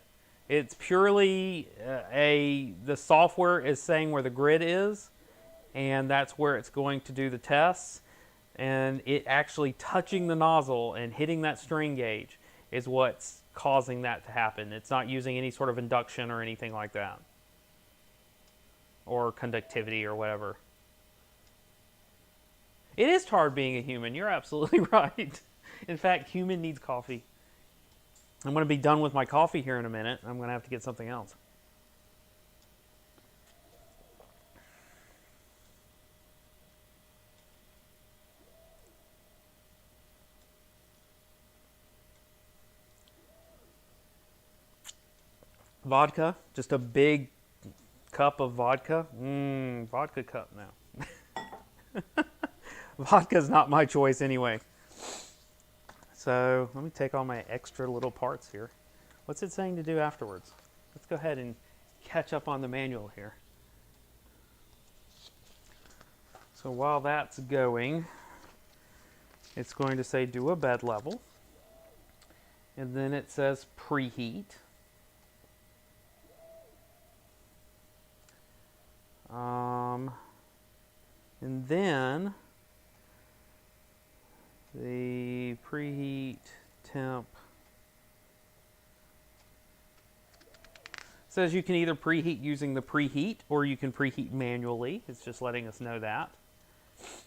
It's purely the software is saying where the grid is, and that's where it's going to do the tests. And it actually touching the nozzle and hitting that strain gauge is what's causing that to happen. It's not using any sort of induction or anything like that, or conductivity or whatever. It is hard being a human. You're absolutely right. In fact, human needs coffee. I'm going to be done with my coffee here in a minute. I'm going to have to get something else. Vodka, just a big cup of vodka. Vodka cup now. Vodka's not my choice anyway. So let me take all my extra little parts here. What's it saying to do afterwards? Let's go ahead and catch up on the manual here. So while that's going, it's going to say do a bed level. And then it says preheat. And then the preheat temp says you can either preheat using the preheat or you can preheat manually. It's just letting us know that.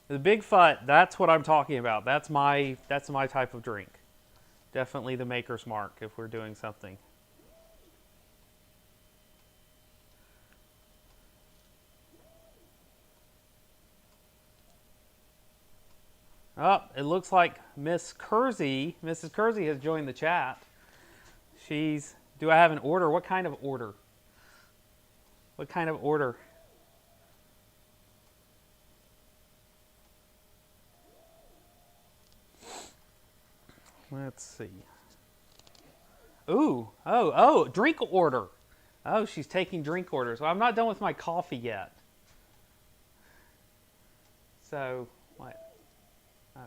The Big Fut, that's what I'm talking about. That's my type of drink. Definitely the maker's mark if we're doing something. Oh, it looks like Mrs. Kersey has joined the chat. Do I have an order? What kind of order? What kind of order? Let's see. Ooh, oh, drink order. Oh, she's taking drink orders. Well, I'm not done with my coffee yet. So, what? Oh.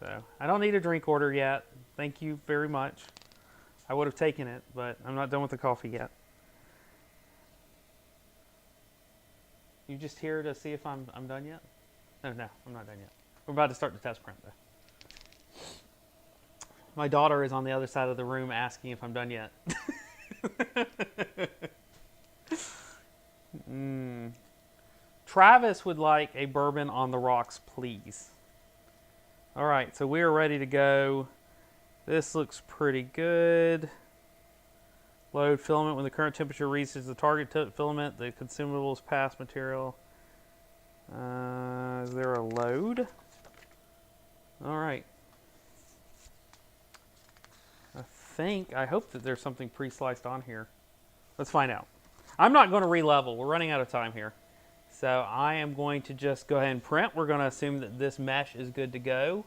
So, I don't need a drink order yet. Thank you very much. I would have taken it, but I'm not done with the coffee yet. You just here to see if I'm done yet? No, I'm not done yet. We're about to start the test print, though. My daughter is on the other side of the room asking if I'm done yet. Travis would like a bourbon on the rocks, please. All right, so we are ready to go. This looks pretty good. Load filament when the current temperature reaches the target filament. The consumables pass material. Is there a load? All right. I hope that there's something pre-sliced on here. Let's find out. I'm not going to re-level. We're running out of time here. So I am going to just go ahead and print. We're going to assume that this mesh is good to go.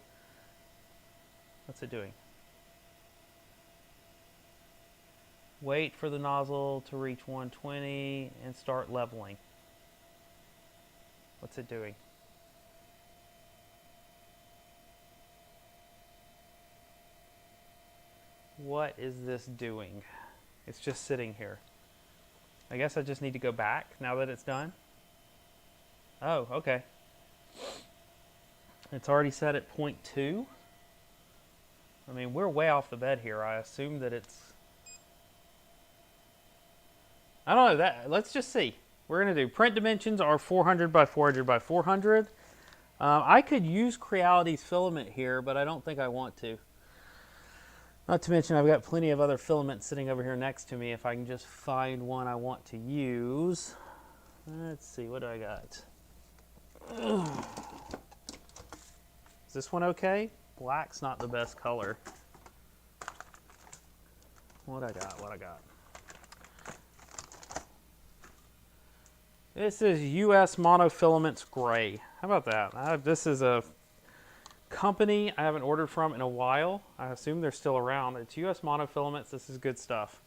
What's it doing? Wait for the nozzle to reach 120 and start leveling. What's it doing? What is this doing? It's just sitting here. I guess I just need to go back now that it's done. Oh, okay. It's already set at 0.2. I mean, we're way off the bed here. I assume that it's... I don't know that. Let's just see. We're going to do print dimensions are 400 by 400 by 400. I could use Creality's filament here, but I don't think I want to. Not to mention I've got plenty of other filaments sitting over here next to me if I can just find one I want to use. Let's see, what do I got? Is this one okay? Black's not the best color. What I got? This is US Monofilaments Gray. How about that? This is a company I haven't ordered from in a while. I assume they're still around. It's US Monofilaments. This is good stuff.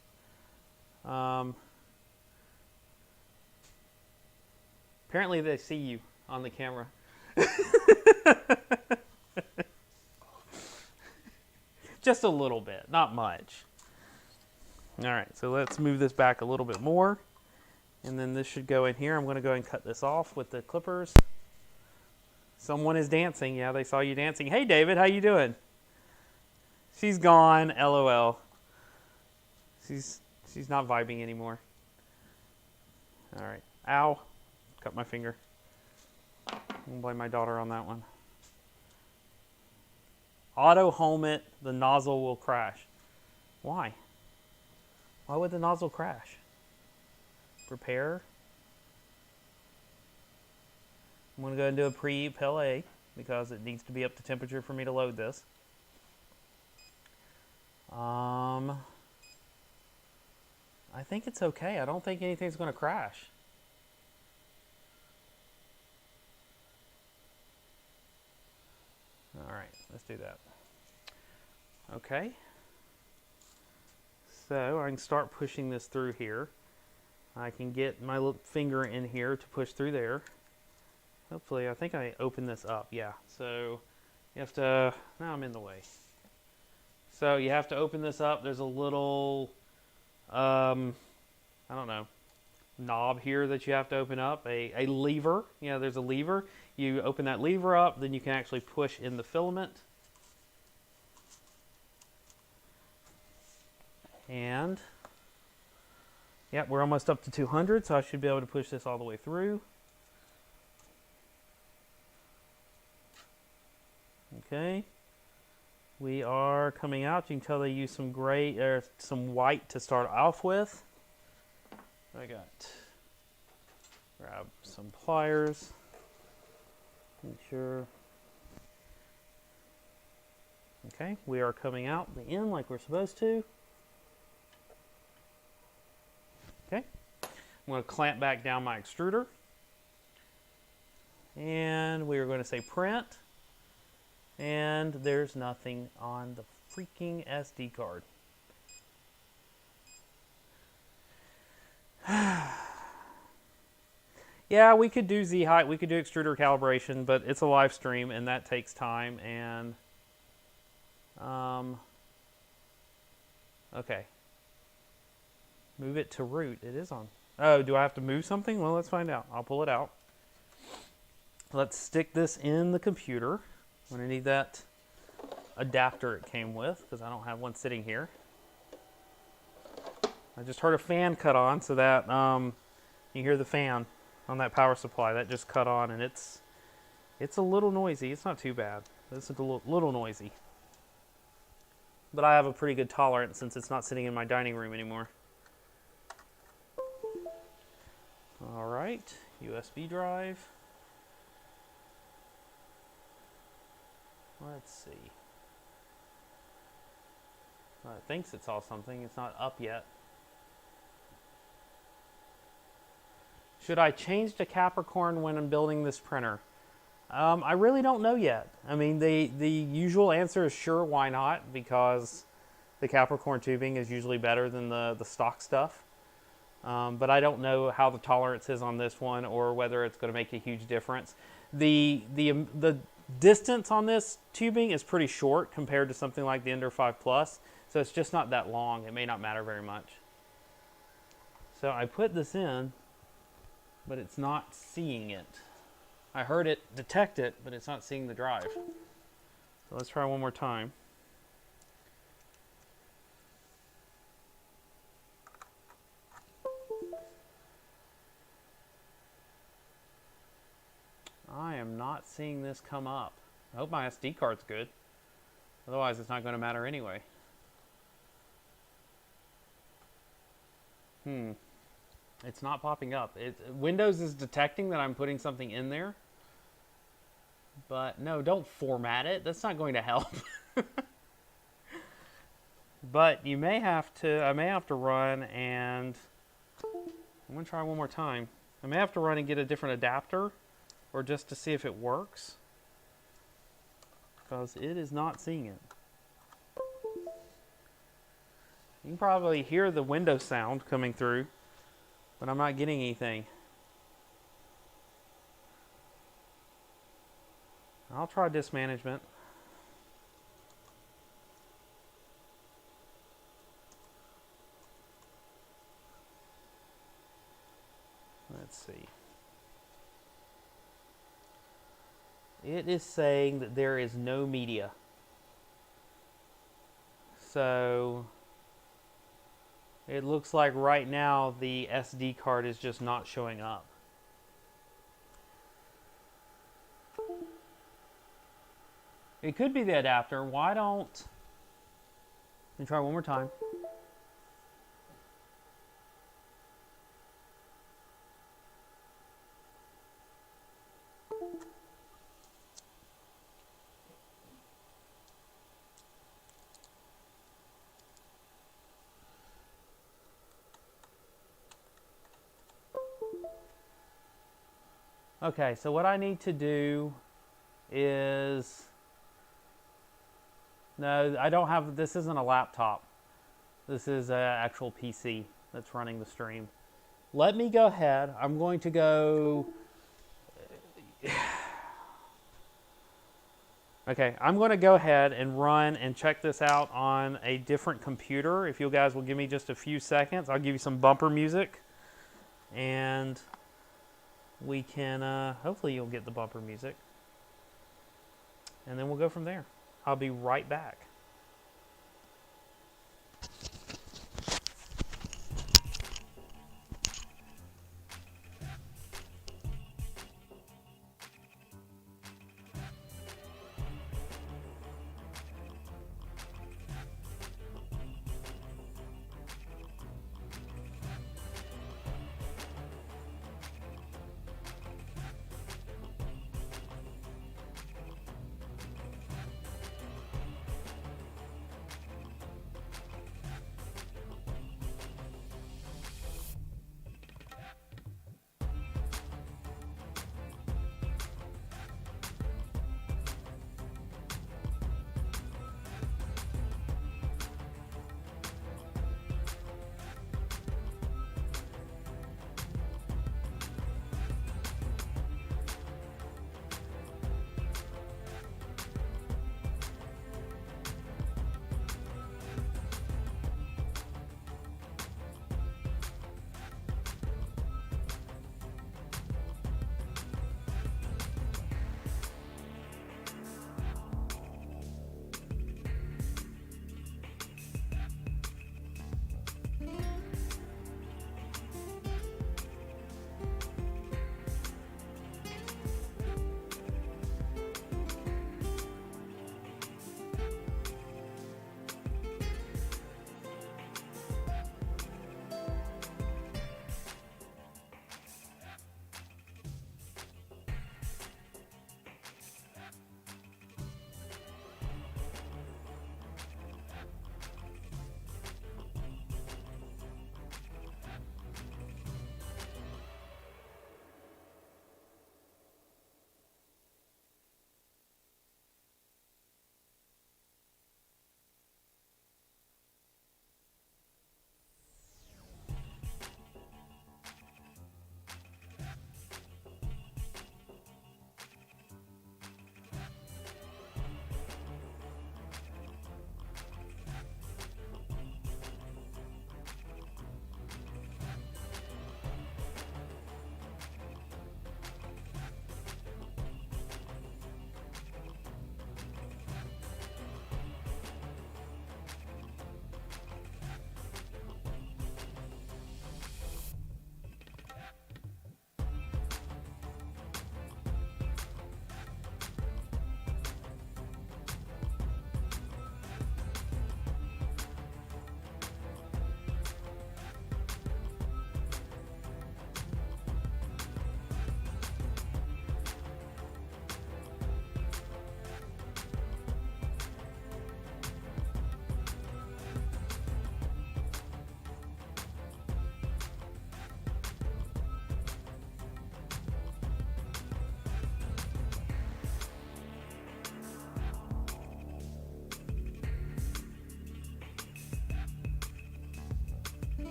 Apparently they see you on the camera. Just a little bit, not much. All right, so let's move this back a little bit more. And then this should go in here. I'm going to go ahead and cut this off with the clippers. Someone is dancing. Yeah, they saw you dancing. Hey, David, how you doing? She's gone. LOL. She's not vibing anymore. All right. Ow. Cut my finger. I'll blame my daughter on that one. Auto home it. The nozzle will crash. Why? Why would the nozzle crash? Prepare. I'm going to go and do a pre-heat PLA because it needs to be up to temperature for me to load this. I think it's okay. I don't think anything's going to crash. All right, let's do that. Okay. So I can start pushing this through here. I can get my little finger in here to push through there. Hopefully, I think I open this up. Yeah, so you have to, now I'm in the way. So you have to open this up. There's a little, I don't know, knob here that you have to open up, a lever. Yeah, there's a lever. You open that lever up, then you can actually push in the filament. And, yeah, we're almost up to 200, so I should be able to push this all the way through. Okay, we are coming out. You can tell they use some gray or some white to start off with. I got, grab some pliers. Make sure. Okay, we are coming out the end like we're supposed to. Okay, I'm going to clamp back down my extruder. And we are going to say print. And there's nothing on the freaking SD card. Yeah, we could do Z-height, we could do extruder calibration, but it's a live stream and that takes time. And okay, move it to root. It is on. Oh, do I have to move something? Well, let's find out. I'll pull it out. Let's stick this in the computer. I'm going to need that adapter it came with because I don't have one sitting here. I just heard a fan cut on, so that you hear the fan on that power supply that just cut on, and it's a little noisy. It's not too bad. It's a little noisy, but I have a pretty good tolerance since it's not sitting in my dining room anymore. All right, USB drive. Let's see. Well, it thinks it saw something. It's not up yet. Should I change to Capricorn when I'm building this printer? I really don't know yet. I mean, the usual answer is sure, why not? Because the Capricorn tubing is usually better than the stock stuff. But I don't know how the tolerance is on this one or whether it's going to make a huge difference. The distance on this tubing is pretty short compared to something like the Ender 5 Plus, so it's just not that long. It may not matter very much. So I put this in, but it's not seeing it. I heard it detect it, but it's not seeing the drive. So let's try one more time. not seeing this come up. I hope my SD card's good. Otherwise, it's not going to matter anyway. It's not popping up. Windows is detecting that I'm putting something in there. But no, don't format it. That's not going to help. But you may have to, I may have to run and, I'm going to try one more time. I may have to run and get a different adapter, or just to see if it works. Because it is not seeing it. You can probably hear the Windows sound coming through, but I'm not getting anything. I'll try disk management. Let's see. It is saying that there is no media. So it looks like right now the SD card is just not showing up. It could be the adapter. Why don't... Let me try one more time. Okay, so what I need to do is... No, I don't have... This isn't a laptop. This is an actual PC that's running the stream. Let me go ahead. I'm going to go... Okay, I'm going to go ahead and run and check this out on a different computer. If you guys will give me just a few seconds, I'll give you some bumper music. And we can... hopefully you'll get the bumper music. And then we'll go from there. I'll be right back.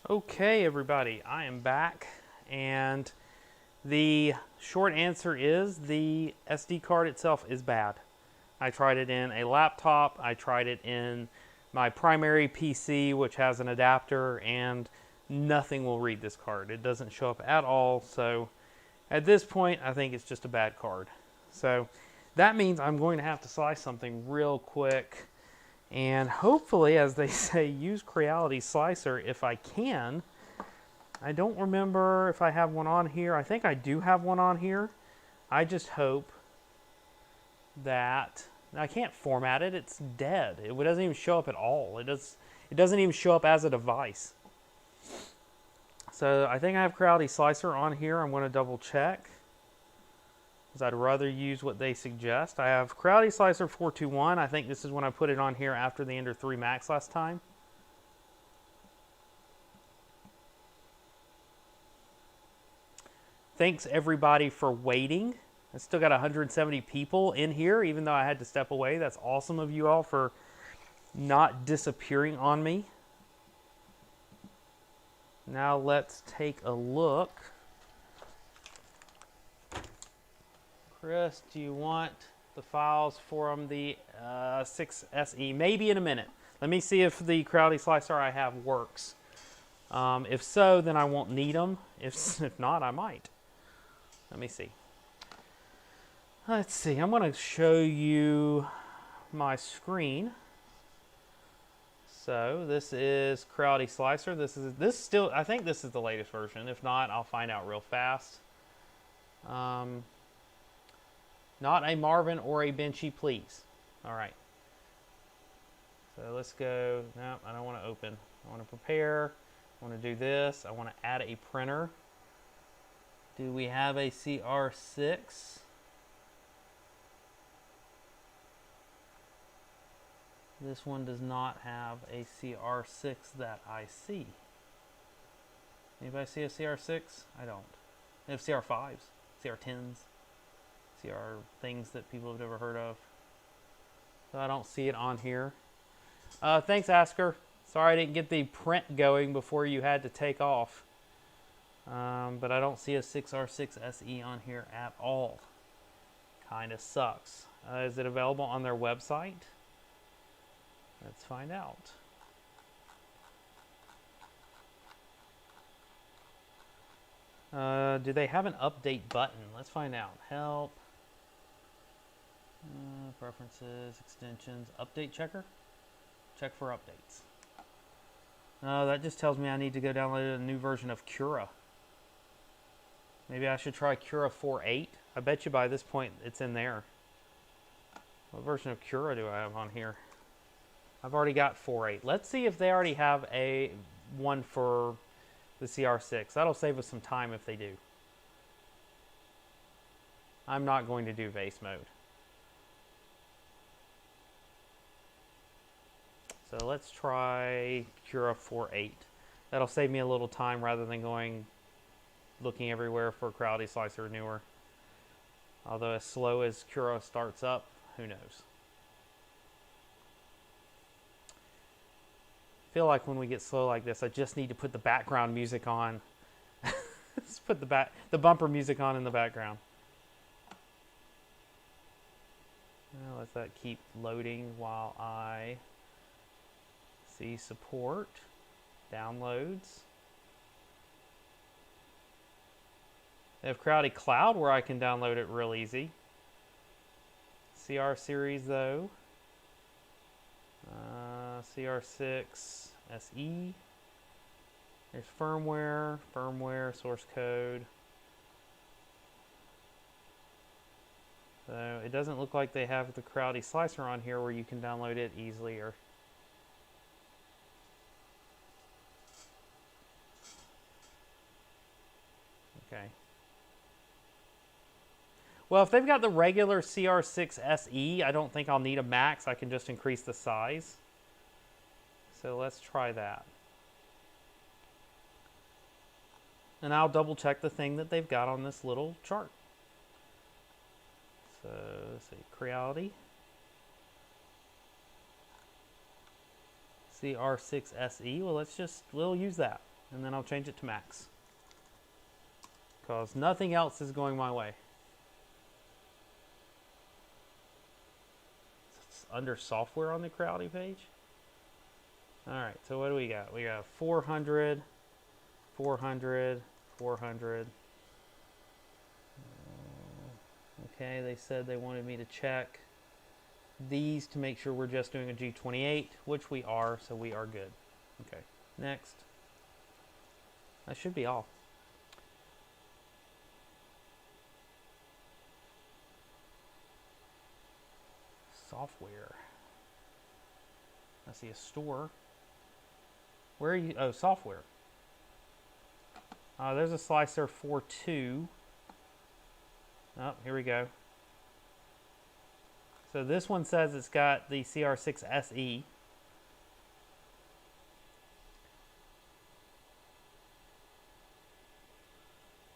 Okay, everybody, I am back, and the short answer is the SD card itself is bad. I tried it in a laptop, I tried it in my primary PC, which has an adapter, and nothing will read this card. It doesn't show up at all, so at this point, I think it's just a bad card. So that means I'm going to have to slice something real quick. And hopefully, as they say, use Creality slicer if I can. I don't remember if I have one on here. I think I do have one on here. I just hope that I can't format it. It's dead. It doesn't even show up at all. It doesn't even show up as a device. So I think I have Creality slicer on here. I'm going to double check, because I'd rather use what they suggest. I have Creality Slicer 421. I think this is when I put it on here after the Ender 3 Max last time. Thanks everybody for waiting. I still got 170 people in here, even though I had to step away. That's awesome of you all for not disappearing on me. Now let's take a look. Chris, do you want the files from the 6 SE? Maybe in a minute. Let me see if the Creality slicer I have works. If so, then I won't need them. If not, I might. Let me see. Let's see. I'm going to show you my screen. So this is Creality slicer. This still. I think this is the latest version. If not, I'll find out real fast. Not a Marvin or a Benchy, please. All right. So let's go. No, I don't want to open. I want to prepare. I want to do this. I want to add a printer. Do we have a CR-6? This one does not have a CR-6 that I see. Anybody see a CR-6? I don't. They have CR-5s, CR-10s. CR things that people have never heard of. So I don't see it on here. Thanks, Asker. Sorry I didn't get the print going before you had to take off. But I don't see a 6R6 SE on here at all. Kind of sucks. Is it available on their website? Let's find out. Do they have an update button? Let's find out. Help. Preferences, extensions, update checker. Check for updates. That just tells me I need to go download a new version of Cura. Maybe I should try Cura 4.8. I bet you by this point it's in there. What version of Cura do I have on here? I've already got 4.8. Let's see if they already have a one for the CR-6. That'll save us some time if they do. I'm not going to do vase mode. So let's try Cura 4.8. That'll save me a little time rather than looking everywhere for Creality slicer newer. Although as slow as Cura starts up, who knows? I feel like when we get slow like this, I just need to put the background music on. Just put the bumper music on in the background. Now let that keep loading while I see support, downloads. They have Creality Cloud where I can download it real easy. CR series though. CR-6 SE. There's firmware, source code. So it doesn't look like they have the Creality slicer on here where you can download it easily. Okay. Well, if they've got the regular CR-6 SE, I don't think I'll need a max. I can just increase the size. So let's try that. And I'll double check the thing that they've got on this little chart. So let's see, Creality. CR-6 SE. Well, we'll use that. and then I'll change it to max. Because nothing else is going my way. It's under software on the Creality page. Alright, so what do we got? We got 400, 400, 400. Okay, they said they wanted me to check these to make sure we're just doing a G28, which we are, so we are good. Okay, next. That should be all. Software. I see a store. Where are you? Oh, software. There's a slicer for 2. Oh, here we go. So this one says it's got the CR-6 SE.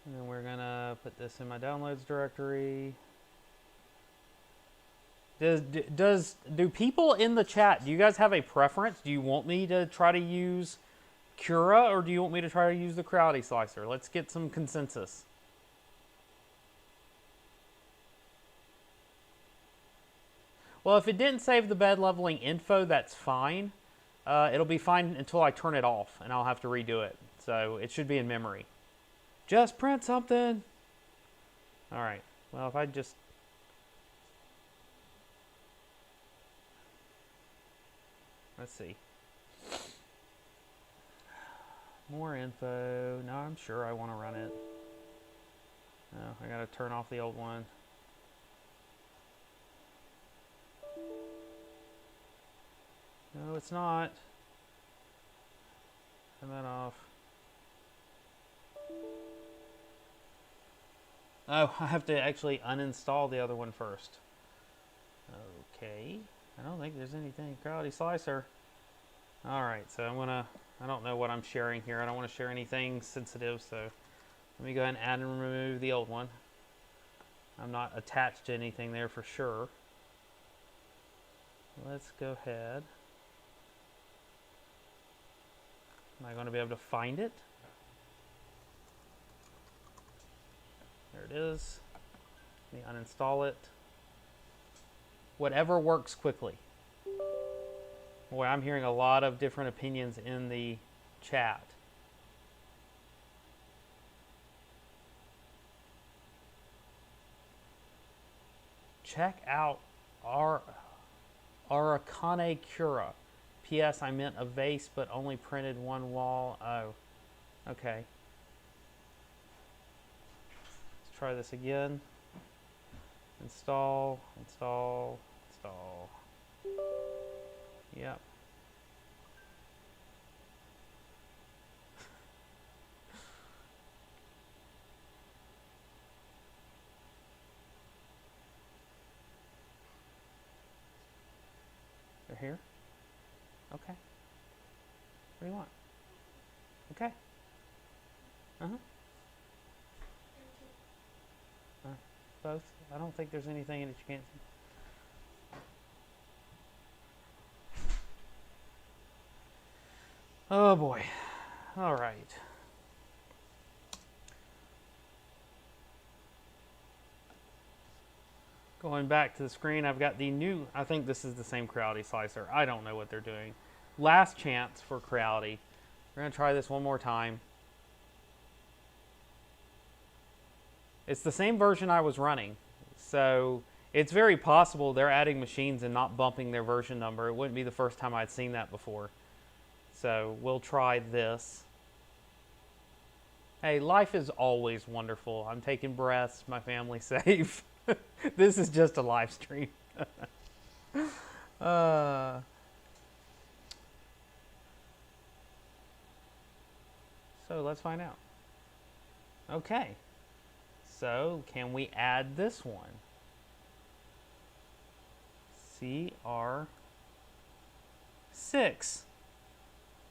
And then we're gonna put this in my downloads directory. Do people in the chat, do you guys have a preference? Do you want me to try to use Cura, or do you want me to try to use the Creality slicer? Let's get some consensus. Well, if it didn't save the bed leveling info, that's fine. It'll be fine until I turn it off, and I'll have to redo it. So it should be in memory. Just print something. All right. Well, if I just... Let's see. More info. No, I'm sure I want to run it. No, I got to turn off the old one. No, it's not. Turn that off. Oh, I have to actually uninstall the other one first. Okay. I don't think there's anything. Creality slicer. Alright, so I don't know what I'm sharing here. I don't want to share anything sensitive, so let me go ahead and add and remove the old one. I'm not attached to anything there for sure. Let's go ahead. Am I going to be able to find it? There it is. Let me uninstall it. Whatever works quickly. Boy, I'm hearing a lot of different opinions in the chat. Check out our Aracane Cura. P.S. I meant a vase, but only printed one wall. Oh, okay. Let's try this again. Install, install, install. Yep. They're here? Okay. What do you want? Okay. Uh-huh. Both? I don't think there's anything that you can't see. Oh boy. All right. Going back to the screen, I've got the new, I think this is the same Creality slicer. I don't know what they're doing. Last chance for Creality. We're going to try this one more time. It's the same version I was running. So it's very possible they're adding machines and not bumping their version number. It wouldn't be the first time I'd seen that before. So we'll try this. Hey, life is always wonderful. I'm taking breaths, my family's safe. This is just a live stream. So let's find out. Okay. So can we add this one? CR-6.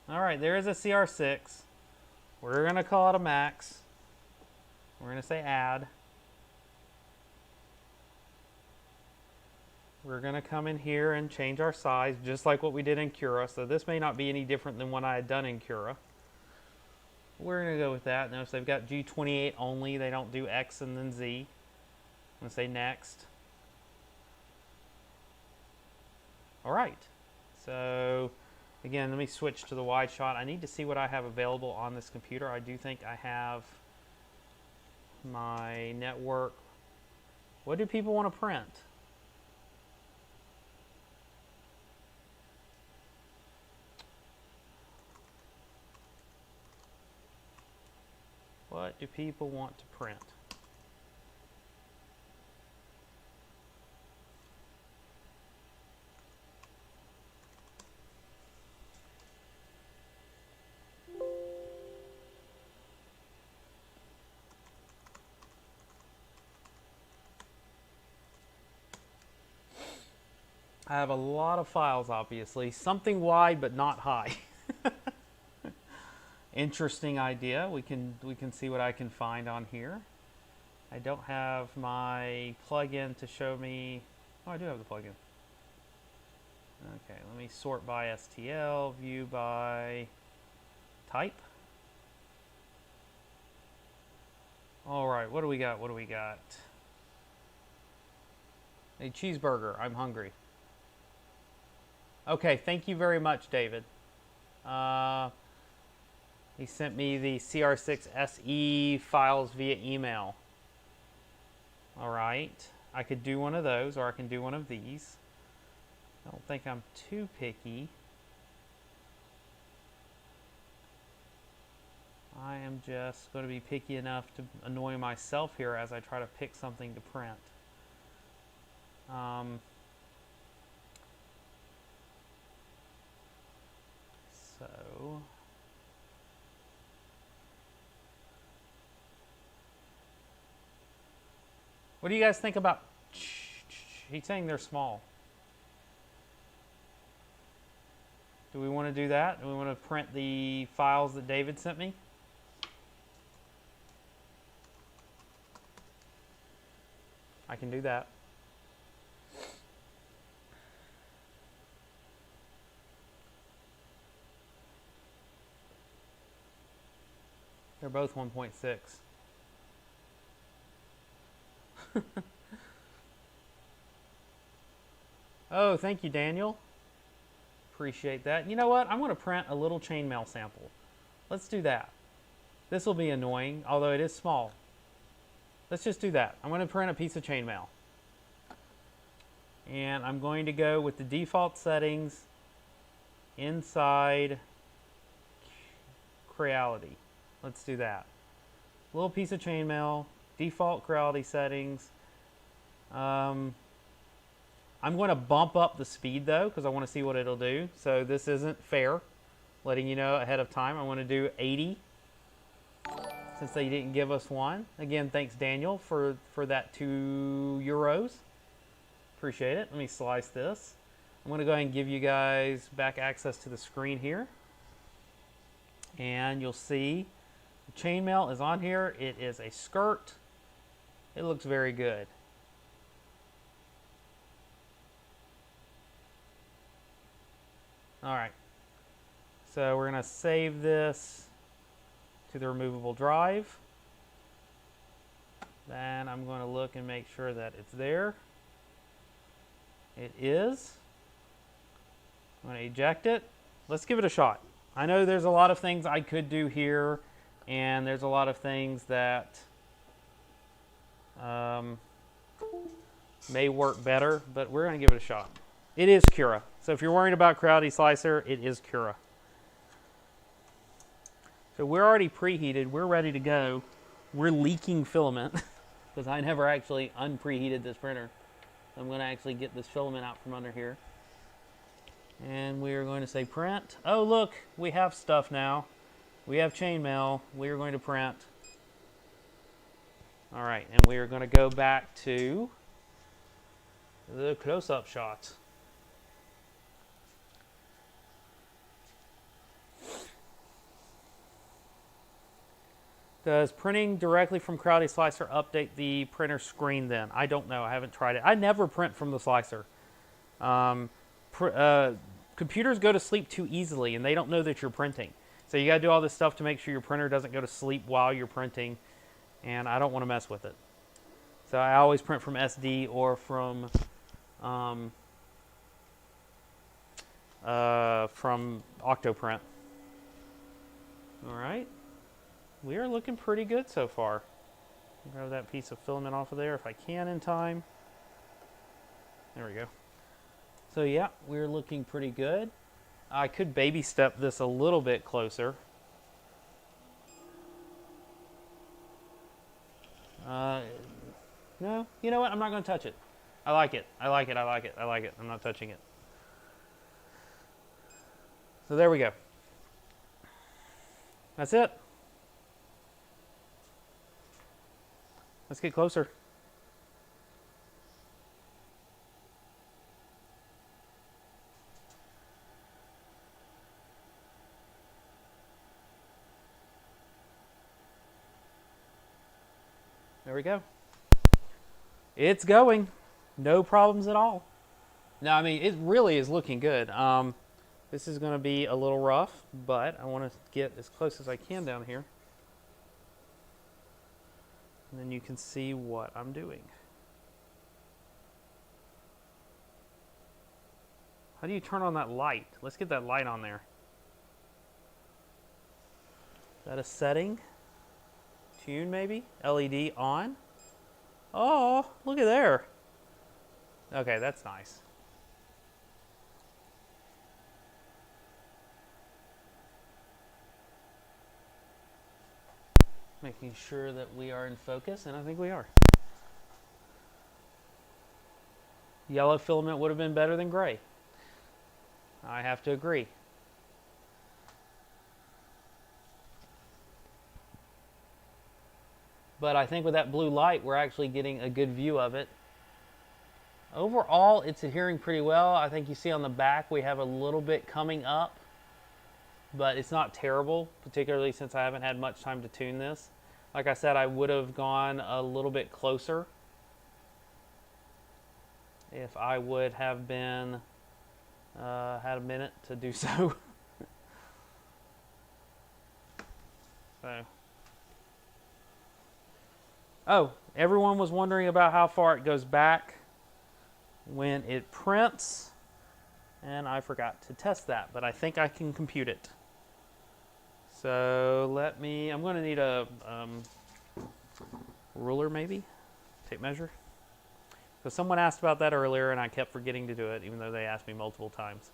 All right, there is a CR-6. We're going to call it a max. We're going to say add. We're going to come in here and change our size just like what we did in Cura. So this may not be any different than what I had done in Cura. We're going to go with that. Notice they've got G28 only. They don't do X and then Z. I'm going to say next. All right. So, again, let me switch to the wide shot. I need to see what I have available on this computer. I do think I have my network. What do people want to print? What do people want to print? I have a lot of files, obviously. Something wide but not high. Interesting idea. We can see what I can find on here. I don't have my plugin to show me. Oh, I do have the plugin. Okay, let me sort by STL, view by type. All right, what do we got? What do we got? A cheeseburger. I'm hungry. Okay, thank you very much, David. He sent me the CR-6 SE files via email. All right, I could do one of those, or I can do one of these. I don't think I'm too picky. I am just going to be picky enough to annoy myself here as I try to pick something to print. So what do you guys think about? He's saying they're small. Do we want to do that? Do we want to print the files that David sent me? I can do that. They're both 1.6. Oh, thank you, Daniel. Appreciate that. You know what? I'm going to print a little chainmail sample. Let's do that. This will be annoying, although it is small. Let's just do that. I'm going to print a piece of chainmail. And I'm going to go with the default settings inside Creality. Let's do that. Little piece of chainmail, default Creality settings. I'm going to bump up the speed though, because I want to see what it'll do. So this isn't fair, letting you know ahead of time. I want to do 80, since they didn't give us one. Again, thanks Daniel for that €2. Appreciate it. Let me slice this. I'm going to go ahead and give you guys back access to the screen here. And you'll see the chainmail is on here. It is a skirt. It looks very good. All right. So we're going to save this to the removable drive. Then I'm going to look and make sure that it's there. It is. I'm going to eject it. Let's give it a shot. I know there's a lot of things I could do here, and there's a lot of things that may work better, but we're going to give it a shot. It is Cura. So if you're worried about Creality Slicer, it is Cura. So we're already preheated. We're ready to go. We're leaking filament because I never actually unpreheated this printer. I'm going to actually get this filament out from under here. And we are going to say print. Oh, look, we have stuff now. We have chainmail. We are going to print. All right, and we are going to go back to the close-up shots. Does printing directly from Creality Slicer update the printer screen then? I don't know. I haven't tried it. I never print from the slicer. Computers go to sleep too easily, and they don't know that you're printing. So you got to do all this stuff to make sure your printer doesn't go to sleep while you're printing, and I don't want to mess with it. So I always print from SD or from Octoprint. All right, we are looking pretty good so far. Grab that piece of filament off of there if I can in time. There we go. So yeah, we're looking pretty good. I could baby step this a little bit closer. No, you know what? I'm not going to touch it. I like it. I like it. I like it. I like it. I'm not touching it. So there we go. That's it. Let's get closer. There we go. It's going. No problems at all. Now, I mean, it really is looking good. This is going to be a little rough, but I want to get as close as I can down here. And then you can see what I'm doing. How do you turn on that light? Let's get that light on there. Is that a setting? Tune maybe? LED on? Oh, look at there. Okay, that's nice. Making sure that we are in focus, and I think we are. Yellow filament would have been better than gray. I have to agree. But I think with that blue light, we're actually getting a good view of it. Overall, it's adhering pretty well. I think you see on the back we have a little bit coming up, but it's not terrible, particularly since I haven't had much time to tune this. Like I said, I would have gone a little bit closer if I would have been had a minute to do so. Oh, everyone was wondering about how far it goes back when it prints, and I forgot to test that, but I think I can compute it. So I'm going to need a ruler maybe, tape measure. So someone asked about that earlier, and I kept forgetting to do it, even though they asked me multiple times.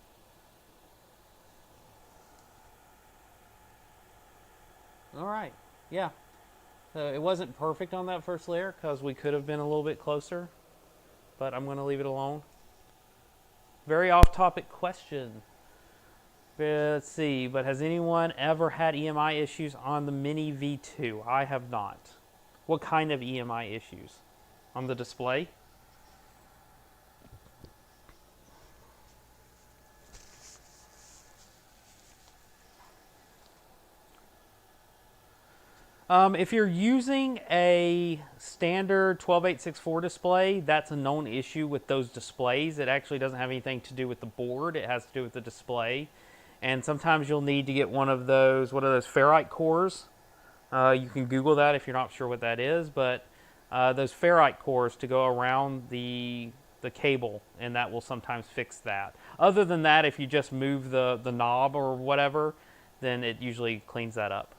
All right, yeah. So it wasn't perfect on that first layer because we could have been a little bit closer, but I'm going to leave it alone. Very off-topic question. Let's see, but has anyone ever had EMI issues on the Mini V2? I have not. What kind of EMI issues? On the display? If you're using a standard 12864 display, that's a known issue with those displays. It actually doesn't have anything to do with the board. It has to do with the display. And sometimes you'll need to get one of those, what are those, ferrite cores? You can Google that if you're not sure what that is, but those ferrite cores to go around the cable, and that will sometimes fix that. Other than that, if you just move the knob or whatever, then it usually cleans that up.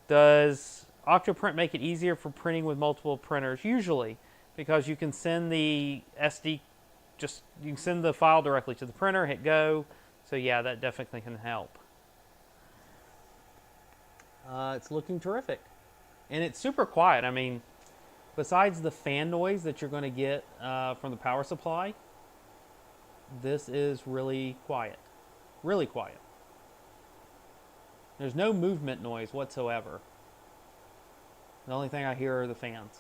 Does Octoprint make it easier for printing with multiple printers? Usually, because you can send the SD, you can send the file directly to the printer, hit go. So yeah, that definitely can help. It's looking terrific. And it's super quiet. I mean, besides the fan noise that you're going to get from the power supply, this is really quiet. Really quiet. There's no movement noise whatsoever. The only thing I hear are the fans.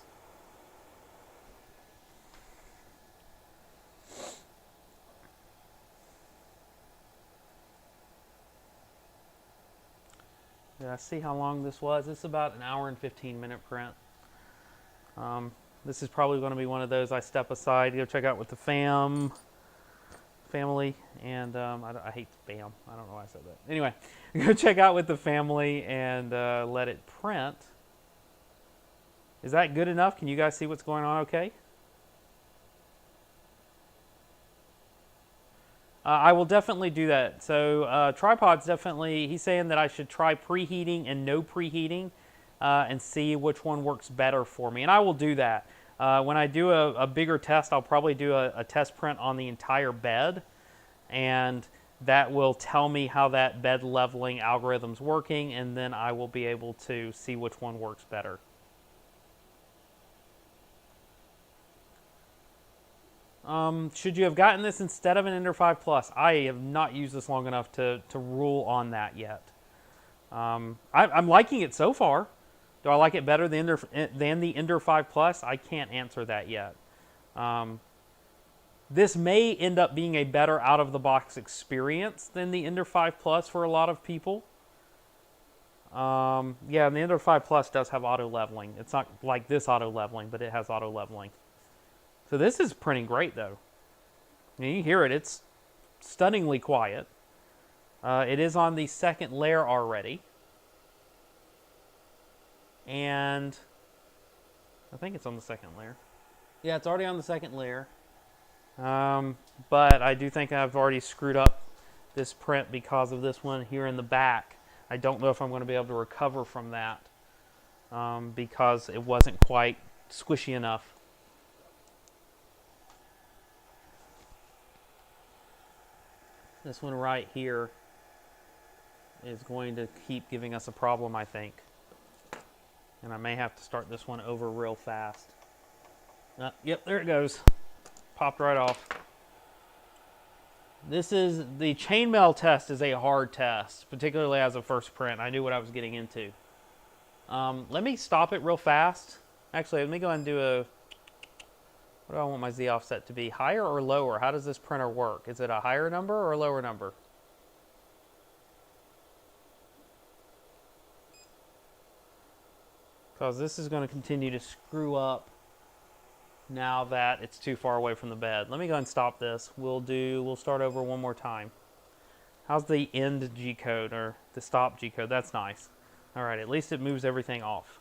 Did I see how long this was? It's about an hour and 15-minute print. This is probably going to be one of those I step aside, go check out what the family, and I hate spam. I don't know why I said that. Anyway, go check out with the family and let it print. Is that good enough? Can you guys see what's going on okay? I will definitely do that. So tripods definitely, he's saying that I should try preheating and no preheating and see which one works better for me. And I will do that. When I do a bigger test, I'll probably do a test print on the entire bed. And that will tell me how that bed leveling algorithm's working. And then I will be able to see which one works better. Should you have gotten this instead of an Ender 5 Plus? I have not used this long enough to rule on that yet. I'm liking it so far. Do I like it better than the Ender 5 Plus? I can't answer that yet. This may end up being a better out-of-the-box experience than the Ender 5 Plus for a lot of people. Yeah, and the Ender 5 Plus does have auto-leveling. It's not like this auto-leveling, but it has auto-leveling. So this is printing great, though. You hear it. It's stunningly quiet. It is on the second layer already. And I think it's on the second layer. Yeah, it's already on the second layer. But I do think I've already screwed up this print because of this one here in the back. I don't know if I'm going to be able to recover from that because it wasn't quite squishy enough. This one right here is going to keep giving us a problem, I think. And I may have to start this one over real fast. Yep, there it goes. Popped right off. This is, the chainmail test is a hard test, particularly as a first print. I knew what I was getting into. Let me stop it real fast. Actually, let me go ahead and do a, what do I want my Z offset to be? Higher or lower? How does this printer work? Is it a higher number or a lower number? Because this is going to continue to screw up now that it's too far away from the bed. Let me go ahead and stop this. We'll start over one more time. How's the end G code or the stop G code? That's nice. All right, at least it moves everything off.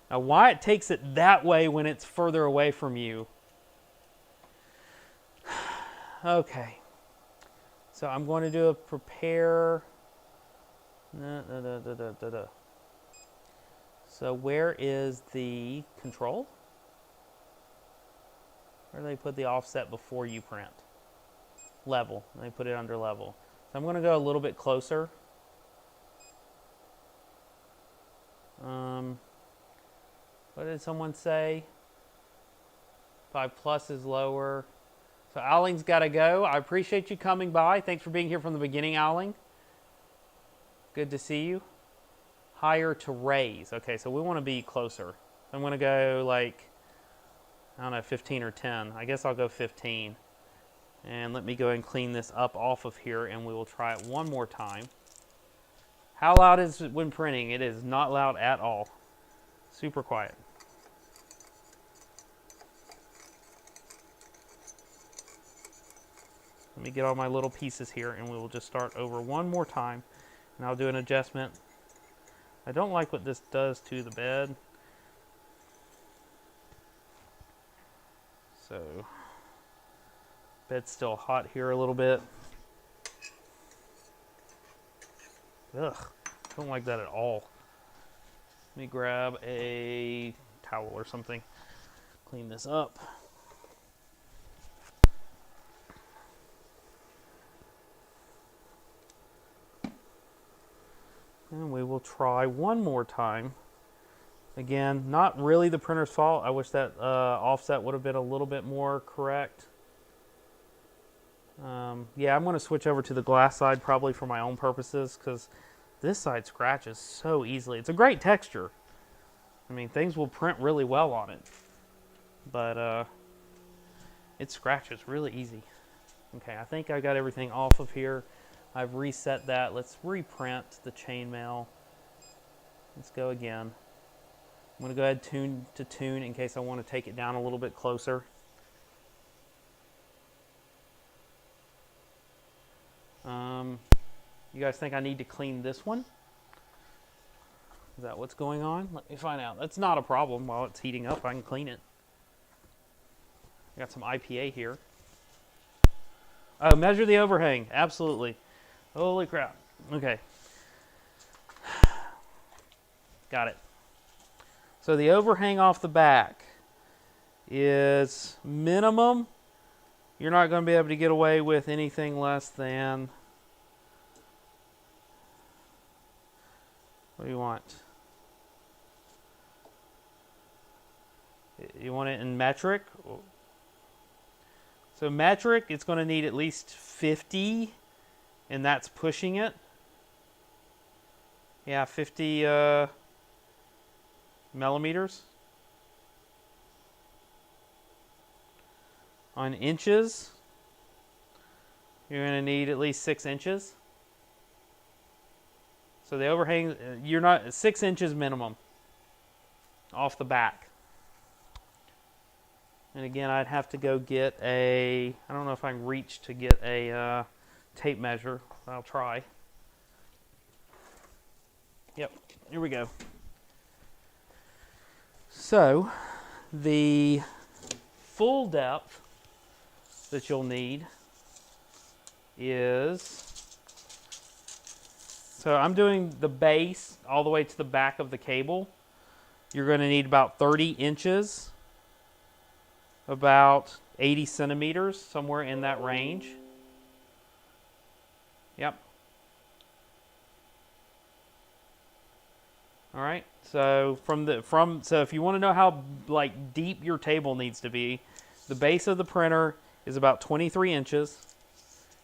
Now, why it takes it that way when it's further away from you? Okay, so I'm going to do a prepare. So where is the control? Where do they put the offset before you print? Level. They put it under level. So I'm going to go a little bit closer. What did someone say? 5 plus is lower. So Owling's got to go. I appreciate you coming by. Thanks for being here from the beginning, Owling. Good to see you. Higher to raise. Okay, so we want to be closer. I'm going to go like, I don't know, 15 or 10. I guess I'll go 15. And let me go and clean this up off of here, and we will try it one more time. How loud is it when printing? It is not loud at all. Super quiet. Let me get all my little pieces here, and we will just start over one more time. And I'll do an adjustment. I don't like what this does to the bed. So, bed's still hot here a little bit. Ugh, don't like that at all. Let me grab a towel or something. Clean this up. And we will try one more time. Again, not really the printer's fault. I wish that offset would have been a little bit more correct. Yeah, I'm going to switch over to the glass side probably for my own purposes because this side scratches so easily. It's a great texture. I mean, things will print really well on it. But it scratches really easy. Okay, I think I got everything off of here. I've reset that. Let's reprint the chainmail. Let's go again. I'm going to go ahead to tune in case I want to take it down a little bit closer. You guys think I need to clean this one? Is that what's going on? Let me find out. That's not a problem. While it's heating up, I can clean it. I got some IPA here. Oh, measure the overhang. Absolutely. Holy crap. Okay. Got it. So the overhang off the back is minimum. You're not going to be able to get away with anything less than, what do you want? You want it in metric? So metric, it's going to need at least 50, and that's pushing it. Yeah, 50 millimeters. On inches, you're going to need at least 6 inches. So the overhang, you're not 6 inches minimum off the back. And again, I'd have to go get I don't know if I can reach to get a tape measure. I'll try. Yep, here we go. So the full depth that you'll need is, so I'm doing the base all the way to the back of the cable. You're going to need about 30 inches, about 80 centimeters, somewhere in that range. Yep. All right. So so if you want to know how like deep your table needs to be, the base of the printer is about 23 inches.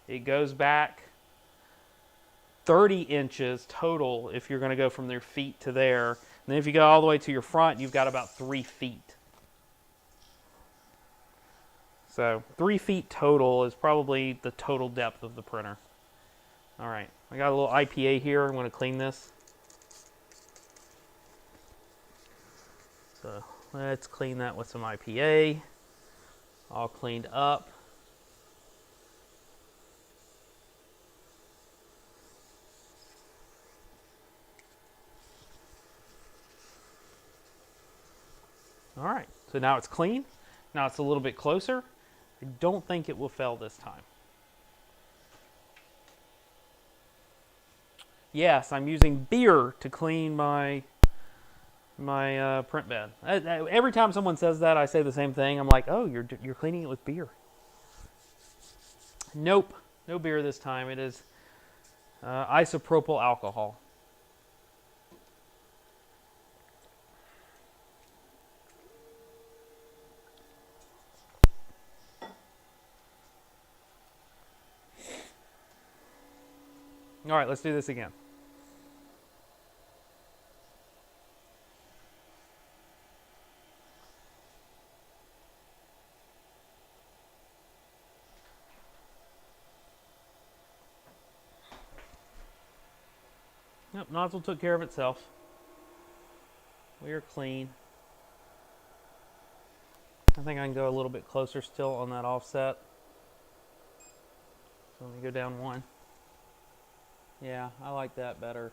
It goes back 30 inches total if you're going to go from their feet to there. And then if you go all the way to your front, you've got about 3 feet. So 3 feet total is probably the total depth of the printer. All right, I got a little IPA here. I'm going to clean this. So let's clean that with some IPA. All cleaned up. All right, so now it's clean. Now it's a little bit closer. I don't think it will fail this time. Yes, I'm using beer to clean my print bed. Every time someone says that, I say the same thing. I'm like, oh, you're cleaning it with beer. Nope, no beer this time. It is isopropyl alcohol. All right, let's do this again. Yep, nozzle took care of itself. We are clean. I think I can go a little bit closer still on that offset. So let me go down 1. Yeah, I like that better.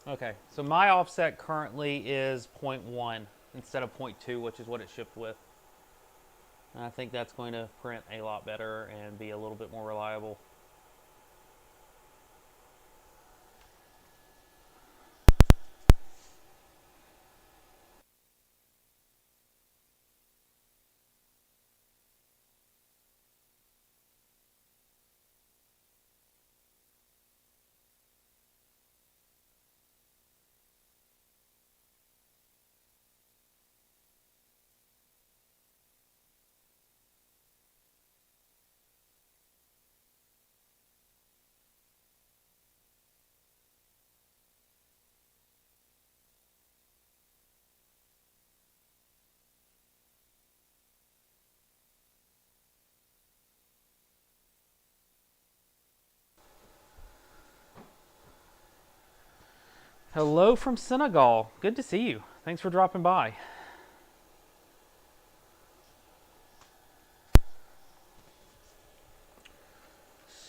Okay, so my offset currently is 0.1 instead of 0.2, which is what it shipped with. And I think that's going to print a lot better and be a little bit more reliable. Hello from Senegal. Good to see you. Thanks for dropping by.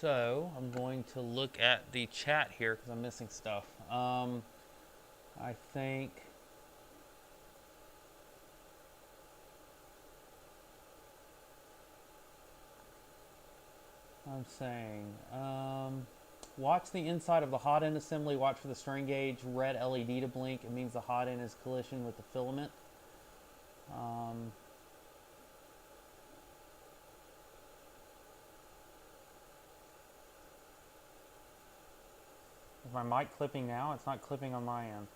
So I'm going to look at the chat here because I'm missing stuff. I think I'm saying watch the inside of the hot end assembly. Watch for the strain gauge red LED to blink. It means the hot end is collision with the filament. Is my mic clipping now? It's not clipping on my end.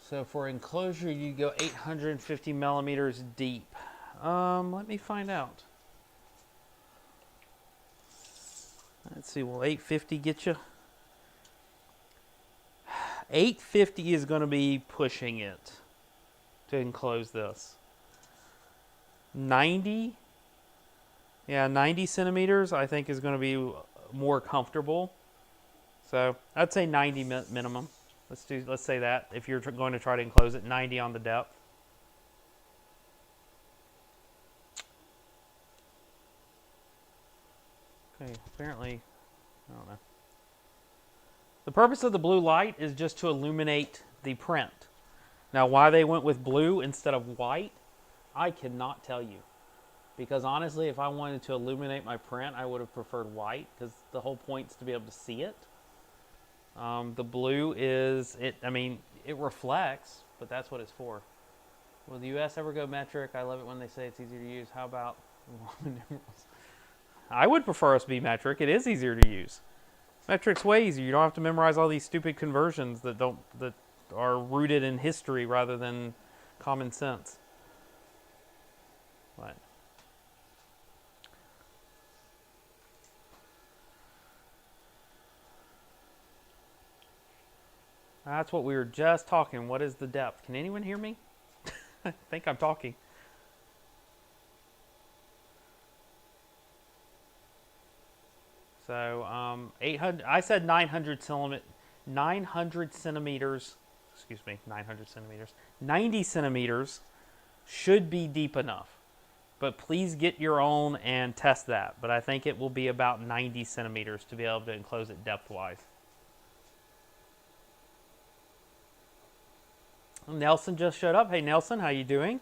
So for enclosure, you go 850 millimeters deep. Let me find out. Let's see, will 850 get you? 850 is going to be pushing it to enclose this. 90, yeah, 90 centimeters I think is going to be more comfortable. So I'd say 90 minimum. Let's say that if you're going to try to enclose it, 90 on the depth. Okay, apparently, I don't know. The purpose of the blue light is just to illuminate the print. Now, why they went with blue instead of white, I cannot tell you. Because honestly, if I wanted to illuminate my print, I would have preferred white because the whole point is to be able to see it. The blue is, it reflects, but that's what it's for. Will the U.S. ever go metric? I love it when they say it's easier to use. How about Roman numerals? I would prefer us to be metric. It is easier to use. Metric's way easier. You don't have to memorize all these stupid conversions that are rooted in history rather than common sense. But that's what we were just talking. What is the depth? Can anyone hear me? I think I'm talking. So 800. I said 900 centimeters. Excuse me, 900 centimeters. 90 centimeters should be deep enough. But please get your own and test that. But I think it will be about 90 centimeters to be able to enclose it depth-wise. Nelson just showed up. Hey, Nelson, how you doing?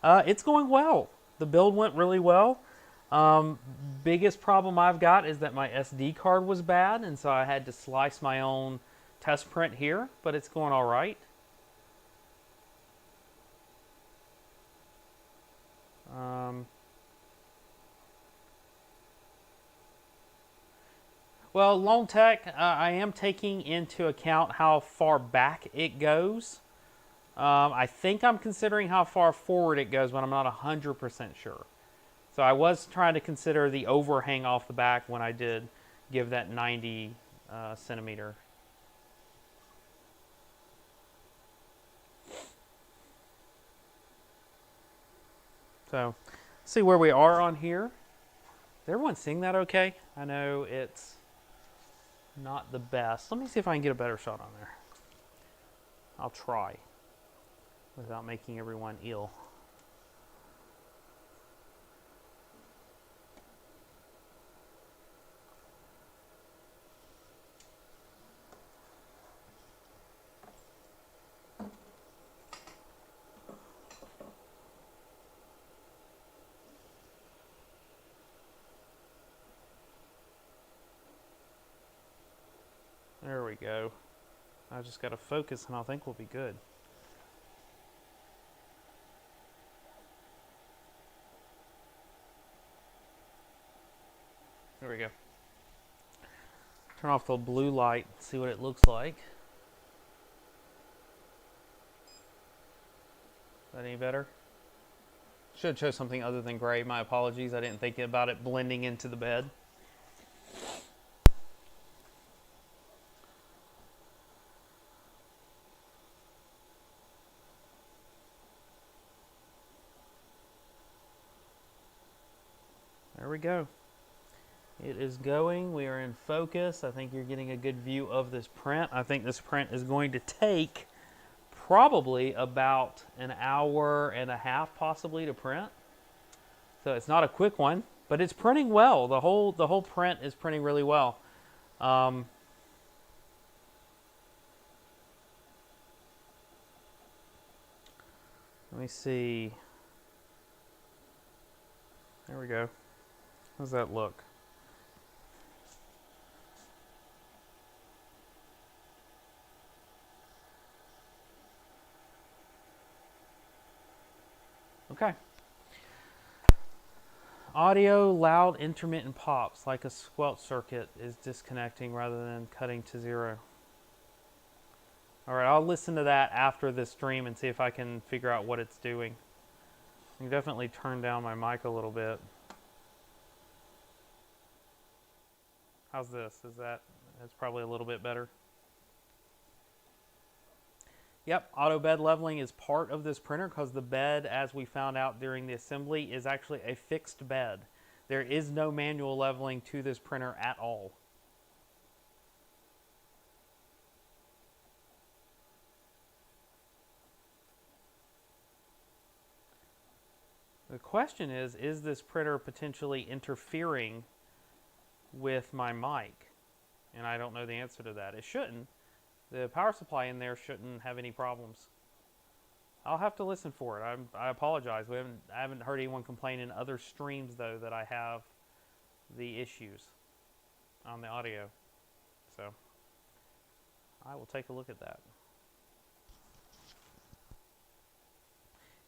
It's going well. The build went really well. Biggest problem I've got is that my SD card was bad, and so I had to slice my own test print here, but it's going all right. Well, Lone Tech, I am taking into account how far back it goes. I think I'm considering how far forward it goes, but I'm not 100% sure. So I was trying to consider the overhang off the back when I did give that 90 centimeter. So, see where we are on here. Is everyone seeing that okay? I know it's not the best. Let me see if I can get a better shot on there. I'll try without making everyone ill. There we go. I just got to focus and I think we'll be good. There we go. Turn off the blue light, see what it looks like. Is that any better? Should show something other than gray. My apologies. I didn't think about it blending into the bed. There we go. It is going. We are in focus. I think you're getting a good view of this print. I think this print is going to take probably about an hour and a half possibly to print. So it's not a quick one, but it's printing well. The whole print is printing really well. Let me see. There we go. How does that look? Okay. Audio, loud, intermittent pops, like a squelch circuit is disconnecting rather than cutting to zero. All right, I'll listen to that after this stream and see if I can figure out what it's doing. I can definitely turn down my mic a little bit. How's this? That's probably a little bit better. Yep, auto bed leveling is part of this printer because the bed, as we found out during the assembly, is actually a fixed bed. There is no manual leveling to this printer at all. The question is this printer potentially interfering with my mic? And I don't know the answer to that. It shouldn't. The power supply in there shouldn't have any problems. I'll have to listen for it. I apologize. I haven't heard anyone complain in other streams, though, that I have the issues on the audio. So I will take a look at that.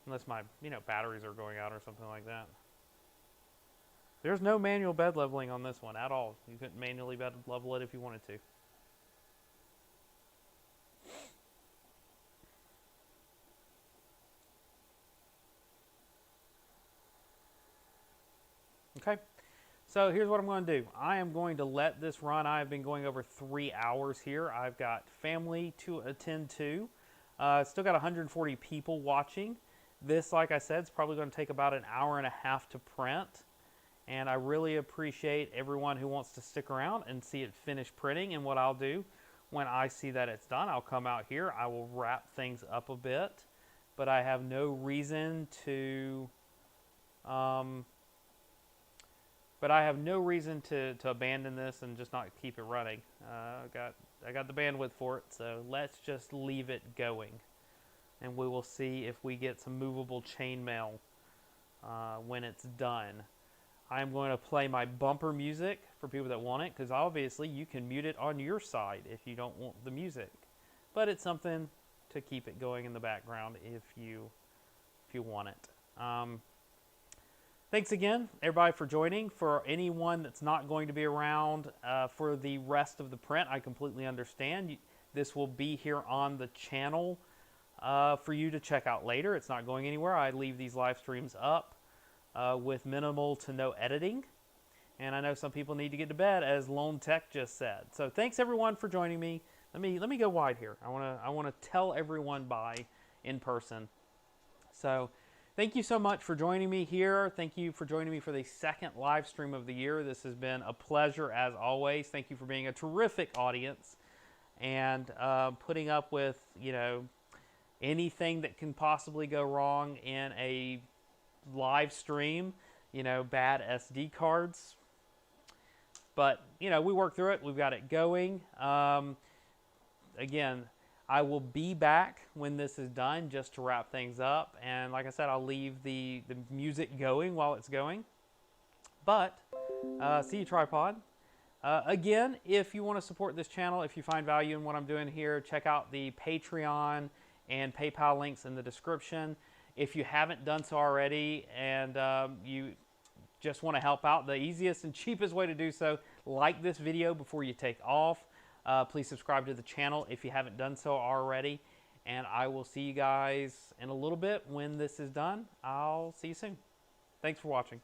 Unless my batteries are going out or something like that. There's no manual bed leveling on this one at all. You couldn't manually bed level it if you wanted to. Okay, so here's what I'm going to do. I am going to let this run. I've been going over 3 hours here. I've got family to attend to. Still got 140 people watching. This, like I said, is probably going to take about an hour and a half to print. And I really appreciate everyone who wants to stick around and see it finish printing. And what I'll do, when I see that it's done, I'll come out here. I will wrap things up a bit. But I have no reason to... to abandon this and just not keep it running. I got the bandwidth for it, so let's just leave it going. And we will see if we get some movable chainmail when it's done. I'm going to play my bumper music for people that want it, because obviously you can mute it on your side if you don't want the music. But it's something to keep it going in the background if you want it. Thanks again, everybody, for joining. For anyone that's not going to be around for the rest of the print, I completely understand. This will be here on the channel for you to check out later. It's not going anywhere. I leave these live streams up with minimal to no editing. And I know some people need to get to bed, as Lone Tech just said. So thanks, everyone, for joining me. Let me go wide here. I want to tell everyone bye in person. So thank you so much for joining me here. Thank you for joining me for the second live stream of the year. This has been a pleasure as always. Thank you for being a terrific audience and putting up with, anything that can possibly go wrong in a live stream, bad SD cards. But, we work through it. We've got it going. Again, I will be back when this is done just to wrap things up. And like I said, I'll leave the music going while it's going. But, see you, Tripod. Again, if you want to support this channel, if you find value in what I'm doing here, check out the Patreon and PayPal links in the description. If you haven't done so already and you just want to help out, the easiest and cheapest way to do so, like this video before you take off. Please subscribe to the channel if you haven't done so already. And I will see you guys in a little bit when this is done. I'll see you soon. Thanks for watching.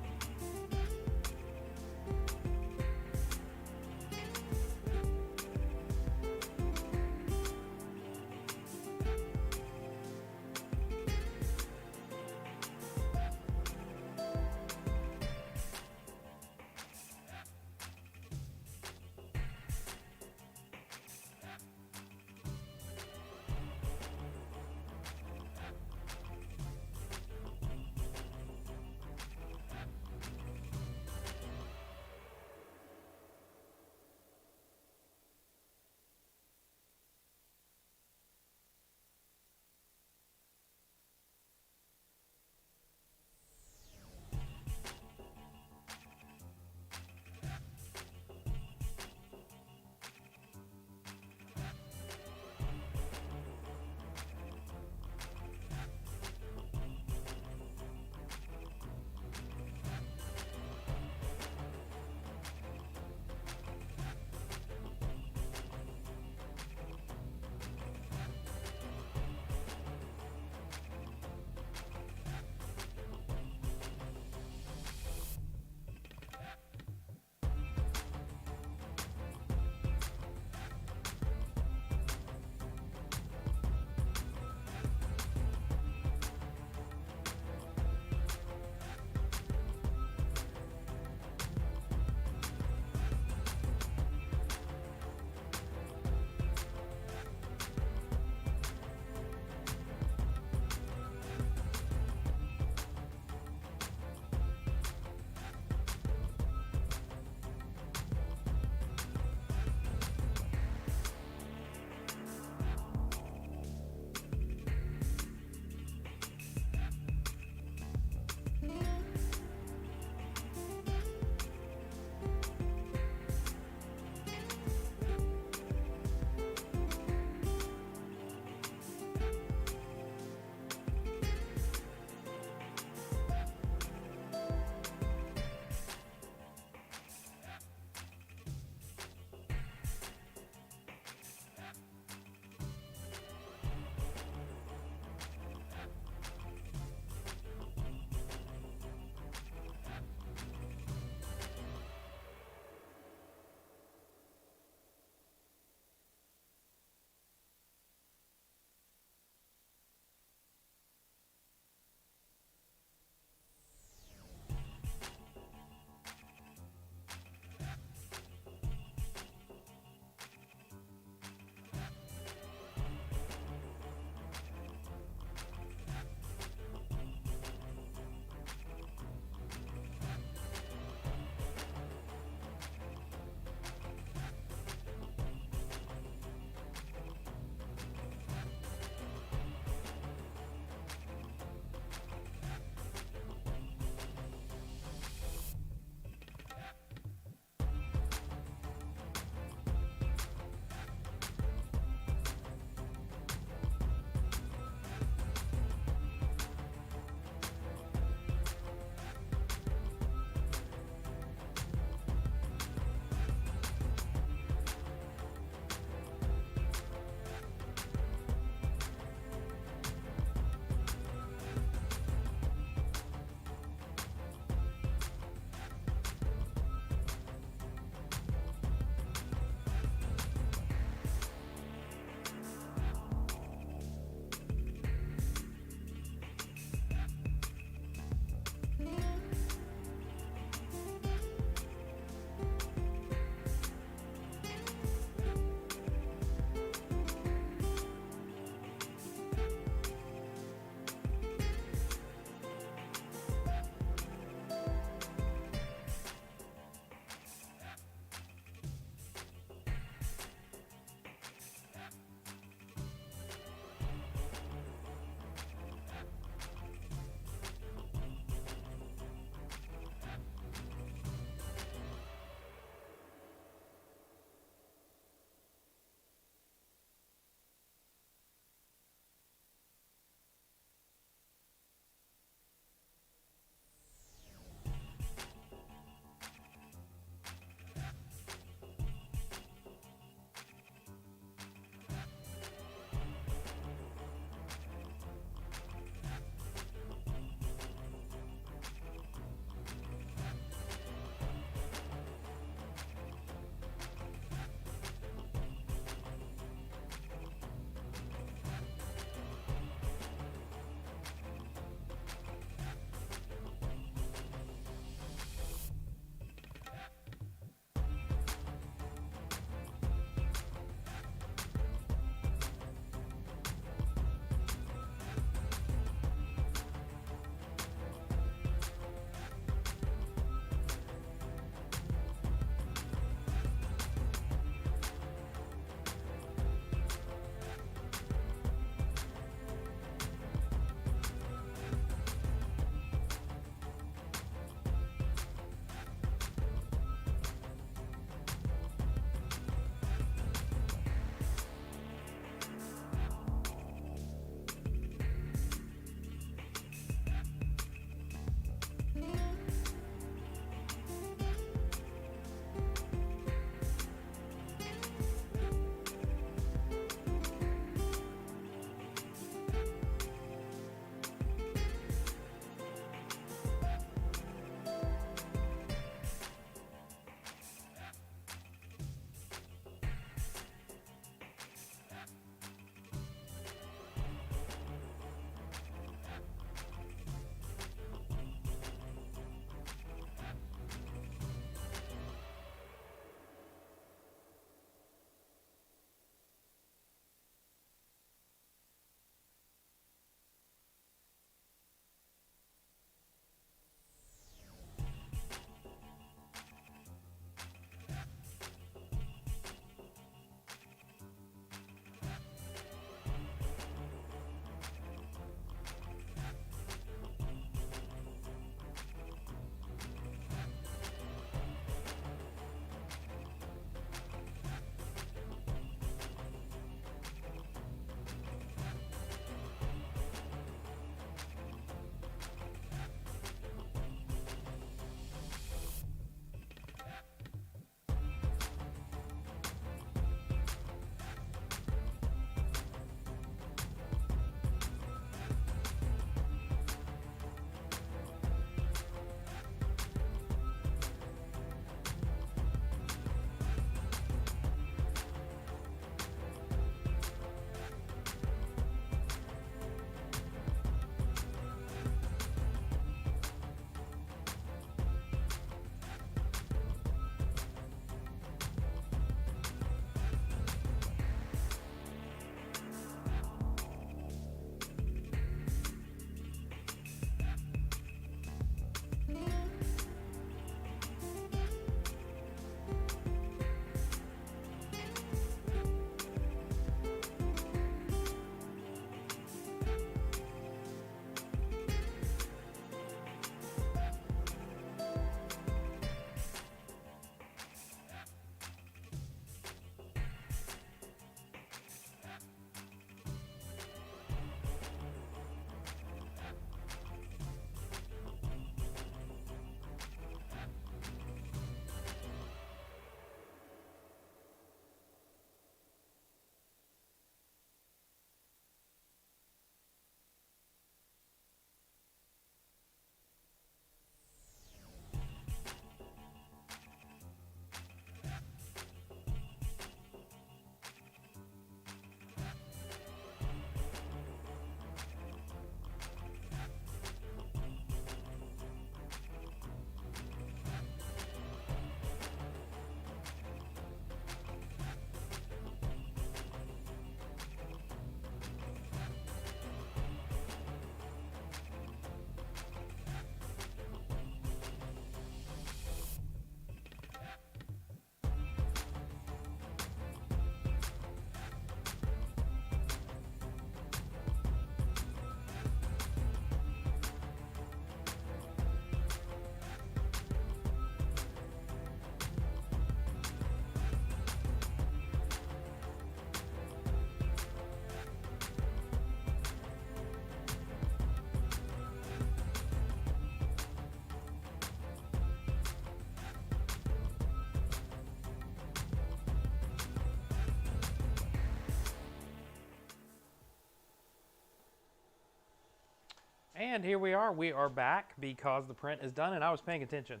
And here we are. We are back because the print is done and I was paying attention.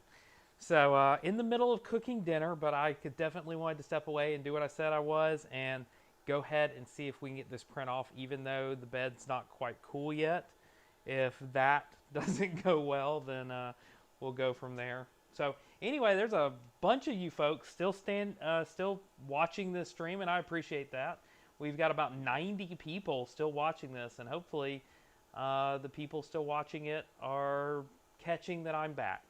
So in the middle of cooking dinner, but I could definitely wanted to step away and do what I said I was and go ahead and see if we can get this print off, even though the bed's not quite cool yet. If that doesn't go well, then we'll go from there. So anyway, there's a bunch of you folks still watching this stream, and I appreciate that. We've got about 90 people still watching this, and hopefully the people still watching it are catching that I'm back.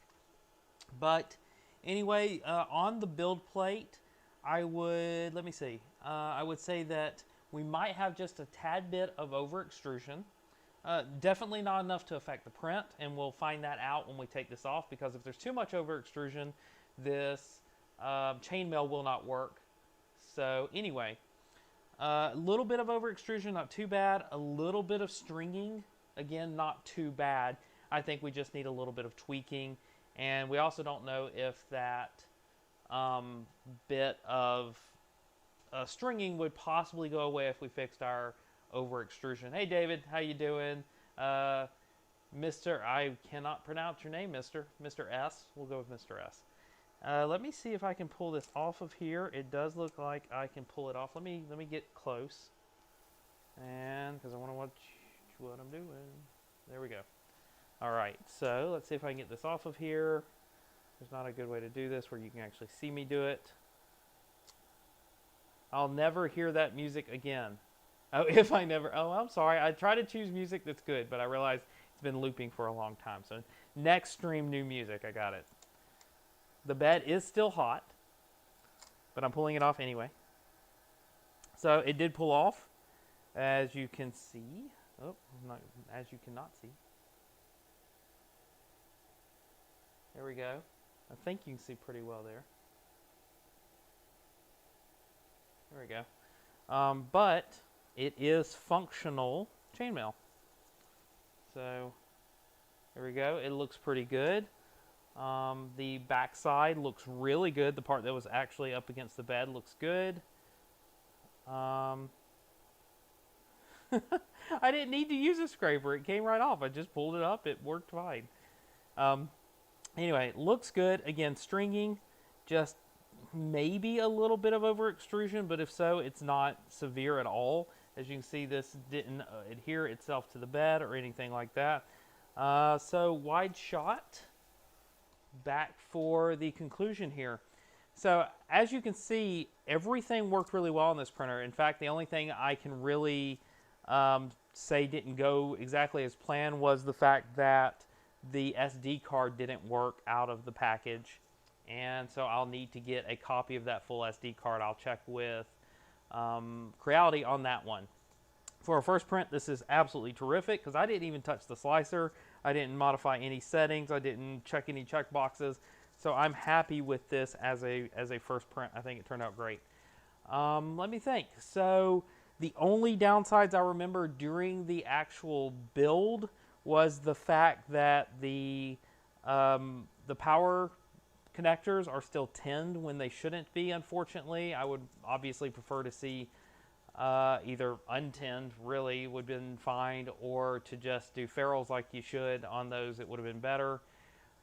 But anyway, on the build plate, I would say that we might have just a tad bit of over extrusion. Definitely not enough to affect the print, and we'll find that out when we take this off, because if there's too much over extrusion, this chainmail will not work. So anyway, a little bit of over extrusion, not too bad. A little bit of stringing, again, not too bad. I think we just need a little bit of tweaking, and we also don't know if that bit of stringing would possibly go away if we fixed our over extrusion. Hey David, how you doing? Mr. I cannot pronounce your name, Mr. S. We'll go with Mr. S. Let me see if I can pull this off of here. It does look like I can pull it off. Let me get close, and because I want to watch what I'm doing. There we go. All right, so let's see if I can get this off of here. There's not a good way to do this where you can actually see me do it. I'll never hear that music again. Oh, I'm sorry. I try to choose music that's good, but I realize it's been looping for a long time. So next stream, new music. I got it. The bed is still hot, but I'm pulling it off anyway. So it did pull off, as you can see. Oh, as you cannot see. There we go. I think you can see pretty well there. There we go. But it is functional chainmail. So there we go. It looks pretty good. The back side looks really good. The part that was actually up against the bed looks good. I didn't need to use a scraper. It came right off. I just pulled it up. It worked fine. Anyway, looks good. Again, stringing, just maybe a little bit of over extrusion, but if so, it's not severe at all. As you can see, this didn't adhere itself to the bed or anything like that. So wide shot, back for the conclusion here. So as you can see, everything worked really well on this printer. In fact, the only thing I can really say didn't go exactly as planned was the fact that the SD card didn't work out of the package. And so I'll need to get a copy of that full SD card. I'll check with Creality on that one. For a first print, this is absolutely terrific because I didn't even touch the slicer. I didn't modify any settings. I didn't check any check boxes. So I'm happy with this as a first print. I think it turned out great. Let me think. So the only downsides I remember during the actual build was the fact that the power connectors are still tinned when they shouldn't be, unfortunately. I would obviously prefer to see either untinned, really would have been fine, or to just do ferrules like you should on those. It would have been better.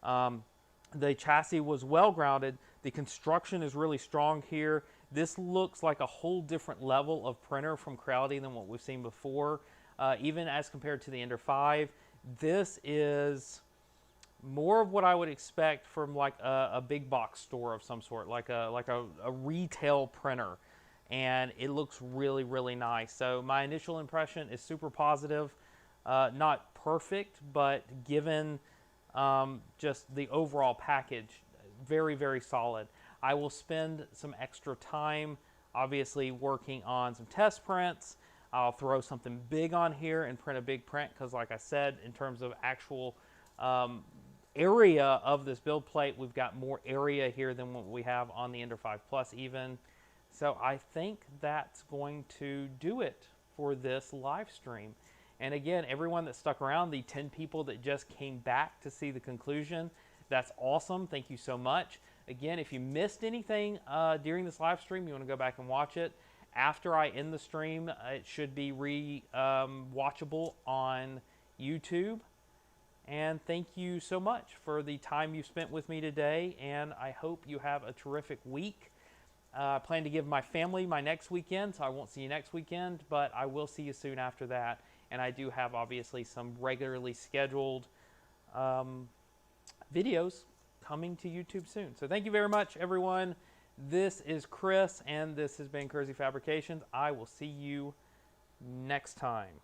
The chassis was well grounded. The construction is really strong here. This looks like a whole different level of printer from Creality than what we've seen before. Even as compared to the Ender 5, this is more of what I would expect from like a big box store of some sort, like a retail printer. And it looks really, really nice. So my initial impression is super positive. Not perfect, but given just the overall package, very, very solid. I will spend some extra time, obviously, working on some test prints. I'll throw something big on here and print a big print because, like I said, in terms of actual area of this build plate, we've got more area here than what we have on the Ender 5 Plus even. So I think that's going to do it for this live stream. And again, everyone that stuck around, the 10 people that just came back to see the conclusion, that's awesome. Thank you so much. Again, if you missed anything during this live stream, you want to go back and watch it. After I end the stream, it should be watchable on YouTube. And thank you so much for the time you spent with me today, and I hope you have a terrific week. I plan to give my family my next weekend, so I won't see you next weekend, but I will see you soon after that. And I do have, obviously, some regularly scheduled videos coming to YouTube soon. So thank you very much, everyone. This is Chris, and this has been Kersey Fabrications. I will see you next time.